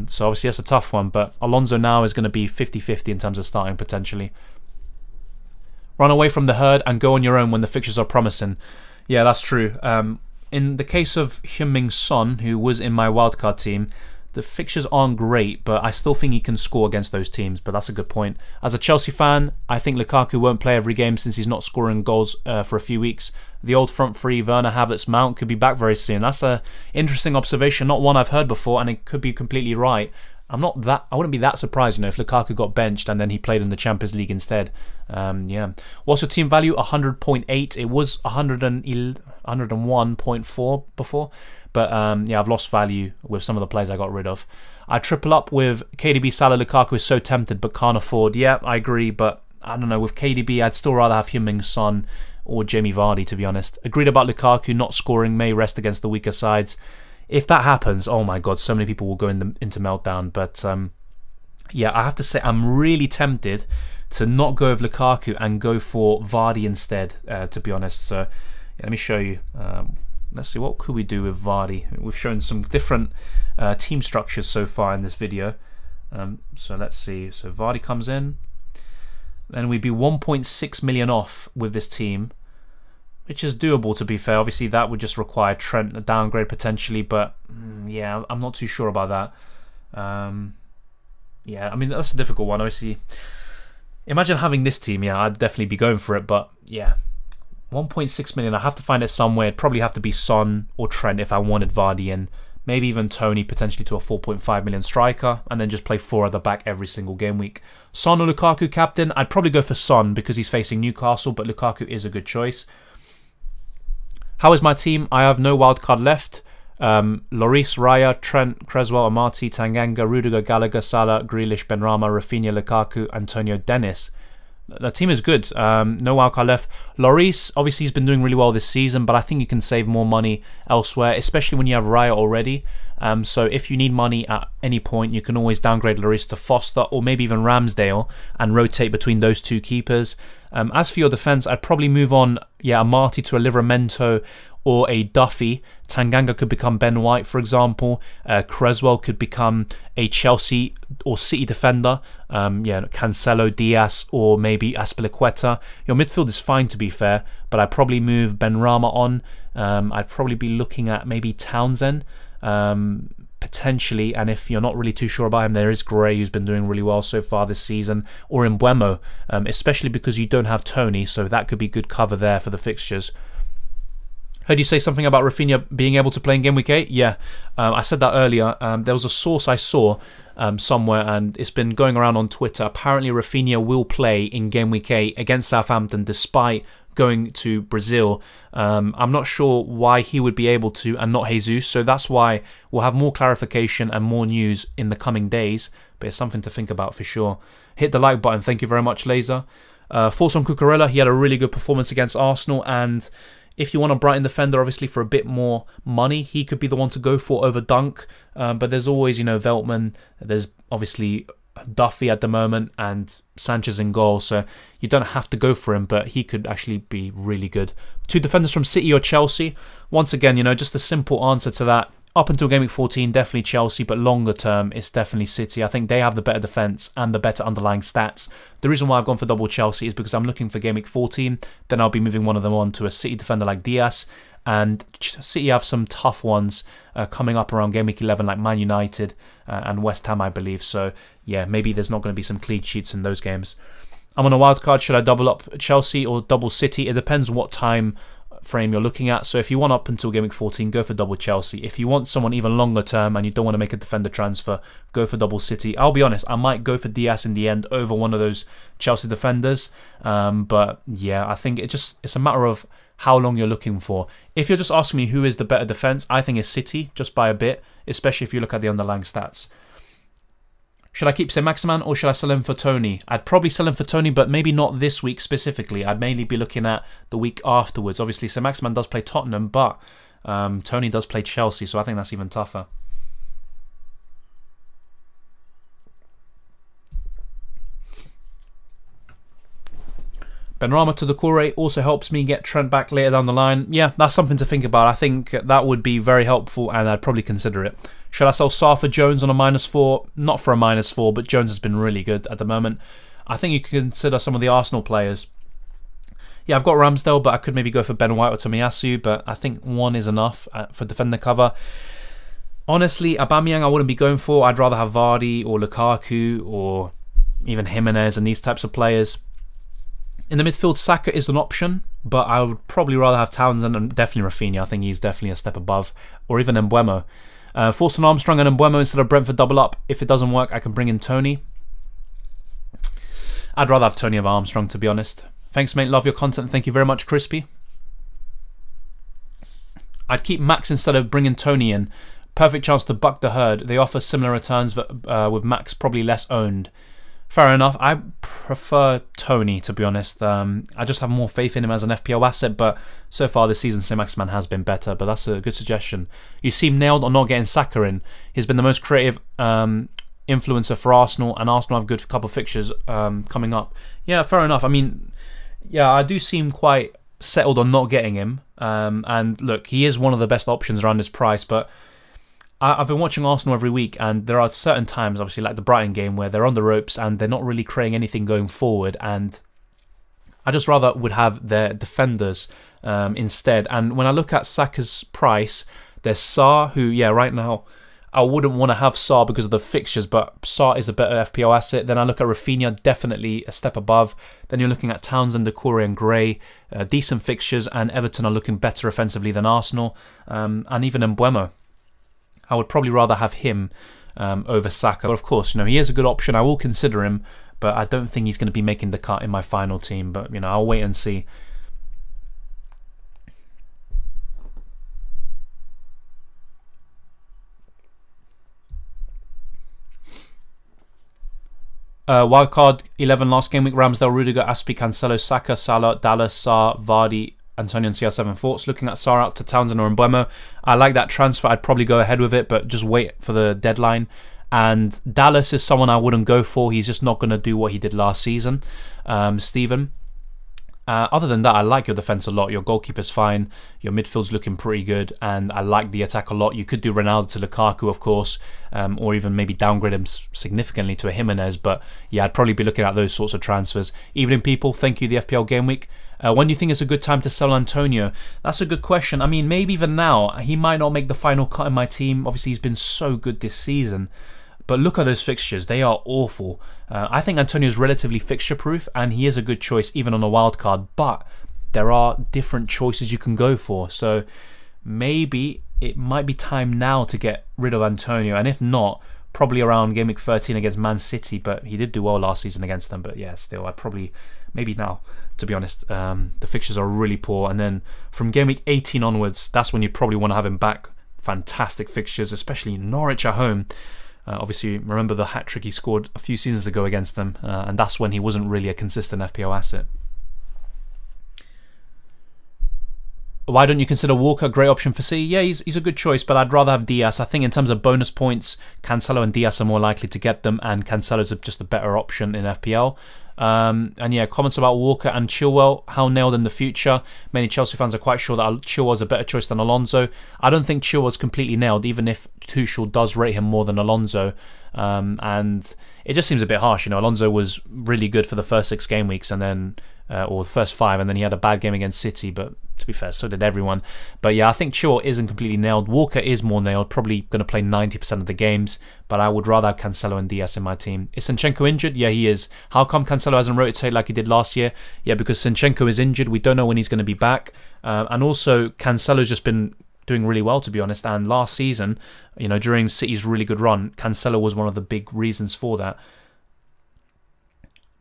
So obviously that's a tough one, but Alonso now is going to be 50-50 in terms of starting potentially. Run away from the herd and go on your own when the fixtures are promising. Yeah, that's true. In the case of Heung-min Son, who was in my wildcard team, the fixtures aren't great, but I still think he can score against those teams, but that's a good point. As a Chelsea fan, I think Lukaku won't play every game since he's not scoring goals for a few weeks. The old front three, Werner, Havertz, Mount, could be back very soon. That's an interesting observation, not one I've heard before, and it could be completely right. I wouldn't be that surprised, if Lukaku got benched and then he played in the Champions League instead. Yeah. What's your team value? 100.8. It was 101.4 before. But yeah, I've lost value with some of the players I got rid of. I triple up with KDB, Salah, Lukaku is so tempted but can't afford. Yeah, I agree, but I don't know. With KDB, I'd still rather have Heung-min Son or Jamie Vardy, to be honest. Agreed about Lukaku not scoring, may rest against the weaker sides. If that happens, oh my god, so many people will go into meltdown. But yeah, I have to say I'm really tempted to not go with Lukaku and go for Vardy instead, to be honest. So yeah, let me show you. Let's see, what could we do with Vardy? We've shown some different team structures so far in this video. So let's see. So Vardy comes in. Then we'd be 1.6 million off with this team, which is doable, to be fair. Obviously, that would just require Trent a downgrade potentially, but yeah, I'm not too sure about that. Yeah, I mean, that's a difficult one. Obviously, imagine having this team. Yeah, I'd definitely be going for it, but yeah. 1.6 million, I have to find it somewhere. It'd probably have to be Son or Trent if I wanted Vardy in. Maybe even Tony, potentially to a 4.5 million striker, and then just play 4 at the back every single game week. Son or Lukaku captain? I'd probably go for Son because he's facing Newcastle, but Lukaku is a good choice. How is my team? I have no wildcard left. Lloris, Raya, Trent, Creswell, Amati, Tanganga, Rudiger, Gallagher, Salah, Grealish, Benrahma, Rafinha, Lukaku, Antonio, Dennis. The team is good. No wildcard left. Lloris, obviously, he's been doing really well this season, but I think you can save more money elsewhere, especially when you have Raya already. So if you need money at any point, you can always downgrade Lloris to Foster or maybe even Ramsdale and rotate between those 2 keepers. As for your defence, I'd probably move on, yeah, a Marty to a Livramento or a Duffy. Tanganga could become Ben White, for example. Creswell could become a Chelsea or City defender. Yeah, Cancelo, Diaz, or maybe Azpilicueta. Your midfield is fine, to be fair, but I'd probably move Benrahma on. I'd probably be looking at maybe Townsend, potentially, and if you're not really too sure about him, there is Gray, who's been doing really well so far this season, or Mbeumo, especially because you don't have Tony, so that could be good cover there for the fixtures. Heard you say something about Rafinha being able to play in Game Week 8? Yeah, I said that earlier. There was a source I saw somewhere, and it's been going around on Twitter. Apparently, Rafinha will play in Game Week 8 against Southampton despite going to Brazil. I'm not sure why he would be able to and not Jesus, so that's why we'll have more clarification and more news in the coming days, but it's something to think about for sure. Hit the like button. Thank you very much, Laser. Force on Cucurella. He had a really good performance against Arsenal, and if you want a Brighton defender, obviously for a bit more money, he could be the one to go for over Dunk. But there's always, Veltman. There's obviously Duffy at the moment and Sanchez in goal. So you don't have to go for him, but he could actually be really good. 2 defenders from City or Chelsea. Once again, just a simple answer to that. Up until Game Week 14, definitely Chelsea, but longer term, it's definitely City. I think they have the better defence and the better underlying stats. The reason why I've gone for double Chelsea is because I'm looking for Game Week 14. Then I'll be moving one of them on to a City defender like Diaz. And City have some tough ones coming up around Game Week 11, like Man United and West Ham, I believe. So, yeah, maybe there's not going to be some clean sheets in those games. I'm on a wild card. Should I double up Chelsea or double City? It depends what time frame you're looking at. So if you want up until Game Week 14, go for double Chelsea. If you want someone even longer term and you don't want to make a defender transfer, go for double City. I'll be honest, I might go for Diaz in the end over one of those Chelsea defenders. But yeah, I think it's a matter of how long you're looking for. If you're just asking me who is the better defense, I think it's City just by a bit, especially if you look at the underlying stats. Should I keep Saint-Maximin or should I sell him for Tony? I'd probably sell him for Tony, but maybe not this week specifically. I'd mainly be looking at the week afterwards. Obviously, Saint-Maximin does play Tottenham, but Tony does play Chelsea, so I think that's even tougher. Benrahma to the Doucouré also helps me get Trent back later down the line. Yeah, that's something to think about. I think that would be very helpful, and I'd probably consider it. Should I sell Sarr for Jones on a -4? Not for a -4, but Jones has been really good at the moment. I think you could consider some of the Arsenal players. Yeah, I've got Ramsdale, but I could maybe go for Ben White or Tomiyasu, but I think one is enough for defender cover. Honestly, Aubameyang I wouldn't be going for. I'd rather have Vardy or Lukaku or even Jimenez and these types of players. In the midfield, Saka is an option, but I would probably rather have Townsend and definitely Rafinha. I think he's definitely a step above. Or even Mbeumo. Forson Armstrong and Mbeumo instead of Brentford double up. If it doesn't work, I can bring in Tony. I'd rather have Tony over Armstrong, to be honest. Thanks, mate. Love your content. Thank you very much, Crispy. I'd keep Max instead of bringing Tony in. Perfect chance to buck the herd. They offer similar returns, but with Max probably less owned. Fair enough. I prefer Tony, to be honest. I just have more faith in him as an FPL asset, but so far this season, St-Maximin has been better, but that's a good suggestion. You seem nailed on not getting Saka in. He's been the most creative influencer for Arsenal, and Arsenal have a good couple of fixtures coming up. Yeah, fair enough. I mean, yeah, I do seem quite settled on not getting him. And look, he is one of the best options around this price, but I've been watching Arsenal every week, and there are certain times, obviously like the Brighton game, where they're on the ropes and they're not really creating anything going forward, and I just rather would have their defenders instead. And when I look at Saka's price, there's Sarr, who, yeah, right now I wouldn't want to have Sarr because of the fixtures, but Sarr is a better FPL asset. Then I look at Rafinha, definitely a step above. Then you're looking at Townsend, Doucouré and Gray, decent fixtures, and Everton are looking better offensively than Arsenal, and even Mbeumo. I would probably rather have him over Saka. But of course, you know, he is a good option. I will consider him, but I don't think he's going to be making the cut in my final team. But, you know, I'll wait and see. Wildcard 11 last game week. Ramsdale, Rudiger, Aspi, Cancelo, Saka, Salah, Dallas, Sarr, Vardy, Antonio and CR7 thoughts. Looking at Sarr out to Townsend or Mbeumo. I like that transfer. I'd probably go ahead with it, but just wait for the deadline. And Dallas is someone I wouldn't go for. He's just not going to do what he did last season. Steven. Other than that, I like your defence a lot. Your goalkeeper's fine. Your midfield's looking pretty good. And I like the attack a lot. You could do Ronaldo to Lukaku, of course. Or even maybe downgrade him significantly to a Jimenez. But yeah, I'd probably be looking at those sorts of transfers. Evening, people. Thank you, the FPL Gameweek. When do you think is a good time to sell Antonio? That's a good question. I mean, maybe even now. He might not make the final cut in my team. Obviously, he's been so good this season. But look at those fixtures. They are awful. I think Antonio is relatively fixture-proof, and he is a good choice even on a wild card. But there are different choices you can go for. So maybe it might be time now to get rid of Antonio. And if not, probably around Game Week 13 against Man City. But he did do well last season against them. But yeah, still, I'd probably... Maybe now, to be honest. The fixtures are really poor. And then from Game Week 18 onwards, that's when you probably want to have him back. Fantastic fixtures, especially Norwich at home. Obviously, remember the hat-trick he scored a few seasons ago against them. And that's when he wasn't really a consistent FPL asset. Why don't you consider Walker a great option for C? Yeah, he's a good choice, but I'd rather have Diaz. I think in terms of bonus points, Cancelo and Diaz are more likely to get them, and Cancelo's just a better option in FPL. And yeah, comments about Walker and Chilwell, how nailed in the future. Many Chelsea fans are quite sure that Chilwell's a better choice than Alonso. I don't think Chilwell's completely nailed, even if Tuchel does rate him more than Alonso. And it just seems a bit harsh. You know, Alonso was really good for the first 6 game weeks, and then or the first 5, and then he had a bad game against City. But to be fair, so did everyone. But yeah, I think Chilwell isn't completely nailed. Walker is more nailed, probably going to play 90% of the games. But I would rather have Cancelo and Diaz in my team. Is Zinchenko injured? Yeah, he is. How come Cancelo hasn't rotated like he did last year? Yeah, because Zinchenko is injured. We don't know when he's going to be back. And also, Cancelo's just been doing really well, to be honest. And last season, you know, during City's really good run, Cancelo was one of the big reasons for that.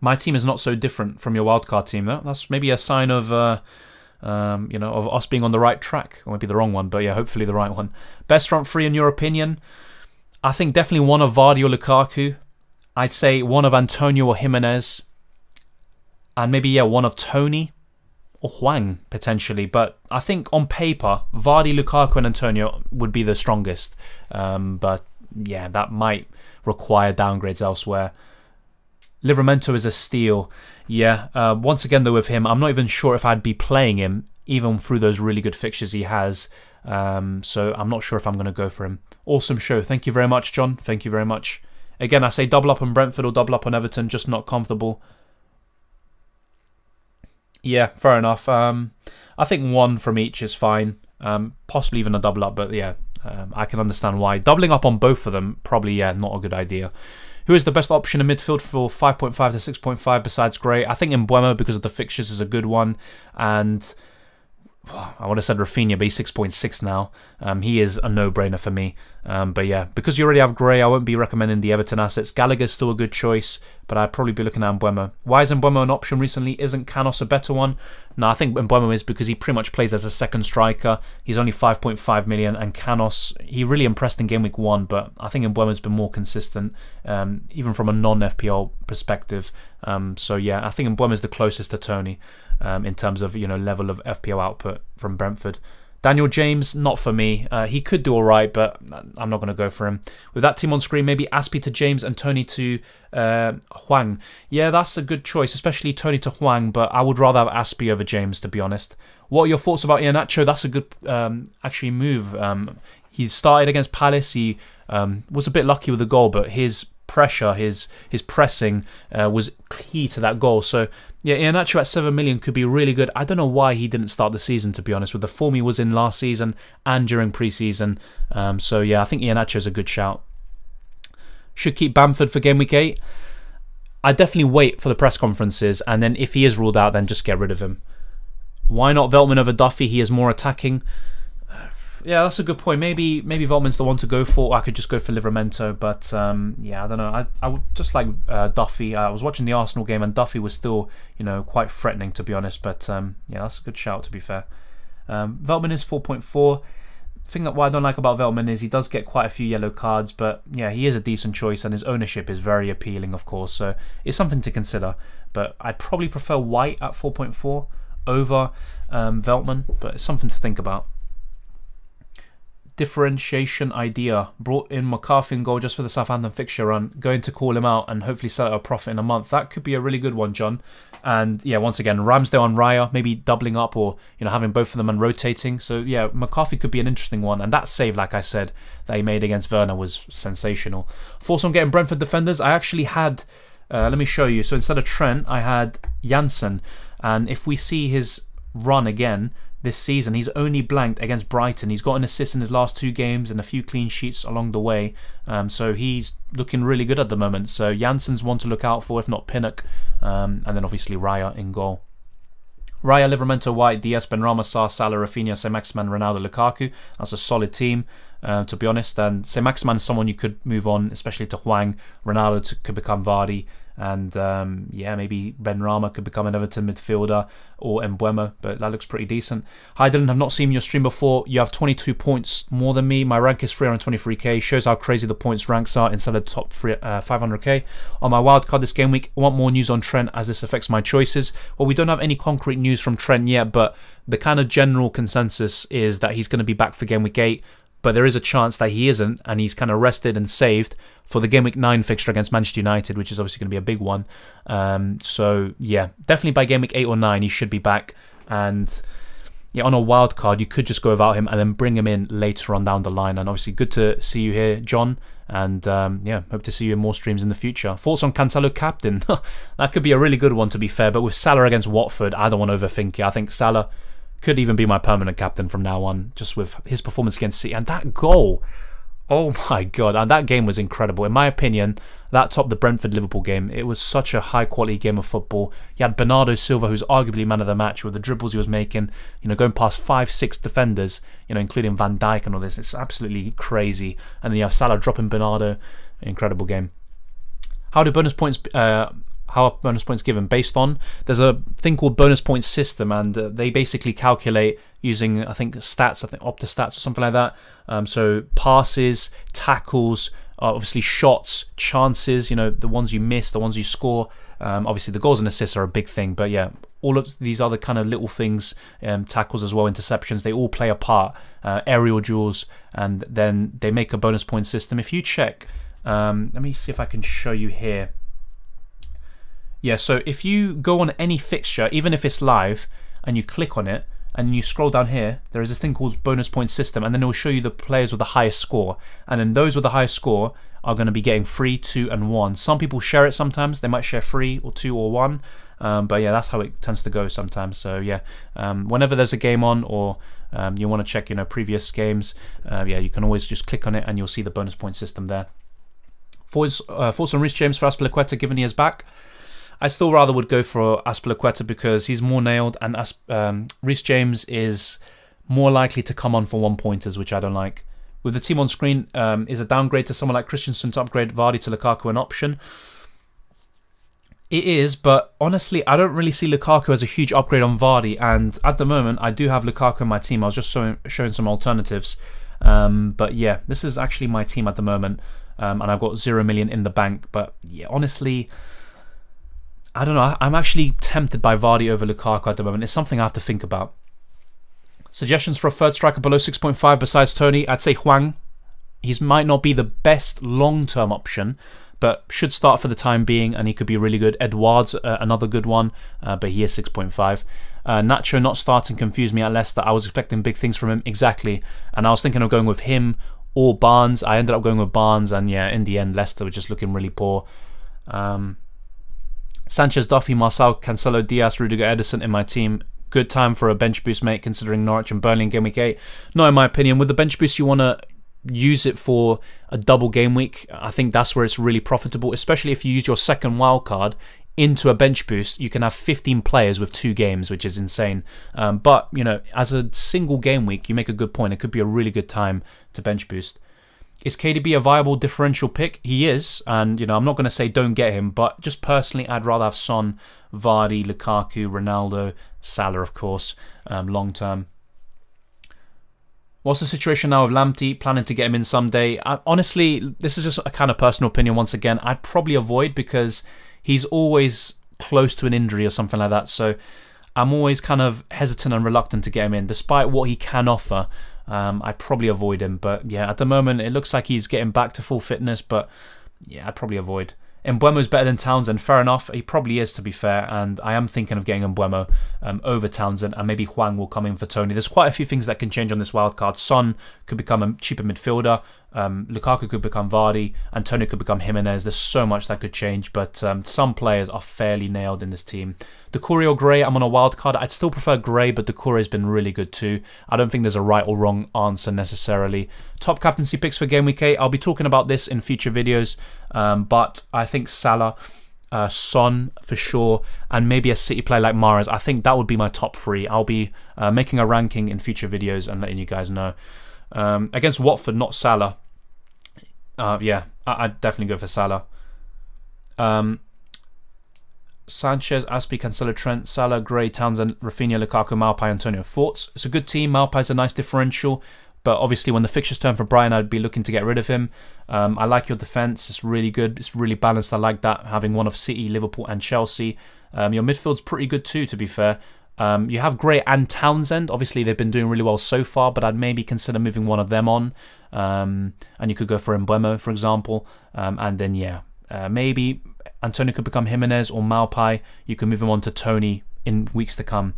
My team is not so different from your wildcard team. That's maybe a sign of, you know, of us being on the right track. Or maybe the wrong one, but yeah, hopefully the right one. Best front three in your opinion? I think definitely one of Vardy or Lukaku. I'd say one of Antonio or Jimenez. And maybe, yeah, one of Tony or Hwang potentially. But I think on paper, Vardy, Lukaku and Antonio would be the strongest. But yeah, that might require downgrades elsewhere. Livramento is a steal. Yeah, once again though with him, I'm not even sure if I'd be playing him, even through those really good fixtures he has. So I'm not sure if I'm going to go for him. Awesome show. Thank you very much, John. Thank you very much. Again, I say double up on Brentford or double up on Everton, just not comfortable. Yeah, fair enough. I think one from each is fine. Possibly even a double up, but yeah, I can understand why. Doubling up on both of them, probably, yeah, not a good idea. Who is the best option in midfield for 5.5 to 6.5 besides Gray? I think Mbeumo, because of the fixtures, is a good one. And I would have said Rafinha, but he's 6.6 now. He is a no-brainer for me. But yeah, because you already have Gray, I won't be recommending the Everton assets. Gallagher's still a good choice, but I'd probably be looking at Mbeumo. Why is Mbeumo an option recently? Isn't Canos a better one? No, I think Mbeumo is because he pretty much plays as a second striker. He's only 5.5 million, and Canos, he really impressed in Game Week 1, but I think Mbeumo's been more consistent, even from a non-FPL perspective. So yeah, I think Mbeumo is the closest to Tony in terms of, you know, level of FPL output from Brentford. Daniel James, not for me. He could do alright, but I'm not going to go for him. With that team on screen, maybe Aspie to James and Tony to Hwang. Yeah, that's a good choice, especially Tony to Hwang, but I would rather have Aspie over James, to be honest. What are your thoughts about Iheanacho? That's a good actually move. He started against Palace. He was a bit lucky with the goal, but his pressure, his pressing was key to that goal. So yeah, Iheanacho at 7 million could be really good. I don't know why he didn't start the season, to be honest, with the form he was in last season and during pre-season. So yeah, I think Iheanacho is a good shout. Should keep Bamford for Game Week 8. I definitely wait for the press conferences, and then if he is ruled out, then just get rid of him. Why not Veltman over Duffy? He is more attacking. Yeah, that's a good point. Maybe Veltman's the one to go for. Or I could just go for Livramento, but yeah, I don't know. I would just like Duffy. I was watching the Arsenal game, and Duffy was still, you know, quite threatening, to be honest. But yeah, that's a good shout, to be fair. Veltman is 4.4. The thing that what I don't like about Veltman is he does get quite a few yellow cards, but yeah, he is a decent choice, and his ownership is very appealing, of course. So it's something to consider. But I'd probably prefer White at 4.4 over Veltman, but it's something to think about. Differentiation idea. Brought in McCarthy in goal just for the Southampton fixture run. Going to call him out and hopefully sell at a profit in a month. That could be a really good one, John. And yeah, once again, Ramsdale on Raya, maybe doubling up or, you know, having both of them and rotating. So yeah, McCarthy could be an interesting one. And that save, like I said, that he made against Werner was sensational. Thoughts on getting Brentford defenders? I actually had, let me show you. So instead of Trent, I had Janssen. And if we see his run again this season, he's only blanked against Brighton. He's got an assist in his last 2 games and a few clean sheets along the way. So he's looking really good at the moment. So Janssen's one to look out for, if not Pinnock. And then obviously Raya in goal. Raya, Livramento, White, Diaz, Benrahma, Sarr, Salah, Rafinha, Saint-Maximin, Ronaldo, Lukaku. That's a solid team, to be honest. And Saint-Maximin is someone you could move on, especially to Hwang. Ronaldo could become Vardy. And yeah, maybe Benrahma could become an Everton midfielder, or Mbeumo, but that looks pretty decent. Hi Dylan, I've not seen your stream before. You have 22 points more than me. My rank is 323k. Shows how crazy the points ranks are instead of top 500k. On my wildcard this game week, I want more news on Trent as this affects my choices. Well, we don't have any concrete news from Trent yet, but the kind of general consensus is that he's going to be back for game week 8. But there is a chance that he isn't, and he's kind of rested and saved for the Game Week 9 fixture against Manchester United, which is obviously going to be a big one. So, yeah, definitely by Game Week 8 or 9, he should be back. And yeah, on a wild card, you could just go without him and then bring him in later on down the line. And obviously, good to see you here, John. And yeah, hope to see you in more streams in the future. Thoughts on Cancelo captain? That could be a really good one, to be fair. But with Salah against Watford, I don't want to overthink it. I think Salah could even be my permanent captain from now on, just with his performance against City. And that goal, oh my God, and that game was incredible. In my opinion, that topped the Brentford-Liverpool game. It was such a high-quality game of football. You had Bernardo Silva, who's arguably man of the match, with the dribbles he was making, you know, going past 5-6 defenders, you know, including Van Dijk and all this. It's absolutely crazy. And then you have Salah dropping Bernardo. Incredible game. How do bonus points... how are bonus points given? Based on, there's a thing called bonus points system, and they basically calculate using, I think, stats, I think Opta stats or something like that. So passes, tackles, obviously shots, chances, you know, the ones you miss, the ones you score. Obviously the goals and assists are a big thing, but yeah, all of these other kind of little things, tackles as well, interceptions, they all play a part. Aerial duels, and then they make a bonus point system. If you check, let me see if I can show you here. Yeah, so if you go on any fixture, even if it's live, and you click on it, and you scroll down here, there is this thing called bonus point system, and then it will show you the players with the highest score. And then those with the highest score are going to be getting 3, 2, and 1. Some people share it sometimes. They might share 3 or 2 or 1. But yeah, that's how it tends to go sometimes. So yeah, whenever there's a game on, or you want to check, you know, previous games, yeah, you can always just click on it and you'll see the bonus point system there. Thoughts on Rhys James for Azpilicueta given he is back? I still rather would go for Azpilicueta because he's more nailed, and Rhys James is more likely to come on for 1-pointers, which I don't like. With the team on screen, is a downgrade to someone like Christensen to upgrade Vardy to Lukaku an option? It is, but honestly, I don't really see Lukaku as a huge upgrade on Vardy, and at the moment, I do have Lukaku in my team. I was just showing some alternatives. But yeah, this is actually my team at the moment, and I've got 0 million in the bank. But yeah, honestly, I don't know. I'm actually tempted by Vardy over Lukaku at the moment. It's something I have to think about. Suggestions for a third striker below 6.5 besides Tony? I'd say Hwang. He might not be the best long-term option, but should start for the time being, and he could be really good. Edouard's another good one, but he is 6.5. Nacho not starting confused me at Leicester. I was expecting big things from him, exactly. And I was thinking of going with him or Barnes. I ended up going with Barnes, and yeah, in the end, Leicester were just looking really poor. Sanchez, Duffy, Marcel, Cancelo, Diaz, Rudiger, Edison in my team. Good time for a bench boost, mate, considering Norwich and Burnley in Game Week 8. No, in my opinion, with the bench boost, you want to use it for a double game week. I think that's where it's really profitable, especially if you use your second wildcard into a bench boost. You can have 15 players with 2 games, which is insane. But, you know, as a single game week, you make a good point. It could be a really good time to bench boost. Is KDB a viable differential pick? He is, and you know, I'm not going to say don't get him, but just personally, I'd rather have Son, Vardy, Lukaku, Ronaldo, Salah, of course, long term. What's the situation now with Lamptey? Planning to get him in someday? Honestly, this is just a kind of personal opinion once again. I'd probably avoid because he's always close to an injury or something like that, so I'm always kind of hesitant and reluctant to get him in, despite what he can offer. I'd probably avoid him, but yeah, at the moment it looks like he's getting back to full fitness, but yeah, I'd probably avoid. Mbeumo's better than Townsend, fair enough, he probably is, to be fair, and I am thinking of getting Mbeumo over Townsend, and maybe Hwang will come in for Tony. There's quite a few things that can change on this wildcard. Son could become a cheaper midfielder, Lukaku could become Vardy, and Tony could become Jimenez. There's so much that could change, but some players are fairly nailed in this team. Decore or Gray, I'm on a wildcard. I'd still prefer Gray, but Decore has been really good too. I don't think there's a right or wrong answer necessarily. Top captaincy picks for Game Week 8. I'll be talking about this in future videos, but I think Salah, Son for sure, and maybe a City player like Mahrez. I think that would be my top 3. I'll be making a ranking in future videos and letting you guys know. Against Watford, not Salah. Yeah, I'd definitely go for Salah. Sanchez, Aspi, Cancelo, Trent, Salah, Gray, Townsend, Rafinha, Lukaku, Maupay, Antonio. Thoughts? It's a good team. Maupay's a nice differential, but obviously when the fixtures turn for Brian, I'd be looking to get rid of him. I like your defence. It's really good. It's really balanced. I like that, having one of City, Liverpool and Chelsea. Your midfield's pretty good too, to be fair. You have Gray and Townsend. Obviously, they've been doing really well so far, but I'd maybe consider moving one of them on. And you could go for Mbeumo, for example. And then, yeah, maybe Antonio could become Jimenez or Maupay. You can move him on to Tony in weeks to come.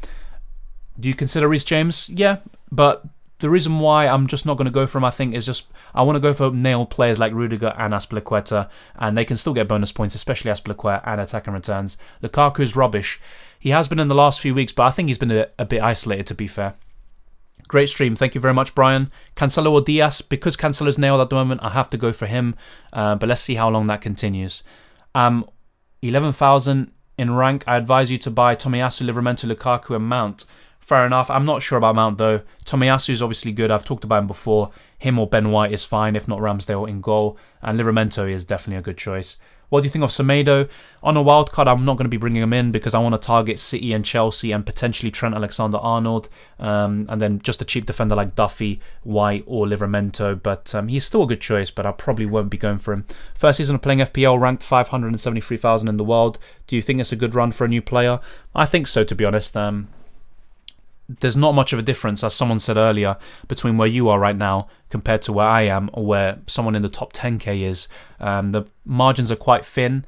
Do you consider Rhys James? Yeah, but the reason why I'm just not going to go for him, I think, is just I want to go for nailed players like Rudiger and Azpilicueta, and they can still get bonus points, especially Azpilicueta and attacking returns. Lukaku is rubbish. He has been in the last few weeks, but I think he's been a bit isolated, to be fair. Great stream. Thank you very much, Brian. Cancelo or Diaz? Because Cancelo's nailed at the moment, I have to go for him, but let's see how long that continues. 11,000 in rank. I advise you to buy Tomiyasu, Livramento, Lukaku and Mount. Fair enough. I'm not sure about Mount though. Tomiyasu is obviously good. I've talked about him before. him or Ben White is fine, if not Ramsdale in goal. And Livramento is definitely a good choice. What do you think of Semedo? On a wildcard, I'm not going to be bringing him in because I want to target City and Chelsea and potentially Trent Alexander-Arnold. And then just a cheap defender like Duffy, White or Livramento. But he's still a good choice, but I probably won't be going for him. First season of playing FPL, ranked 573,000 in the world. Do you think it's a good run for a new player? I think so, to be honest. There's not much of a difference, as someone said earlier, between where you are right now compared to where I am or where someone in the top 10k is. The margins are quite thin,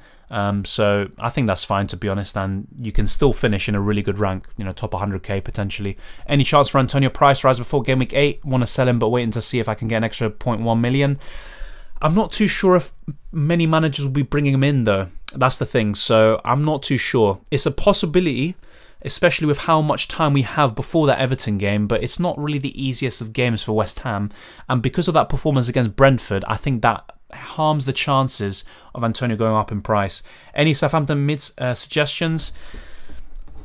so I think that's fine, to be honest, and you can still finish in a really good rank, you know, top 100k potentially. Any chance for Antonio price rise before Game Week 8? Want to sell him, but waiting to see if I can get an extra 0.1 million. I'm not too sure if many managers will be bringing him in, though. That's the thing, so I'm not too sure. It's a possibility, especially with how much time we have before that Everton game, but it's not really the easiest of games for West Ham, and because of that performance against Brentford, I think that harms the chances of Antonio going up in price. Any Southampton mids suggestions?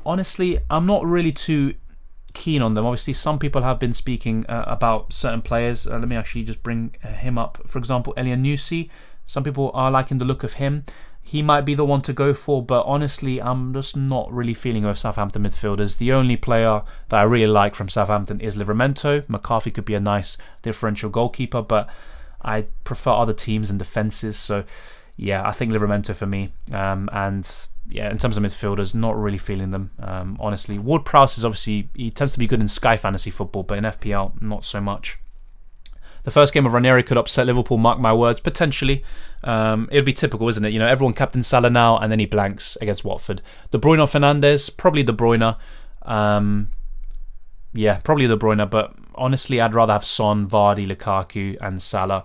Honestly, I'm not really too keen on them. Obviously, some people have been speaking about certain players. Let me actually just bring him up. For example, Elianusi. Some people are liking the look of him. He might be the one to go for, but honestly, I'm just not really feeling with Southampton midfielders. The only player that I really like from Southampton is Livramento. McCarthy could be a nice differential goalkeeper, but I prefer other teams and defences. So, yeah, I think Livramento for me. And yeah, in terms of midfielders, not really feeling them, honestly. Ward-Prowse is obviously, he tends to be good in Sky Fantasy football, but in FPL, not so much. The first game of Ranieri could upset Liverpool, mark my words, potentially. It would be typical, isn't it? You know, everyone captains Salah now, and then he blanks against Watford. De Bruyne or Fernandes? Probably De Bruyne. Yeah, probably De Bruyne, but honestly, I'd rather have Son, Vardy, Lukaku, and Salah.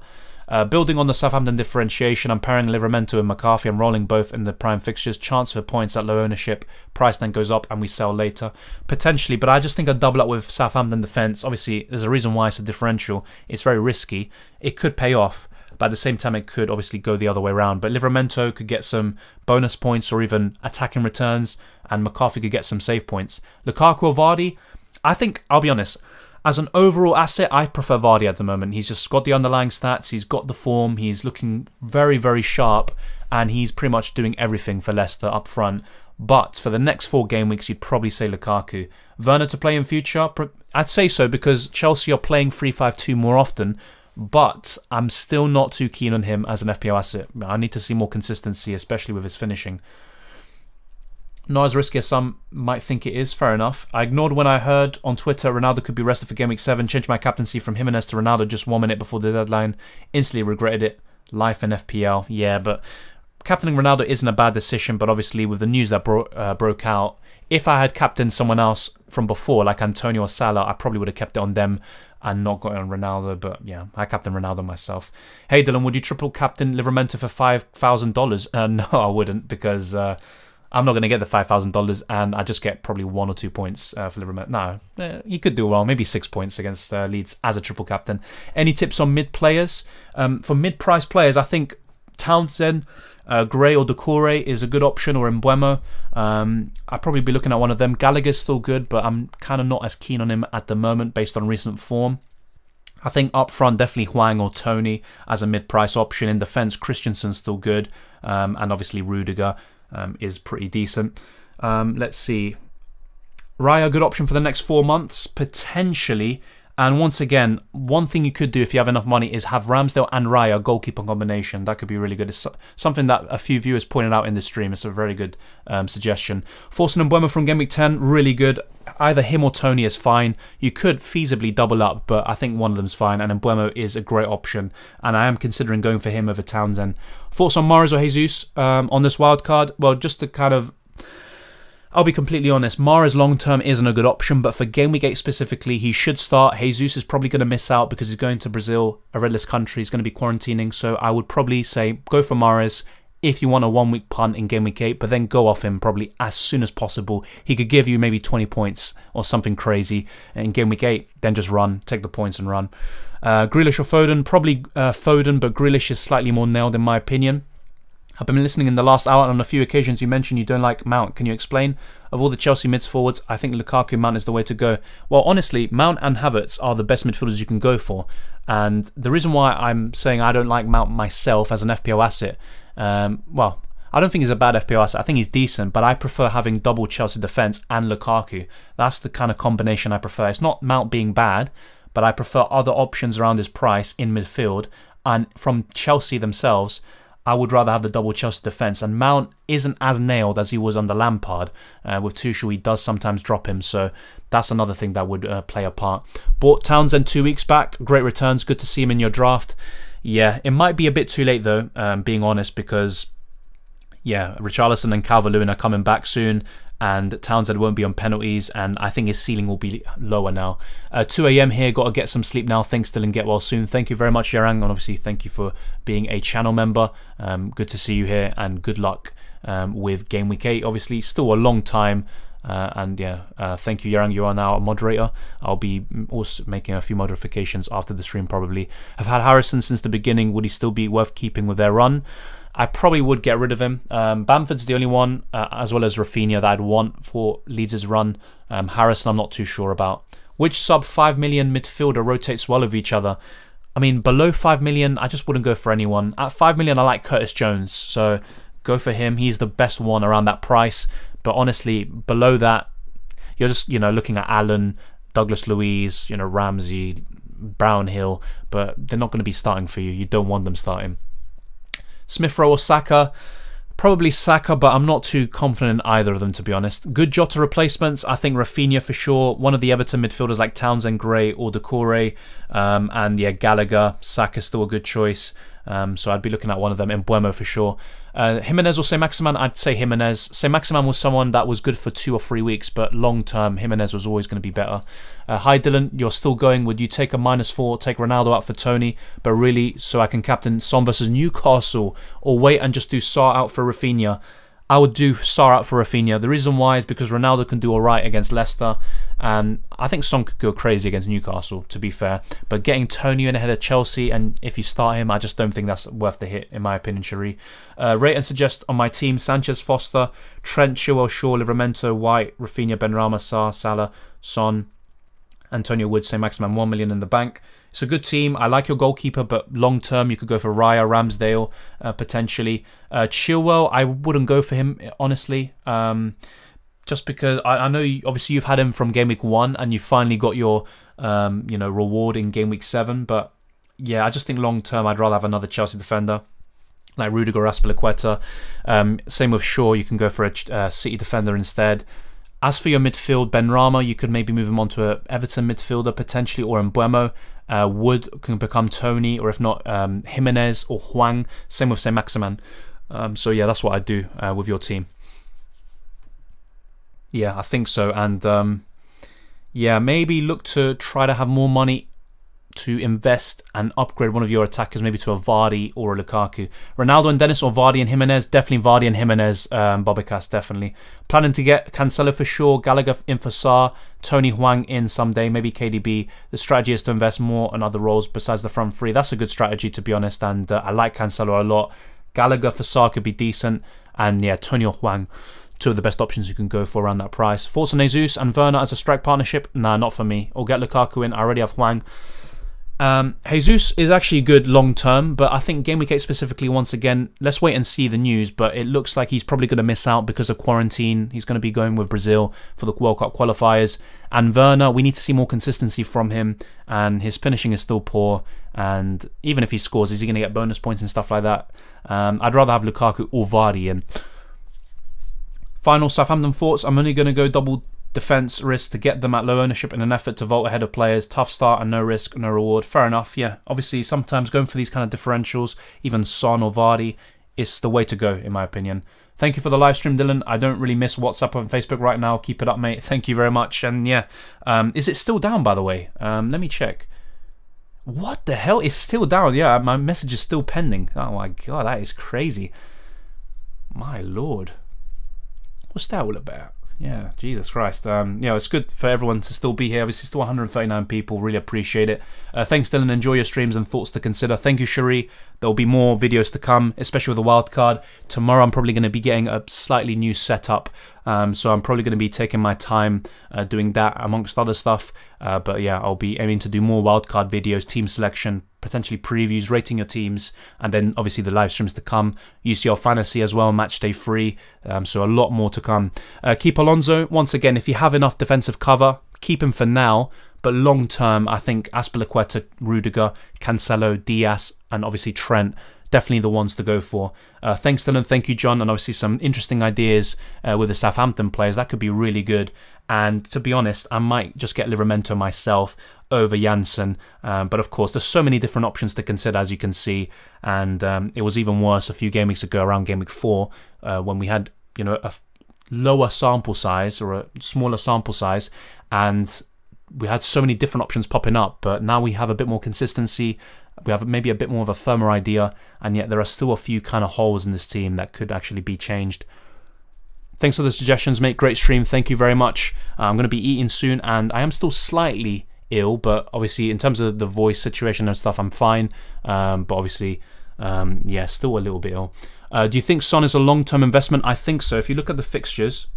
Building on the Southampton differentiation, I'm pairing Livramento and McCarthy. I'm rolling both in the prime fixtures. Chance for points at low ownership. Price then goes up and we sell later. Potentially, but I just think I'd double up with Southampton defence. Obviously, there's a reason why it's a differential. It's very risky. It could pay off, but at the same time, it could obviously go the other way around. But Livramento could get some bonus points or even attacking returns, and McCarthy could get some save points. Lukaku or Vardy? I think, I'll be honest, as an overall asset, I prefer Vardy at the moment. He's just got the underlying stats, he's got the form, he's looking very, very sharp, and he's pretty much doing everything for Leicester up front. But for the next 4 game weeks, you'd probably say Lukaku. Werner to play in future? I'd say so, because Chelsea are playing 3-5-2 more often, but I'm still not too keen on him as an FPL asset. I need to see more consistency, especially with his finishing. Not as risky as some might think it is, fair enough. I ignored when I heard on Twitter Ronaldo could be rested for Game Week 7, changed my captaincy from Jimenez to Ronaldo just 1 minute before the deadline. Instantly regretted it. Life in FPL, yeah, but captaining Ronaldo isn't a bad decision, but obviously with the news that broke out, if I had captained someone else from before, like Antonio or Salah, I probably would have kept it on them and not got it on Ronaldo, but yeah, I captained Ronaldo myself. Hey Dylan, would you triple captain Livramento for $5,000? No, I wouldn't, because I'm not going to get the $5,000, and I just get probably 1 or 2 points for Livramento. No, he could do well, maybe 6 points against Leeds as a triple captain. Any tips on mid players? For mid-price players, I think Townsend, Gray or Doucouré is a good option, or Mbeumo. I'd probably be looking at one of them. Gallagher's still good, but I'm kind of not as keen on him at the moment based on recent form. I think up front, definitely Hwang or Tony as a mid-price option. In defence, Christensen's still good, and obviously Rudiger is pretty decent. Let's see. Raya, good option for the next 4 months, potentially. And once again, one thing you could do if you have enough money is have Ramsdale and Raya goalkeeper combination. That could be really good. It's something that a few viewers pointed out in the stream. It's a very good suggestion. Forson and Mbeumo from Game Week 10, really good. Either him or Tony is fine. You could feasibly double up, but I think one of them's fine. And Mbeumo is a great option. And I am considering going for him over Townsend. Thoughts on Mahrez or Jesus on this wild card? Well, just to kind of, I'll be completely honest, Mahrez long-term isn't a good option, but for Game Week 8 specifically, he should start. Jesus is probably going to miss out because he's going to Brazil, a redless country. He's going to be quarantining, so I would probably say go for Mahrez if you want a 1 week punt in Game Week 8, but then go off him probably as soon as possible. He could give you maybe 20 points or something crazy in Game Week 8, then just run, take the points and run. Grealish or Foden? Probably Foden, but Grealish is slightly more nailed in my opinion. I've been listening in the last hour, and on a few occasions you mentioned you don't like Mount. Can you explain? Of all the Chelsea mids forwards, I think Lukaku, Mount is the way to go. Well, honestly, Mount and Havertz are the best midfielders you can go for. And the reason why I'm saying I don't like Mount myself as an FPL asset, well, I don't think he's a bad FPL asset. I think he's decent, but I prefer having double Chelsea defence and Lukaku. That's the kind of combination I prefer. It's not Mount being bad, but I prefer other options around his price in midfield. And from Chelsea themselves, I would rather have the double Chelsea defence. And Mount isn't as nailed as he was under Lampard. With Tuchel, he does sometimes drop him. So that's another thing that would play a part. Bought Townsend 2 weeks back. Great returns. Good to see him in your draft. Yeah, it might be a bit too late though, being honest, because yeah, Richarlison and Calvert-Lewin are coming back soon. And Townsend won't be on penalties, and I think his ceiling will be lower now. 2 AM here, got to get some sleep now. Thanks, Dylan. Get well soon. Thank you very much, Yarang, and obviously thank you for being a channel member. Good to see you here, and good luck with Game Week 8. Obviously, still a long time, and yeah, thank you, Yarang. You are now a moderator. I'll be also making a few modifications after the stream probably. I've had Harrison since the beginning. Would he still be worth keeping with their run? I probably would get rid of him. Bamford's the only one, as well as Rafinha, that I'd want for Leeds' run. Harrison, I'm not too sure about. Which sub 5 million midfielder rotates well with each other? I mean, below 5 million, I just wouldn't go for anyone. At 5 million, I like Curtis Jones, so go for him. He's the best one around that price. But honestly, below that, you're just, looking at Allen, Douglas Luiz, Ramsey, Brownhill, but they're not going to be starting for you. You don't want them starting. Smith Rowe or Saka? Probably Saka, but I'm not too confident in either of them, to be honest. Good Jota replacements. I think Rafinha for sure. One of the Everton midfielders like Townsend, Gray or Decore. And yeah, Gallagher. Saka's still a good choice. So I'd be looking at one of them. And Mbeumo for sure. Jimenez or Saint-Maximin? I'd say Jimenez. Saint-Maximin was someone that was good for 2 or 3 weeks, but long term, Jimenez was always going to be better. Hi Dylan, you're still going. Would you take a -4, take Ronaldo out for Tony, but really so I can captain Son versus Newcastle, or wait and just do Sarr out for Rafinha? I would do Sarr out for Rafinha. The reason why is because Ronaldo can do alright against Leicester, and I think Son could go crazy against Newcastle, to be fair. But getting Tony in ahead of Chelsea, and if you start him, I just don't think that's worth the hit, in my opinion, Cherie. Rate and suggest on my team: Sanchez, Foster, Trent, Chilwell, Shaw, Livramento, White, Rafinha, Benrahma, Sarr, Salah, Son, Antonio Wood, Saint-Maximin, 1 million in the bank. It's a good team. I like your goalkeeper, but long term you could go for Raya, Ramsdale, potentially. Chilwell, I wouldn't go for him, honestly. Just because I know obviously you've had him from Game Week 1 and you finally got your reward in Game Week 7. But yeah, I just think long term I'd rather have another Chelsea defender like Rudiger, Aspilicueta. Same with Shaw. You can go for a City defender instead. As for your midfield, Benrahma, you could maybe move him on to an Everton midfielder potentially, or Mbeumo. Wood can become Tony, or if not, Jimenez or Hwang. Same with Saint-Maximin. So yeah, that's what I'd do with your team. Yeah, I think so. And yeah, maybe look to try to have more money to invest and upgrade one of your attackers, maybe to a Vardy or a Lukaku. Ronaldo and Dennis, or Vardy and Jimenez? Definitely Vardy and Jimenez, Bobicast, definitely. Planning to get Cancelo for sure, Gallagher in for Sarr, Tony, Hwang in someday, maybe KDB. The strategy is to invest more on other roles besides the front three. That's a good strategy, to be honest, and I like Cancelo a lot. Gallagher for Sarr could be decent, and yeah, Tony or Hwang, 2 of the best options you can go for around that price. Forza Jesus and Werner as a strike partnership? Nah, not for me. Or get Lukaku in, I already have Hwang. Jesus is actually good long term, but I think Game Week 8 specifically, once again, let's wait and see the news, but it looks like he's probably going to miss out because of quarantine. He's going to be going with Brazil for the World Cup qualifiers. And Werner, we need to see more consistency from him, and his finishing is still poor, and even if he scores, is he going to get bonus points and stuff like that? I'd rather have Lukaku or Vardy in. Final Southampton thoughts. I'm only going to go double defense risk to get them at low ownership in an effort to vault ahead of players. Tough start and no risk, no reward. Fair enough, yeah. Obviously, sometimes going for these kind of differentials, even Son or Vardy, is the way to go, in my opinion. Thank you for the live stream, Dylan. I don't really miss WhatsApp and Facebook right now. Keep it up, mate. Thank you very much. And yeah, is it still down, by the way? Let me check. What the hell? It's still down. Yeah, my message is still pending. Oh my god, that is crazy. My lord. What's that all about? Yeah, Jesus Christ. It's good for everyone to still be here. Obviously, still 139 people. Really appreciate it. Thanks, Dylan. Enjoy your streams and thoughts to consider. Thank you, Cherie. There will be more videos to come, especially with the wildcard. Tomorrow I'm probably going to be getting a slightly new setup. So I'm probably going to be taking my time doing that amongst other stuff. But yeah, I'll be aiming to do more wildcard videos, team selection, potentially previews, rating your teams, and then obviously the live streams to come. UCL Fantasy as well, match day 3. So a lot more to come. Keep Alonso. Once again, if you have enough defensive cover, keep him for now. But long term, I think Azpilicueta, Rudiger, Cancelo, Diaz, and obviously Trent, definitely the ones to go for. Thanks, Dylan. Thank you, John. And obviously some interesting ideas with the Southampton players. That could be really good. And to be honest, I might just get Livramento myself over Janssen. But of course, there's so many different options to consider, as you can see. And it was even worse a few game weeks ago, around game week 4, when we had, you know, a lower sample size or a smaller sample size, and we had so many different options popping up. But now we have a bit more consistency. We have maybe a bit more of a firmer idea, and yet there are still a few kind of holes in this team that could actually be changed. Thanks for the suggestions, mate. Great stream. Thank you very much. I'm going to be eating soon, and I am still slightly ill, but obviously in terms of the voice situation and stuff, I'm fine. But obviously, yeah, still a little bit ill. Do you think Son is a long-term investment? I think so. If you look at the fixtures,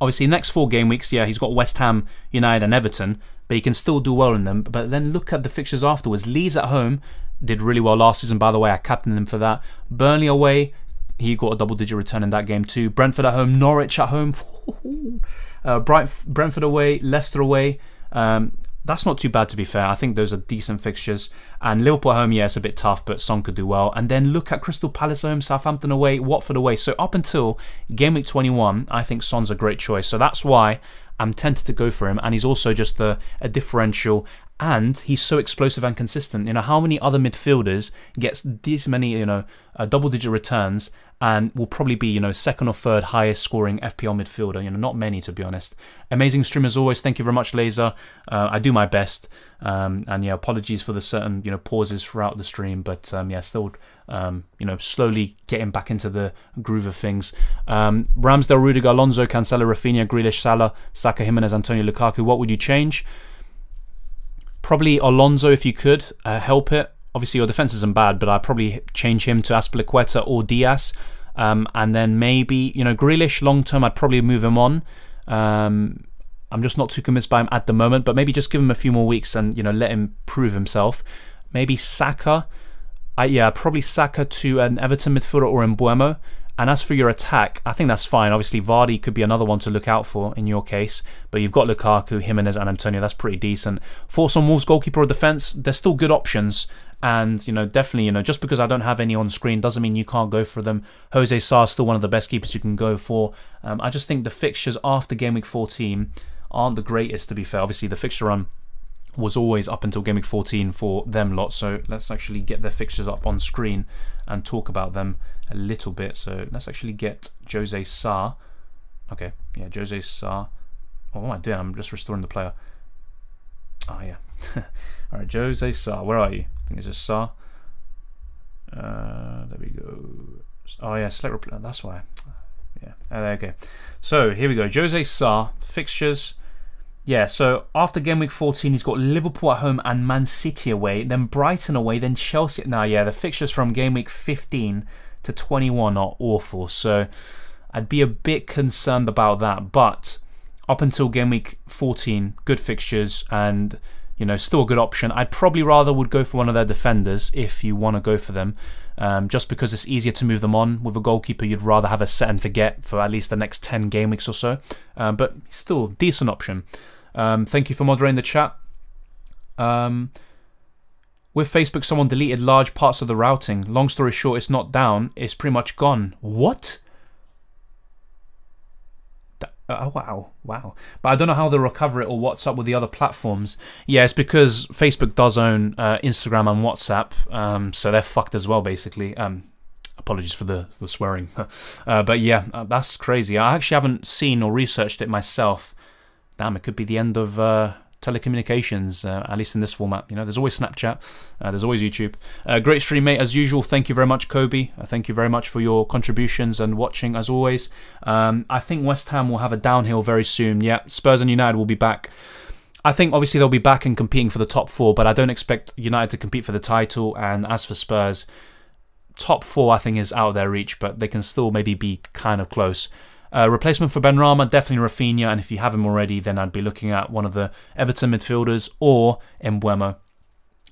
obviously next 4 game weeks, yeah, he's got West Ham, United and Everton, but he can still do well in them. But then look at the fixtures afterwards. Leeds at home did really well last season, by the way. I captained him for that. Burnley away, he got a double-digit return in that game too. Brentford at home, Norwich at home, Brentford away, Leicester away. That's not too bad, to be fair. I think those are decent fixtures. And Liverpool at home, yeah, it's a bit tough, but Son could do well. And then look at Crystal Palace at home, Southampton away, Watford away. So up until game week 21, I think Son's a great choice. So that's why I'm tempted to go for him. And he's also just a differential. And he's so explosive and consistent. You know, how many other midfielders gets these many, you know, double-digit returns and will probably be, you know, second or third highest scoring FPL midfielder? You know, not many, to be honest. Amazing stream as always. Thank you very much, Laser. I do my best. And yeah, apologies for the certain, you know, pauses throughout the stream. But yeah, still, you know, slowly getting back into the groove of things. Ramsdale, Rudiger, Alonso, Cancelo, Rafinha, Grealish, Salah, Saka, Jimenez, Antonio, Lukaku. What would you change? Probably Alonso if you could help it. Obviously your defense isn't bad, but I'd probably change him to Azpilicueta or Diaz. And then maybe, you know, Grealish long term, I'd probably move him on. I'm just not too convinced by him at the moment, but maybe just give him a few more weeks and, you know, let him prove himself. Maybe Saka. Yeah, probably Saka to an Everton midfielder or Mbuemo. And as for your attack, I think that's fine. Obviously, Vardy could be another one to look out for in your case. But you've got Lukaku, Jimenez and Antonio. That's pretty decent. Force on Wolves, goalkeeper or defence. They're still good options. And, you know, definitely, you know, just because I don't have any on screen doesn't mean you can't go for them. Jose Sarr is still one of the best keepers you can go for. I just think the fixtures after Game Week 14 aren't the greatest, to be fair. Obviously, the fixture run was always up until Game Week 14 for them lot. So let's actually get their fixtures up on screen and talk about them a little bit. So let's actually get Jose Sarr. Okay, yeah, Jose Sarr. Oh, what am I doing? I'm just restoring the player. Oh, yeah. All right, Jose Sarr. Where are you? I think it's just Sarr. There we go. Oh, yeah, select replay. That's why. Yeah, okay. So here we go. Jose Sarr, fixtures. Yeah, so after Game Week 14, he's got Liverpool at home and Man City away, then Brighton away, then Chelsea. Now, yeah, the fixtures from Game Week 15 to 21 are awful, so I'd be a bit concerned about that. But up until Game Week 14, good fixtures and, you know, still a good option. I'd probably rather would go for one of their defenders if you want to go for them, just because it's easier to move them on. With a goalkeeper, you'd rather have a set and forget for at least the next 10 game weeks or so. But still, decent option. Thank you for moderating the chat. With Facebook, someone deleted large parts of the routing. Long story short, it's not down. It's pretty much gone. What? Oh, wow. But I don't know how they'll recover it or what's up with the other platforms. Yeah, it's because Facebook does own Instagram and WhatsApp, so they're fucked as well, basically. Apologies for the swearing. But yeah, that's crazy. I actually haven't seen or researched it myself. Damn, it could be the end of telecommunications, at least in this format. You know, there's always Snapchat, there's always YouTube. Great stream, mate, as usual. Thank you very much, Kobe. Thank you very much for your contributions and watching, as always. I think West Ham will have a downhill very soon. Yeah, Spurs and United will be back. I think obviously they'll be back and competing for the top 4, but I don't expect United to compete for the title. And as for Spurs, top 4 I think is out of their reach, but they can still maybe be kind of close. Replacement for Benrahma, definitely Rafinha, and if you have him already, then I'd be looking at one of the Everton midfielders or Mbeumo.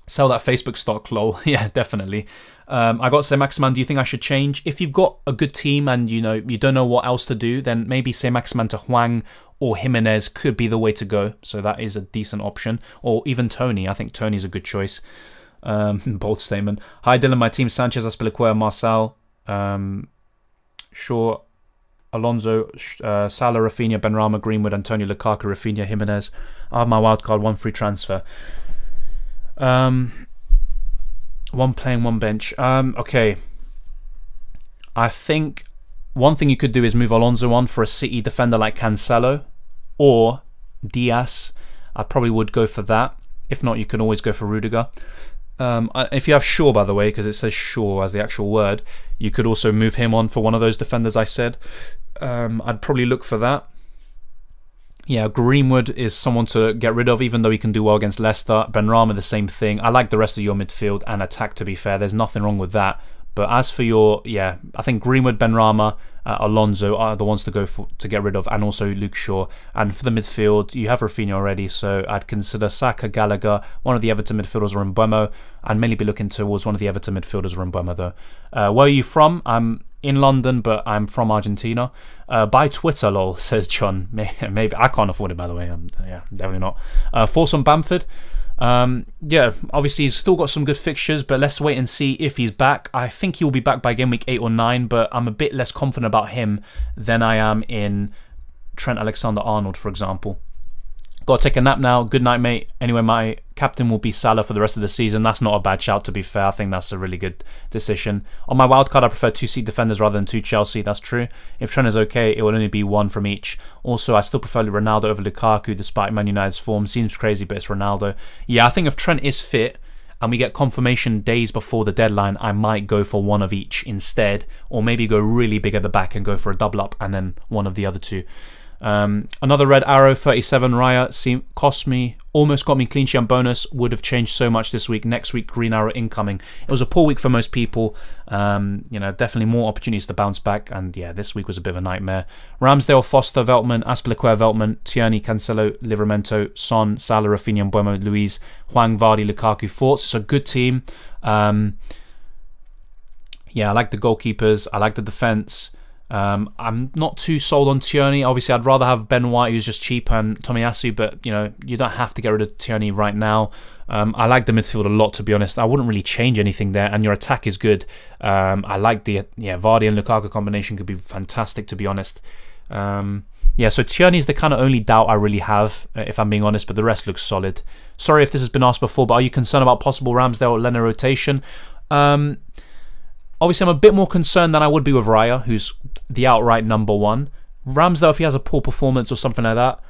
Sell that Facebook stock, lol. Yeah, definitely. I got to say, Maximan, do you think I should change? If you've got a good team and you don't know what else to do, then maybe say Maximan to Hwang or Jimenez could be the way to go. So that is a decent option. Or even Tony. I think Tony's a good choice. Bold statement. Hi Dylan, my team Sanchez, Azpilicueta, Marçal, Shaw, Alonso, Salah, Rafinha, Benrahma, Greenwood, Antonio, Lukaku, Rafinha, Jimenez. I have my wildcard, 1 free transfer. 1 playing, 1 bench. Okay. I think one thing you could do is move Alonso on for a City defender like Cancelo or Diaz. I probably would go for that. If not, you can always go for Rudiger. If you have Shaw, by the way, because it says Shaw as the actual word, you could also move him on for one of those defenders I said. I'd probably look for that. Yeah, Greenwood is someone to get rid of, even though he can do well against Leicester. Benrahma, the same thing. I like the rest of your midfield and attack, to be fair. There's nothing wrong with that. But as for your, yeah, I think Greenwood, Benrahma, Alonso are the ones to go for, to get rid of, and also Luke Shaw. And for the midfield, you have Rafinha already, so I'd consider Saka, Gallagher, one of the Everton midfielders, or Mbeumo. I'd mainly be looking towards one of the Everton midfielders, or Mbeumo, though. Where are you from? I'm in London, but I'm from Argentina. Buy Twitter, lol, says John. Maybe I can't afford it, by the way. Yeah, definitely not. Force on Bamford. Yeah, obviously he's still got some good fixtures, but let's wait and see if he's back. I think he'll be back by game week 8 or 9, but I'm a bit less confident about him than I am in Trent Alexander-Arnold, for example. Got to take a nap now. Good night, mate. Anyway, my captain will be Salah for the rest of the season. That's not a bad shout, to be fair. I think that's a really good decision. On my wildcard, I prefer 2 City defenders rather than 2 Chelsea. That's true. If Trent is okay, it will only be 1 from each. Also, I still prefer Ronaldo over Lukaku, despite Man United's form. Seems crazy, but it's Ronaldo. Yeah, I think if Trent is fit and we get confirmation days before the deadline, I might go for 1 of each instead, or maybe go really big at the back and go for a double up and then 1 of the other 2. Another red arrow, 37 Raya, almost got me clean sheet and bonus. Would have changed so much this week. Next week, green arrow incoming. It was a poor week for most people. Definitely more opportunities to bounce back, and yeah, this week was a bit of a nightmare. Ramsdale, Foster, Veltman, Azpilicueta, Veltman, Tierney, Cancelo, Livramento, Son, Salah, Rafinha, Mbeumo, Luiz, Hwang, Vardy, Lukaku, Forts. It's a good team. Yeah, I like the goalkeepers. I like the defence. I'm not too sold on Tierney. Obviously, I'd rather have Ben White, who's just cheap, and Tomiyasu, but you don't have to get rid of Tierney right now. I like the midfield a lot, to be honest. I wouldn't really change anything there, and your attack is good. I like the Vardy and Lukaku combination could be fantastic, to be honest. Yeah, so Tierney's the kind of only doubt I really have, if I'm being honest, but the rest looks solid. Sorry if this has been asked before, but are you concerned about possible Ramsdale or Leno rotation? Obviously, I'm a bit more concerned than I would be with Raya, who's the outright number 1. Ramsdale, if he has a poor performance or something like that,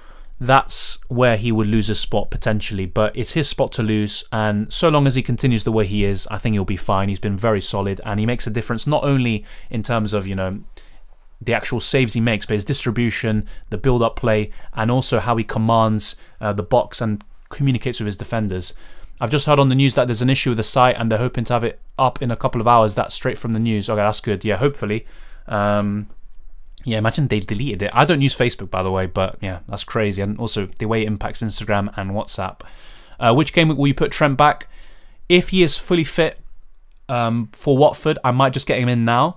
that's where he would lose his spot potentially. But it's his spot to lose, and so long as he continues the way he is, I think he'll be fine. He's been very solid, and he makes a difference not only in terms of the actual saves he makes, but his distribution, the build-up play, and also how he commands the box and communicates with his defenders. I've just heard on the news that there's an issue with the site and they're hoping to have it up in a couple of hours. That's straight from the news. Okay, that's good. Yeah, hopefully. Yeah, imagine they deleted it. I don't use Facebook, by the way, but yeah, that's crazy. And also the way it impacts Instagram and WhatsApp. Which game will you put Trent back? If he is fully fit for Watford, I might just get him in now.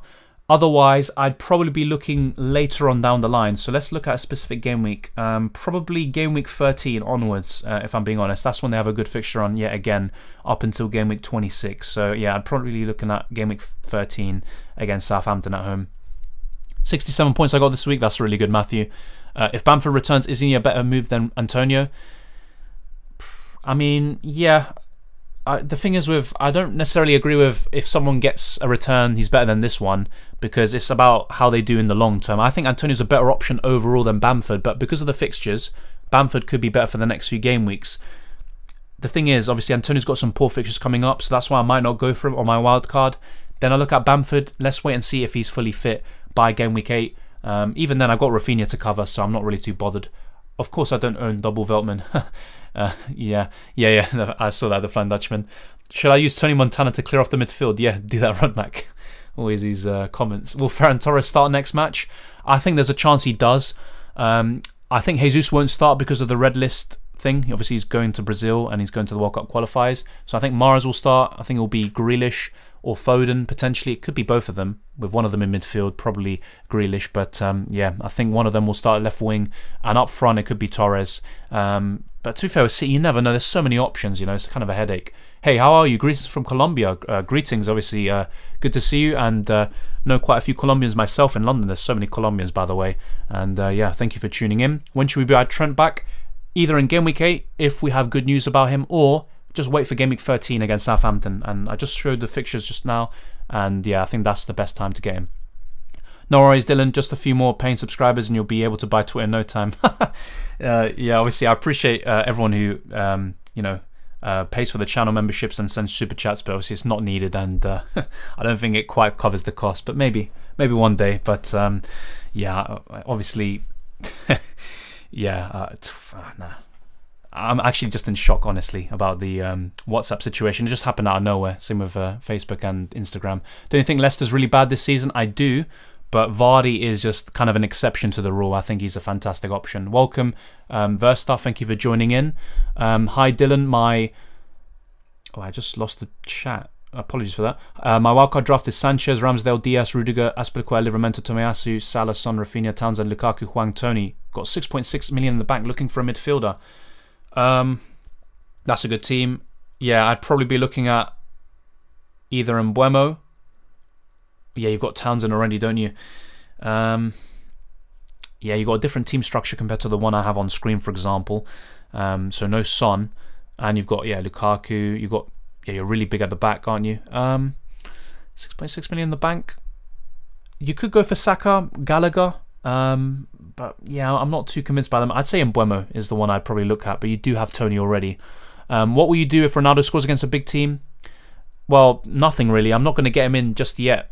Otherwise, I'd probably be looking later on down the line. So let's look at a specific game week. Probably game week 13 onwards, if I'm being honest. That's when they have a good fixture on yet again, up until game week 26. So yeah, I'd probably be looking at game week 13 against Southampton at home. 67 points I got this week. That's really good, Matthew. If Bamford returns, is he a better move than Antonio? I mean, yeah. The thing is I don't necessarily agree with if someone gets a return, he's better than this one, because it's about how they do in the long term. I think Antonio's a better option overall than Bamford, but because of the fixtures, Bamford could be better for the next few game weeks. The thing is, obviously, Antonio's got some poor fixtures coming up, so that's why I might not go for him on my wild card. Then I look at Bamford. Let's wait and see if he's fully fit by game week 8. Even then, I've got Rafinha to cover, so I'm not really too bothered. Of course, I don't own double Veltman. Yeah. I saw that, the Flying Dutchman. Should I use Tony Montana to clear off the midfield? Yeah, do that run back. Always these comments. Will Ferran Torres start next match? I think there's a chance he does. I think Jesus won't start because of the red list thing. Obviously, he's going to Brazil and he's going to the World Cup qualifiers. So I think Mahrez will start. I think it will be Grealish or Foden, potentially. It could be both of them, with one of them in midfield, probably Grealish. But yeah, I think one of them will start at left wing, and up front it could be Torres. But to be fair with City, you never know. There's so many options, you know, it's kind of a headache. Hey, how are you? Greetings from Colombia. Greetings, obviously. Good to see you, and know quite a few Colombians myself in London. There's so many Colombians, by the way. And yeah, thank you for tuning in. When should we be at Trent back? Either in Game Week 8, if we have good news about him, or just wait for Game Week 13 against Southampton. And I just showed the fixtures just now, and yeah, I think that's the best time to get him. No worries, Dylan. Just a few more paying subscribers and you'll be able to buy Twitter in no time. Yeah, obviously, I appreciate everyone who, you know, pays for the channel memberships and sends super chats, but obviously it's not needed, and I don't think it quite covers the cost. But maybe one day. But yeah, obviously, yeah, nah. I'm actually just in shock, honestly, about the WhatsApp situation. It just happened out of nowhere. Same with Facebook and Instagram. Don't you think Leicester's really bad this season? I do, but Vardy is just kind of an exception to the rule. I think he's a fantastic option. Welcome, Versta. Thank you for joining in. Hi, Dylan. Oh, I just lost the chat. Apologies for that. My wildcard draft is Sanchez, Ramsdale, Diaz, Rudiger, Aspilicueta, Livramento, Tomiyasu, Salah, Son, Rafinha, Townsend, Lukaku, Hwang, Tony. Got 6.6 million in the bank, looking for a midfielder. That's a good team. Yeah, I'd probably be looking at either Mbeumo. Yeah, you've got Townsend already, don't you? Yeah, you've got a different team structure compared to the one I have on screen, for example. So no Son. And you've got, yeah, Lukaku. You've got, yeah, you're really big at the back, aren't you? 6.6 million in the bank. You could go for Saka, Gallagher. But yeah, I'm not too convinced by them. I'd say Mbeumo is the one I'd probably look at, but you do have Tony already. What will you do if Ronaldo scores against a big team? Well, nothing really. I'm not going to get him in just yet.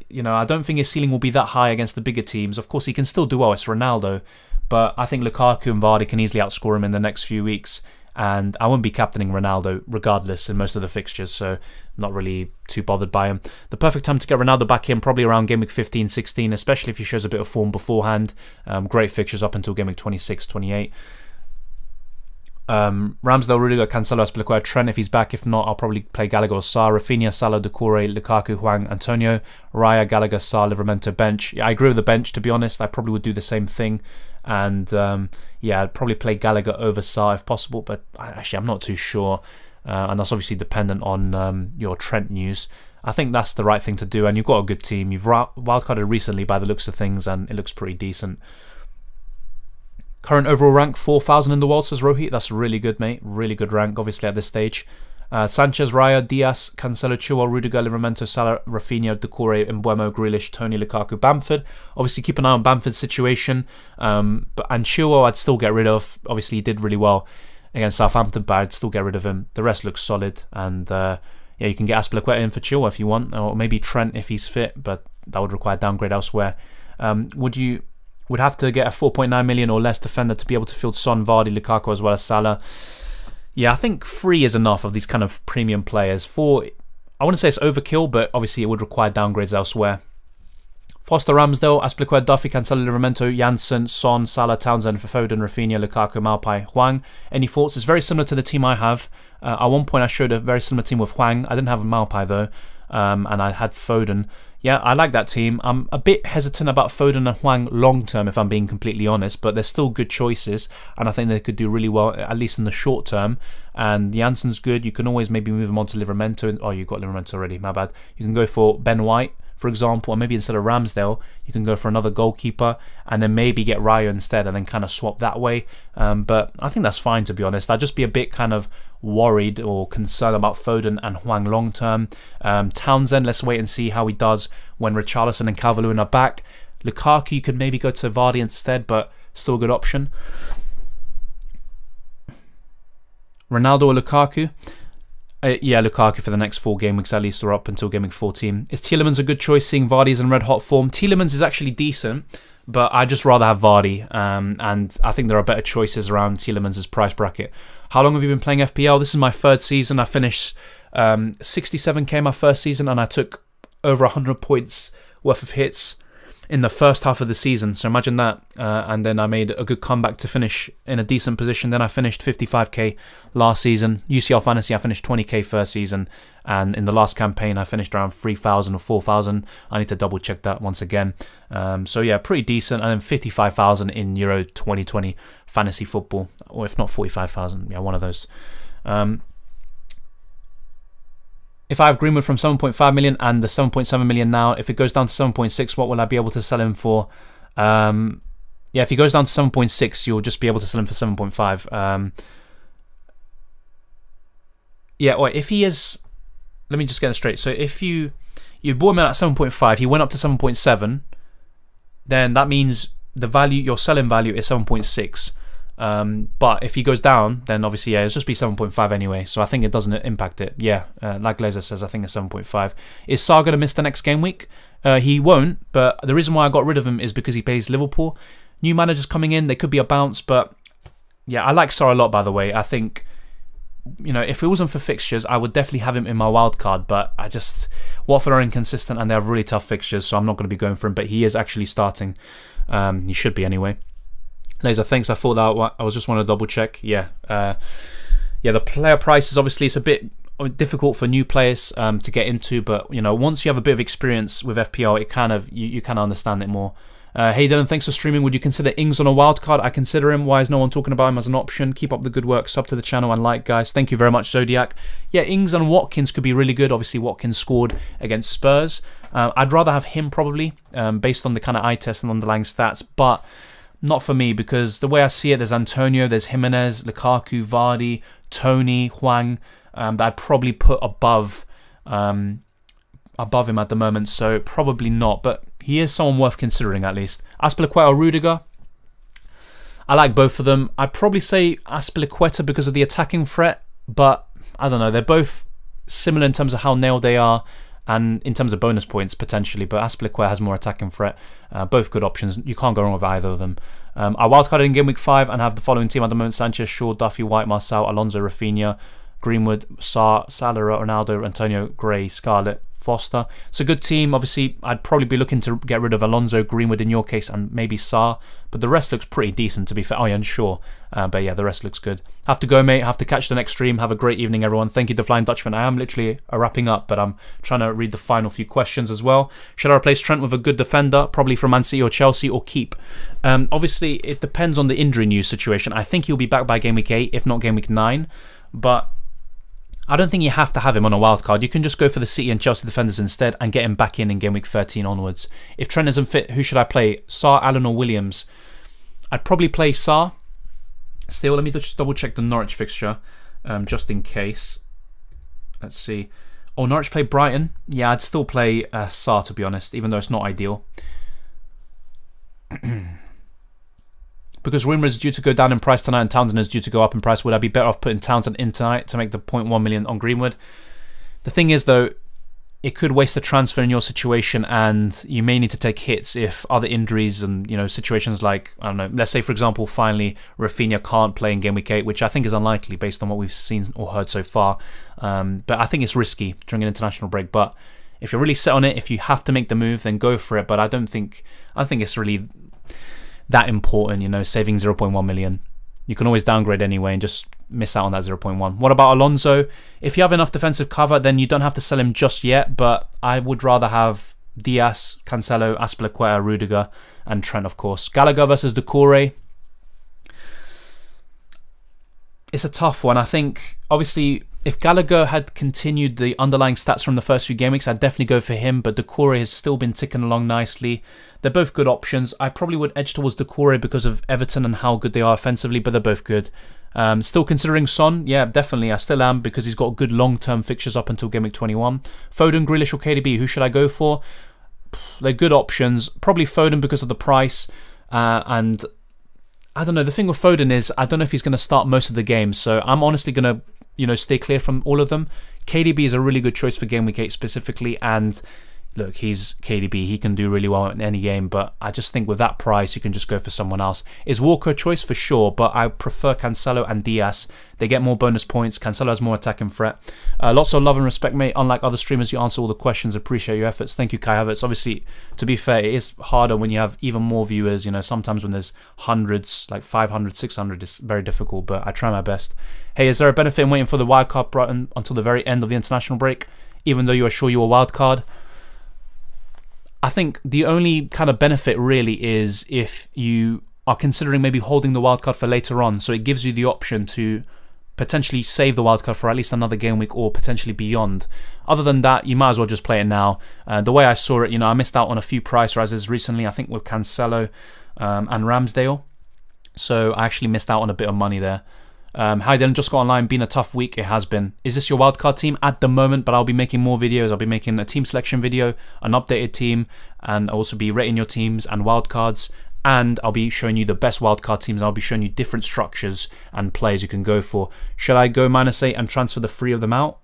You know, I don't think his ceiling will be that high against the bigger teams. Of course, he can still do well. It's Ronaldo. But I think Lukaku and Vardy can easily outscore him in the next few weeks. And I won't be captaining Ronaldo regardless in most of the fixtures, so not really too bothered by him. The perfect time to get Ronaldo back in, probably around Game Week 15, 16, especially if he shows a bit of form beforehand. Great fixtures up until Game Week 26, 28. Ramsdale, Rudiger, Cancelo, Aspilicueta, Trent if he's back. If not, I'll probably play Gallagher or Sarr, Rafinha, Salah, Doucouré, Lukaku, Hwang, Antonio, Raya, Gallagher, Sarr, Livramento, bench. Yeah, I agree with the bench, to be honest. I probably would do the same thing. And yeah, I'd probably play Gallagher over Sarr if possible, but actually I'm not too sure. And that's obviously dependent on your Trent news. I think that's the right thing to do, and you've got a good team. You've wildcarded recently by the looks of things, and it looks pretty decent. Current overall rank 4,000 in the world, says Rohit. That's really good, mate. Really good rank, obviously, at this stage. Sanchez, Raya, Diaz, Cancelo, Chilwell, Rudiger, Livramento, Salah, Rafinha, Doucouré, Mbeumo, Grealish, Tony, Lukaku, Bamford. Obviously, keep an eye on Bamford's situation. And Chilwell, I'd still get rid of. Obviously, he did really well against Southampton, but I'd still get rid of him. The rest looks solid. And yeah, you can get Aspilicueta in for Chilwell if you want, or maybe Trent if he's fit, but that would require downgrade elsewhere. Would have to get a 4.9 million or less defender to be able to field Son, Vardy, Lukaku as well as Salah. Yeah, I think 3 is enough of these kind of premium players. 4, I wouldn't say it's overkill, but obviously it would require downgrades elsewhere. Foster, Ramsdale, Aspilicueta, Duffy, Cancelo, Livramento, Janssen, Son, Salah, Townsend, Foden, Rafinha, Lukaku, Maupay, Hwang. Any thoughts? It's very similar to the team I have. At one point I showed a very similar team with Hwang. I didn't have Maupay though, and I had Foden. Yeah, I like that team. I'm a bit hesitant about Foden and Hwang long term, if I'm being completely honest, but they're still good choices, and I think they could do really well, at least in the short term. And Janssen's good. You can always maybe move him on to Livramento. Oh, you've got Livramento already, my bad. You can go for Ben White, for example, or maybe instead of Ramsdale, you can go for another goalkeeper, and then maybe get Raya instead, and then kind of swap that way. But I think that's fine, to be honest. I'd just be a bit kind of worried or concerned about Foden and Hwang long term. Townsend, let's wait and see how he does when Richarlison and Calvert-Lewin are back. Lukaku, you could maybe go to Vardy instead, but still a good option. Ronaldo or Lukaku? Yeah, Lukaku for the next 4 game weeks at least, or up until game week 14. Is Tielemans a good choice, seeing Vardy's in red hot form? Tielemans is actually decent, but I just rather have Vardy, and I think there are better choices around Tielemans' price bracket. How long have you been playing FPL? This is my 3rd season. I finished 67k my 1st season, and I took over 100 points worth of hits in the first half of the season. So imagine that. And then I made a good comeback to finish in a decent position. Then I finished 55k last season. UCL Fantasy, I finished 20k first season. And in the last campaign, I finished around 3,000 or 4,000. I need to double check that once again. So yeah, pretty decent. And then 55,000 in Euro 2020 fantasy football. Or if not 45,000, yeah, one of those. If I have Greenwood from 7.5 million and the 7.7 million now, if it goes down to 7.6, what will I be able to sell him for? Yeah, if he goes down to 7.6, you'll just be able to sell him for 7.5. Yeah, or if he is... Let me just get it straight. So if you bought him out at 7.5, he went up to 7.7, then that means the value, your selling value is 7.6. But if he goes down, then obviously, yeah, it'll just be 7.5 anyway. So I think it doesn't impact it. Yeah, like Glazer says, I think it's 7.5. Is Sarr going to miss the next game week? He won't, but the reason why I got rid of him is because he plays Liverpool. New managers coming in, they could be a bounce, but yeah, I like Sarr a lot, by the way. I think, you know, if it wasn't for fixtures, I would definitely have him in my wildcard, but I just... Watford are inconsistent and they have really tough fixtures, so I'm not going to be going for him, but he is actually starting. He should be anyway. Laser, thanks. I thought that I was just want to double check. Yeah, yeah. The player prices, obviously, it's a bit difficult for new players to get into, but you know, once you have a bit of experience with FPL, it kind of you kind of understand it more. Hey Dylan, thanks for streaming. Would you consider Ings on a wildcard? I consider him. Why is no one talking about him as an option? Keep up the good work. Sub to the channel and like, guys. Thank you very much, Zodiac. Yeah, Ings and Watkins could be really good. Obviously, Watkins scored against Spurs. I'd rather have him probably, based on the kind of eye test and underlying stats, but not for me, because the way I see it, there's Antonio, there's Jimenez, Lukaku, Vardy, Tony, Hwang, that I'd probably put above him at the moment, so probably not, but he is someone worth considering at least. Azpilicueta or Rudiger, I like both of them. I'd probably say Azpilicueta because of the attacking threat, but I don't know, they're both similar in terms of how nailed they are, and in terms of bonus points, potentially, but Azpilicueta has more attacking threat. Both good options. You can't go wrong with either of them. I wildcarded in Game Week 5 and have the following team at the moment. Sanchez, Shaw, Duffy, White, Marcel, Alonso, Rafinha, Greenwood, Sarr, Salah, Ronaldo, Antonio, Gray, Scarlett, Foster. It's a good team. Obviously, I'd probably be looking to get rid of Alonso, Greenwood in your case, and maybe Sarr, but the rest looks pretty decent, to be fair. Oh yeah, and Shaw. But yeah, the rest looks good. Have to go, mate. Have to catch the next stream. Have a great evening, everyone. Thank you, The Flying Dutchman. I am literally wrapping up, but I'm trying to read the final few questions as well. Should I replace Trent with a good defender, probably from Man City or Chelsea, or keep? Obviously, it depends on the injury news situation. I think he'll be back by Game Week 8, if not Game Week 9, but I don't think you have to have him on a wild card. You can just go for the City and Chelsea defenders instead and get him back in Game Week 13 onwards. If Trent isn't fit, who should I play? Sarr, Allen or Williams? I'd probably play Sarr. Still, let me just double check the Norwich fixture, just in case. Let's see. Oh, Norwich play Brighton. Yeah, I'd still play Sarr, to be honest, even though it's not ideal. Because Rumour is due to go down in price tonight and Townsend is due to go up in price, would I be better off putting Townsend in tonight to make the 0.1 million on Greenwood? The thing is, though, it could waste the transfer in your situation, and you may need to take hits if other injuries and, you know, situations like, I don't know, let's say, for example, finally Rafinha can't play in Game Week 8, which I think is unlikely based on what we've seen or heard so far. But I think it's risky during an international break. But if you're really set on it, if you have to make the move, then go for it. But I think it's really that important, you know, saving 0.1 million. You can always downgrade anyway and just miss out on that 0.1. What about Alonso? If you have enough defensive cover, then you don't have to sell him just yet, but I would rather have Diaz, Cancelo, Azpilicueta, Rudiger, and Trent, of course. Gallagher versus Doucouré. It's a tough one. I think, obviously, if Gallagher had continued the underlying stats from the first few game weeks, I'd definitely go for him, but Doucouré has still been ticking along nicely. They're both good options. I probably would edge towards Doucouré because of Everton and how good they are offensively, but they're both good. Still considering Son? Yeah, definitely. I still am, because he's got good long-term fixtures up until Game Week 21. Foden, Grealish or KDB, who should I go for? They're good options. Probably Foden because of the price. And I don't know. The thing with Foden is I don't know if he's going to start most of the games, so I'm honestly going to, you know, stay clear from all of them. KDB is a really good choice for Game Week 8 specifically, and look, he's KDB, he can do really well in any game, but I just think with that price, you can just go for someone else. Is Walker a choice? For sure, but I prefer Cancelo and Diaz. They get more bonus points. Cancelo has more attacking threat. Lots of love and respect, mate. Unlike other streamers, you answer all the questions. Appreciate your efforts. Thank you, Kai Havertz. Obviously, to be fair, it is harder when you have even more viewers. You know, sometimes when there's hundreds, like 500, 600, it's very difficult, but I try my best. Hey, is there a benefit in waiting for the wildcard button until the very end of the international break, even though you are sure you are wildcard? I think the only kind of benefit really is if you are considering maybe holding the wildcard for later on, so it gives you the option to potentially save the wildcard for at least another game week or potentially beyond. Other than that, you might as well just play it now. The way I saw it, you know, I missed out on a few price rises recently, I think with Cancelo and Ramsdale, so I actually missed out on a bit of money there. Hi Dylan, just got online, been a tough week. It has been. Is this your wildcard team? At the moment, but I'll be making more videos. I'll be making a team selection video, an updated team, and I'll also be rating your teams and wildcards, and I'll be showing you the best wildcard teams. I'll be showing you different structures and players you can go for. Should I go -8 and transfer the 3 of them out?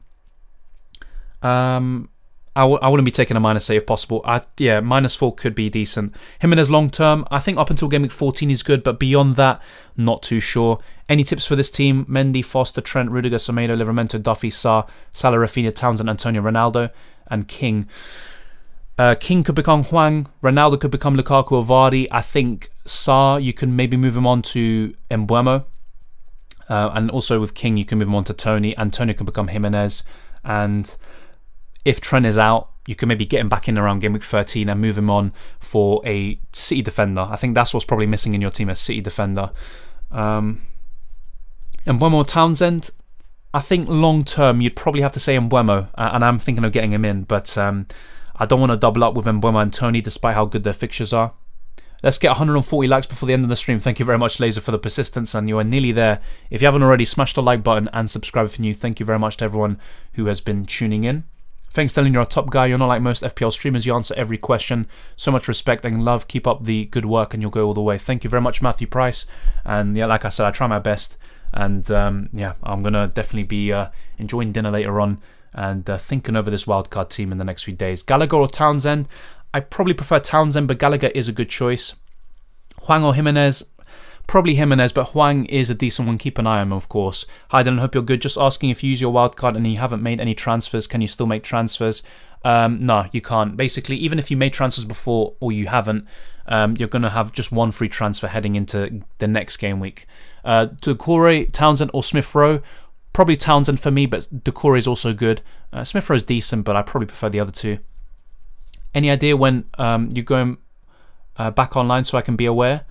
I wouldn't be taking a -8 if possible. Yeah, -4 could be decent. Jimenez long term, I think up until game week 14 he's good, but beyond that, not too sure. Any tips for this team? Mendy, Foster, Trent, Rudiger, Semedo, Livramento, Duffy, Sarr, Salah, Rafinha, Townsend, Antonio, Ronaldo, and King. King could become Hwang. Ronaldo could become Lukaku or Vardy. I think Sarr, you can maybe move him on to Mbeumo. And also with King, you can move him on to Tony. Antonio can become Jimenez. And if Trent is out, you can maybe get him back in around game week 13 and move him on for a City defender. I think that's what's probably missing in your team, a City defender. Mbeumo or Townsend, I think long term you'd probably have to say Mbeumo, and I'm thinking of getting him in, but I don't want to double up with Mbeumo and Tony despite how good their fixtures are. Let's get 140 likes before the end of the stream. Thank you very much, Laser, for the persistence, and you are nearly there. If you haven't already, smash the like button and subscribe if you're new. Thank you very much to everyone who has been tuning in. Thanks, Dylan, you're a top guy. You're not like most FPL streamers. You answer every question. So much respect and love. Keep up the good work and you'll go all the way. Thank you very much, Matthew Price. And yeah, like I said, I try my best. And yeah, I'm going to definitely be enjoying dinner later on and thinking over this wildcard team in the next few days. Gallagher or Townsend? I probably prefer Townsend, but Gallagher is a good choice. Hwang or Jimenez? Probably Jimenez, but Hwang is a decent one. Keep an eye on him, of course. Hi, Dylan. Hope you're good. Just asking, if you use your wildcard and you haven't made any transfers, can you still make transfers? No, you can't. Basically, even if you made transfers before or you haven't, you're going to have just one free transfer heading into the next game week. Doucouré, Townsend or Smith-Rowe? Probably Townsend for me, but Doucouré is also good. Smith-Rowe is decent, but I probably prefer the other two. Any idea when you're going back online so I can be aware?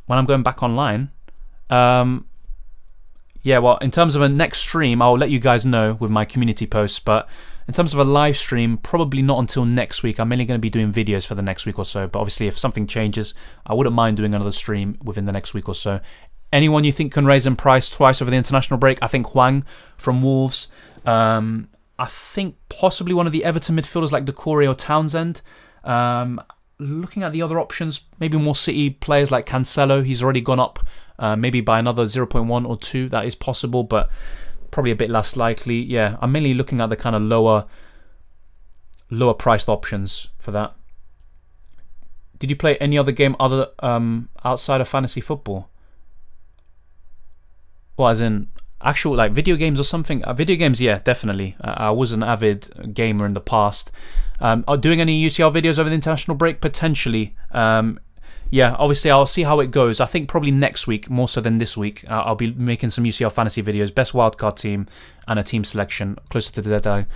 When I'm going back online, yeah, well, in terms of a next stream, I'll let you guys know with my community posts, but in terms of a live stream, probably not until next week. I'm mainly going to be doing videos for the next week or so, but obviously if something changes, I wouldn't mind doing another stream within the next week or so. Anyone you think can raise in price twice over the international break? I think Hwang from Wolves. I think possibly one of the Everton midfielders like Doucouré or Townsend. Looking at the other options, maybe more City players like Cancelo. He's already gone up maybe by another 0.1 or 2. That is possible, but probably a bit less likely. Yeah, I'm mainly looking at the kind of lower priced options for that. Did you play any other game other outside of fantasy football? Well, as in actual like video games or something? Video games, yeah, definitely. I was an avid gamer in the past. Are doing any UCL videos over the international break? Potentially. Yeah, obviously I'll see how it goes. I think probably next week, more so than this week, I'll be making some UCL fantasy videos, best wildcard team and a team selection closer to the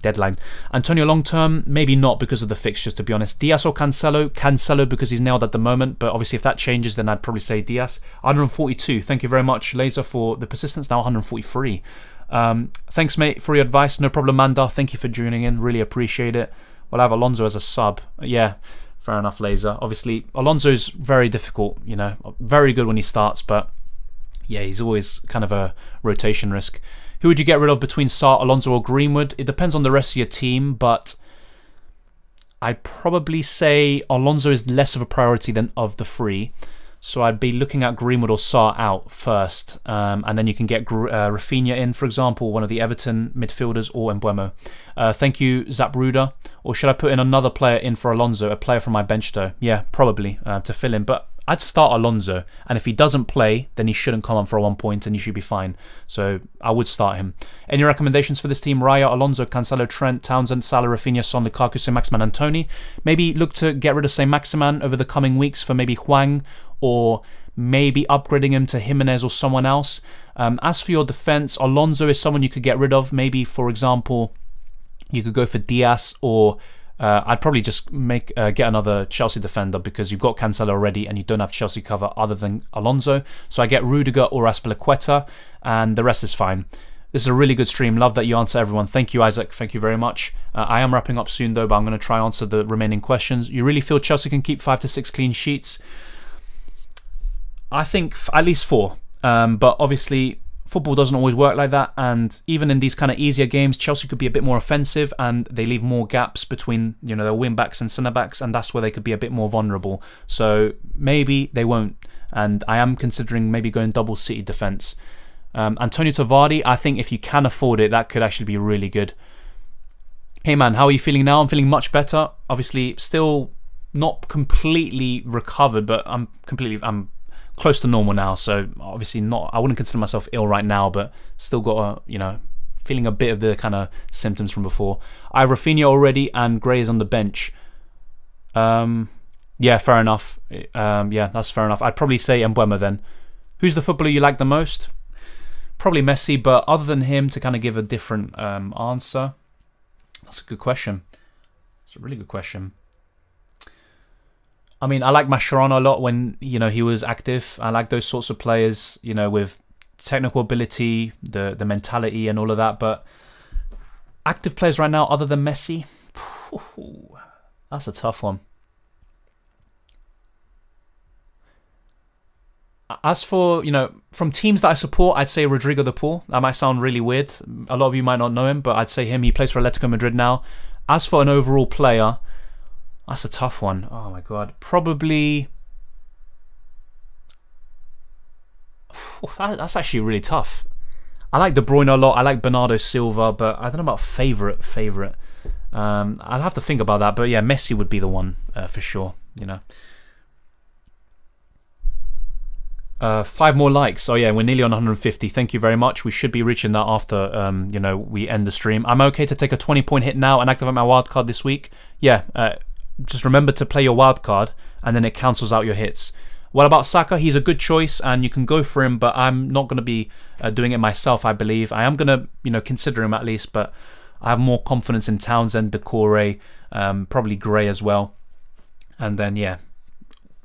deadline. Antonio long term, maybe not because of the fixtures, to be honest. Diaz or Cancelo? Cancelo because he's nailed at the moment, but obviously if that changes, then I'd probably say Diaz. 142. Thank you very much, Laser, for the persistence. Now 143. Thanks, mate, for your advice. No problem, Mandar. Thank you for tuning in. Really appreciate it. We'll have Alonso as a sub. Yeah. Fair enough, Laser. Obviously, Alonso's very difficult, you know, very good when he starts, but yeah, he's always kind of a rotation risk. Who would you get rid of between Sarr, Alonso or Greenwood? It depends on the rest of your team, but I'd probably say Alonso is less of a priority than of the three. So I'd be looking at Greenwood or Sarr out first, and then you can get Rafinha in, for example, one of the Everton midfielders, or Mbeumo. Thank you, Zapruder. Or should I put in another player in for Alonso, a player from my bench though? Yeah, probably, to fill in. But I'd start Alonso, and if he doesn't play, then he shouldn't come on for a 1 point, and you should be fine. So I would start him. Any recommendations for this team? Raya, Alonso, Cancelo, Trent, Townsend, Salah, Rafinha, Son, Lukaku, Saint-Maximin, and Tony. Maybe look to get rid of Saint-Maximin over the coming weeks for maybe Hwang, or maybe upgrading him to Jimenez or someone else. As for your defence, Alonso is someone you could get rid of. Maybe, for example, you could go for Diaz, or I'd probably just get another Chelsea defender, because you've got Cancelo already and you don't have Chelsea cover other than Alonso. So I get Rudiger or Azpilicueta, and the rest is fine. This is a really good stream. Love that you answer everyone. Thank you, Isaac. Thank you very much. I am wrapping up soon though, but I'm going to try answer the remaining questions. You really feel Chelsea can keep 5 to 6 clean sheets? I think at least 4. But obviously, football doesn't always work like that, and even in these kind of easier games, Chelsea could be a bit more offensive, and they leave more gaps between, you know, their wing backs and centre backs, and that's where they could be a bit more vulnerable. So maybe they won't, and I am considering maybe going double City defence. Antonio to Vardy, I think if you can afford it, that could actually be really good. Hey man, how are you feeling now? I'm feeling much better. Obviously, still not completely recovered, but I'm close to normal now, so obviously not. I wouldn't consider myself ill right now, but still got feeling a bit of the kind of symptoms from before. I have Rafinha already, and Gray is on the bench. Yeah, fair enough. Yeah, that's fair enough. I'd probably say Mbeumo then. Who's the footballer you like the most? Probably Messi, but other than him, to kind of give a different answer, that's a good question. It's a really good question. I mean, I like Mascherano a lot when, you know, he was active. I like those sorts of players, you know, with technical ability, the mentality and all of that. But active players right now, other than Messi, that's a tough one. As for, you know, from teams that I support, I'd say Rodrigo de Paul. That might sound really weird. A lot of you might not know him, but I'd say him. He plays for Atletico Madrid now. As for an overall player, that's a tough one. Oh my god. Probably... That's actually really tough. I like De Bruyne a lot. I like Bernardo Silva, but I don't know about favourite. I'll have to think about that. But yeah, Messi would be the one for sure, you know. 5 more likes. Oh yeah, we're nearly on 150. Thank you very much. We should be reaching that after you know, we end the stream. I'm okay to take a 20-point hit now and activate my wildcard this week. Yeah, just remember to play your wildcard, and then it cancels out your hits. What about Saka? He's a good choice, and you can go for him, but I'm not going to be doing it myself, I believe. I am going to, you know, consider him at least, but I have more confidence in Townsend, Decore, probably Gray as well. And then, yeah,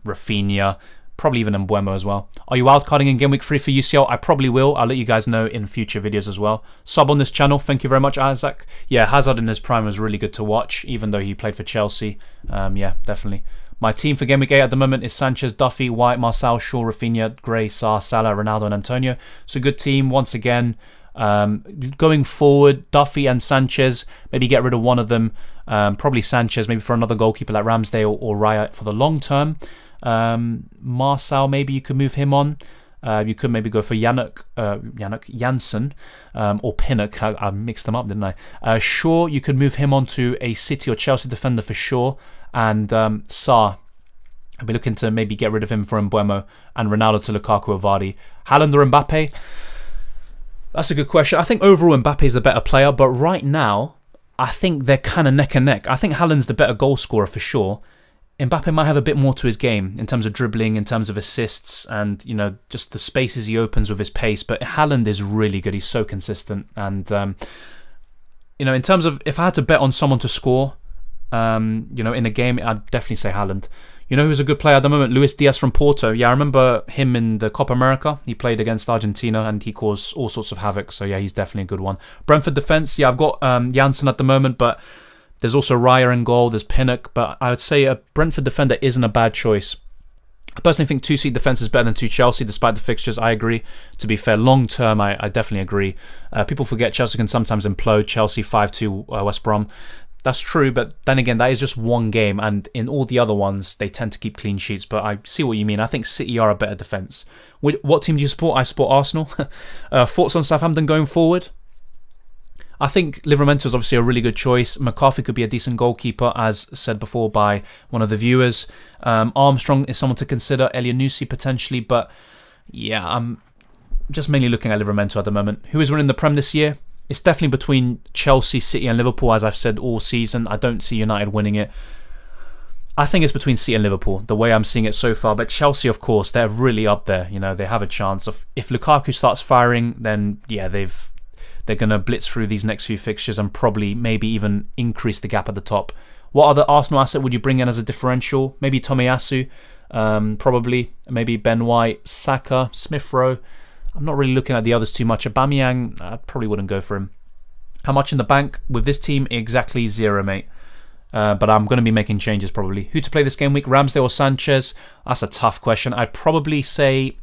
Rafinha, probably even Mbeumo as well. Are you wildcarding in Game Week 3 for UCL? I probably will. I'll let you guys know in future videos as well. Sub on this channel. Thank you very much, Isaac. Yeah, Hazard in his prime was really good to watch, even though he played for Chelsea. Yeah, definitely. My team for Game Week 8 at the moment is Sanchez, Duffy, White, Marçal, Shaw, Rafinha, Gray, Sarr, Salah, Ronaldo and Antonio. So good team once again. Going forward, Duffy and Sanchez, maybe get rid of one of them. Probably Sanchez, maybe for another goalkeeper like Ramsdale or Raya for the long term. Marçal, maybe you could move him on. You could maybe go for Janssen or Pinnock. I mixed them up, didn't I? Shaw, you could move him on to a City or Chelsea defender for sure. And Sarr, I'd be looking to maybe get rid of him for Mbeumo, and Ronaldo to Lukaku or Vardy. Haaland or Mbappe? That's a good question. I think overall Mbappe is the better player, but right now I think they're kind of neck and neck. I think Haaland's the better goal scorer for sure. Mbappe might have a bit more to his game in terms of dribbling, in terms of assists, and, you know, just the spaces he opens with his pace. But Haaland is really good. He's so consistent. And, you know, in terms of if I had to bet on someone to score, you know, in a game, I'd definitely say Haaland. You know who's a good player at the moment? Luis Diaz from Porto. Yeah, I remember him in the Copa America. He played against Argentina and he caused all sorts of havoc. So, yeah, he's definitely a good one. Brentford defence. Yeah, I've got Janssen at the moment, but there's also Raya in goal, there's Pinnock, but I would say a Brentford defender isn't a bad choice. I personally think 2 seat defence is better than 2 Chelsea, despite the fixtures. I agree. To be fair, long term, I definitely agree. People forget Chelsea can sometimes implode. Chelsea 5-2 West Brom. That's true, but then again, that is just one game, and in all the other ones, they tend to keep clean sheets, but I see what you mean. I think City are a better defence. What team do you support? I support Arsenal. Thoughts on Southampton going forward? I think Livramento is obviously a really good choice. McCarthy could be a decent goalkeeper, as said before by one of the viewers. Armstrong is someone to consider. Elianusi potentially, but yeah, I'm just mainly looking at Livramento at the moment. Who is winning the Prem this year? It's definitely between Chelsea, City and Liverpool, as I've said all season. I don't see United winning it. I think it's between City and Liverpool, the way I'm seeing it so far. But Chelsea, of course, they're really up there. You know, they have a chance. If Lukaku starts firing, then yeah, they're going to blitz through these next few fixtures and probably maybe even increase the gap at the top. What other Arsenal asset would you bring in as a differential? Maybe Tomiyasu, probably. Maybe Ben White, Saka, Smith Rowe. I'm not really looking at the others too much. Aubameyang, I probably wouldn't go for him. How much in the bank? With this team, exactly 0, mate. But I'm going to be making changes probably. Who to play this game week? Ramsdale or Sanchez? That's a tough question. I'd probably say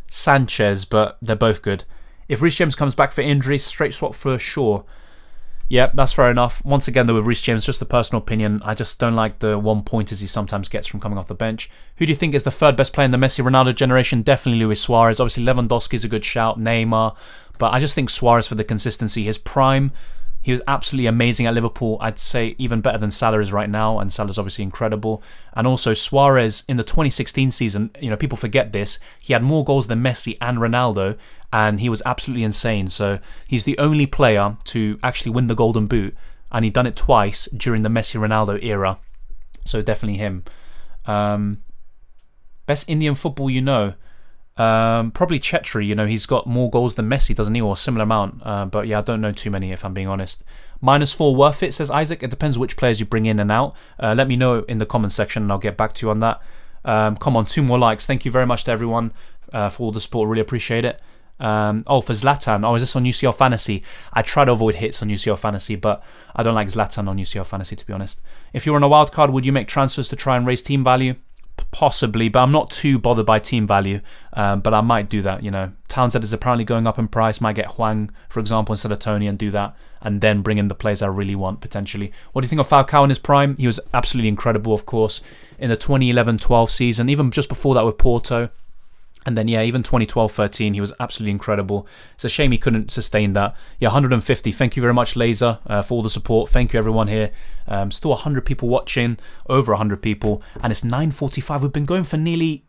Sanchez, but they're both good. If Rhys James comes back for injury, straight swap for sure. Yeah, that's fair enough. Once again, though, with Rhys James, just a personal opinion, I just don't like the 1-pointers he sometimes gets from coming off the bench. Who do you think is the third best player in the Messi-Ronaldo generation? Definitely Luis Suarez. Obviously, Lewandowski's a good shout, Neymar. But I just think Suarez for the consistency. His prime, he was absolutely amazing at Liverpool. I'd say even better than Salah is right now, and Salah's obviously incredible. And also Suarez in the 2016 season, you know, people forget this, he had more goals than Messi and Ronaldo, and he was absolutely insane. So he's the only player to actually win the Golden Boot, and he'd done it twice during the Messi-Ronaldo era. So definitely him. Best Indian football you know? Probably Chetri. You know, he's got more goals than Messi, doesn't he, or a similar amount. But yeah, I don't know too many, if I'm being honest. -4 worth it, says Isaac. It depends which players you bring in and out. Let me know in the comments section and I'll get back to you on that. Come on, 2 more likes. Thank you very much to everyone for all the support. Really appreciate it. Oh, for Zlatan. Oh, is this on UCL Fantasy? I try to avoid hits on UCL Fantasy, but I don't like Zlatan on UCL Fantasy, to be honest. If you're on a wildcard, would you make transfers to try and raise team value? Possibly, but I'm not too bothered by team value. But I might do that, you know. Townsend is apparently going up in price. Might get Hwang, for example, instead of Tony and do that. And then bring in the players I really want, potentially. What do you think of Falcao in his prime? He was absolutely incredible, of course, in the 2011-12 season. Even just before that with Porto. And then, yeah, even 2012-13, he was absolutely incredible. It's a shame he couldn't sustain that. Yeah, 150. Thank you very much, Laser, for all the support. Thank you, everyone here. Still 100 people watching, over 100 people. And it's 9:45. We've been going for nearly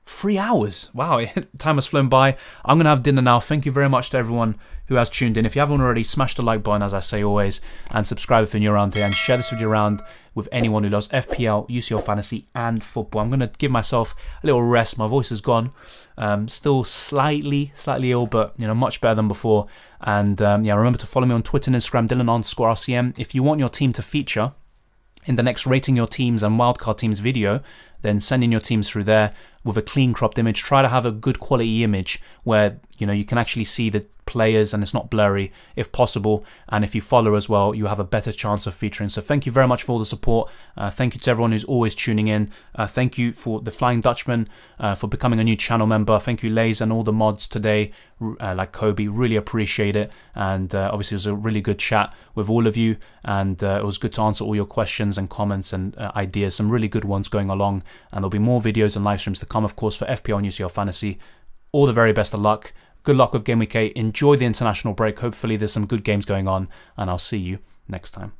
3 hours. Wow, time has flown by. I'm going to have dinner now. Thank you very much to everyone who has tuned in. If you haven't already, smash the like button, as I say always, and subscribe if you're new around here, and share this video around with anyone who loves FPL, UCL Fantasy, and football. I'm going to give myself a little rest. My voice is gone. Still slightly ill, but you know, much better than before. And yeah, remember to follow me on Twitter and Instagram, Dylan_RCM. If you want your team to feature in the next Rating Your Teams and Wildcard Teams video, then send in your teams through there with a clean cropped image. Try to have a good quality image where, you know, you can actually see the players and it's not blurry if possible. And if you follow as well, you have a better chance of featuring. So thank you very much for all the support. Thank you to everyone who's always tuning in. Thank you for the Flying Dutchman for becoming a new channel member. Thank you, Lays, and all the mods today, like Kobe. Really appreciate it. And obviously it was a really good chat with all of you, and it was good to answer all your questions and comments and ideas. Some really good ones going along, and there'll be more videos and live streams to come, of course, for FPL and UCL Fantasy. All the very best of luck. Good luck with Game Week 8. Enjoy the international break. Hopefully there's some good games going on, and I'll see you next time.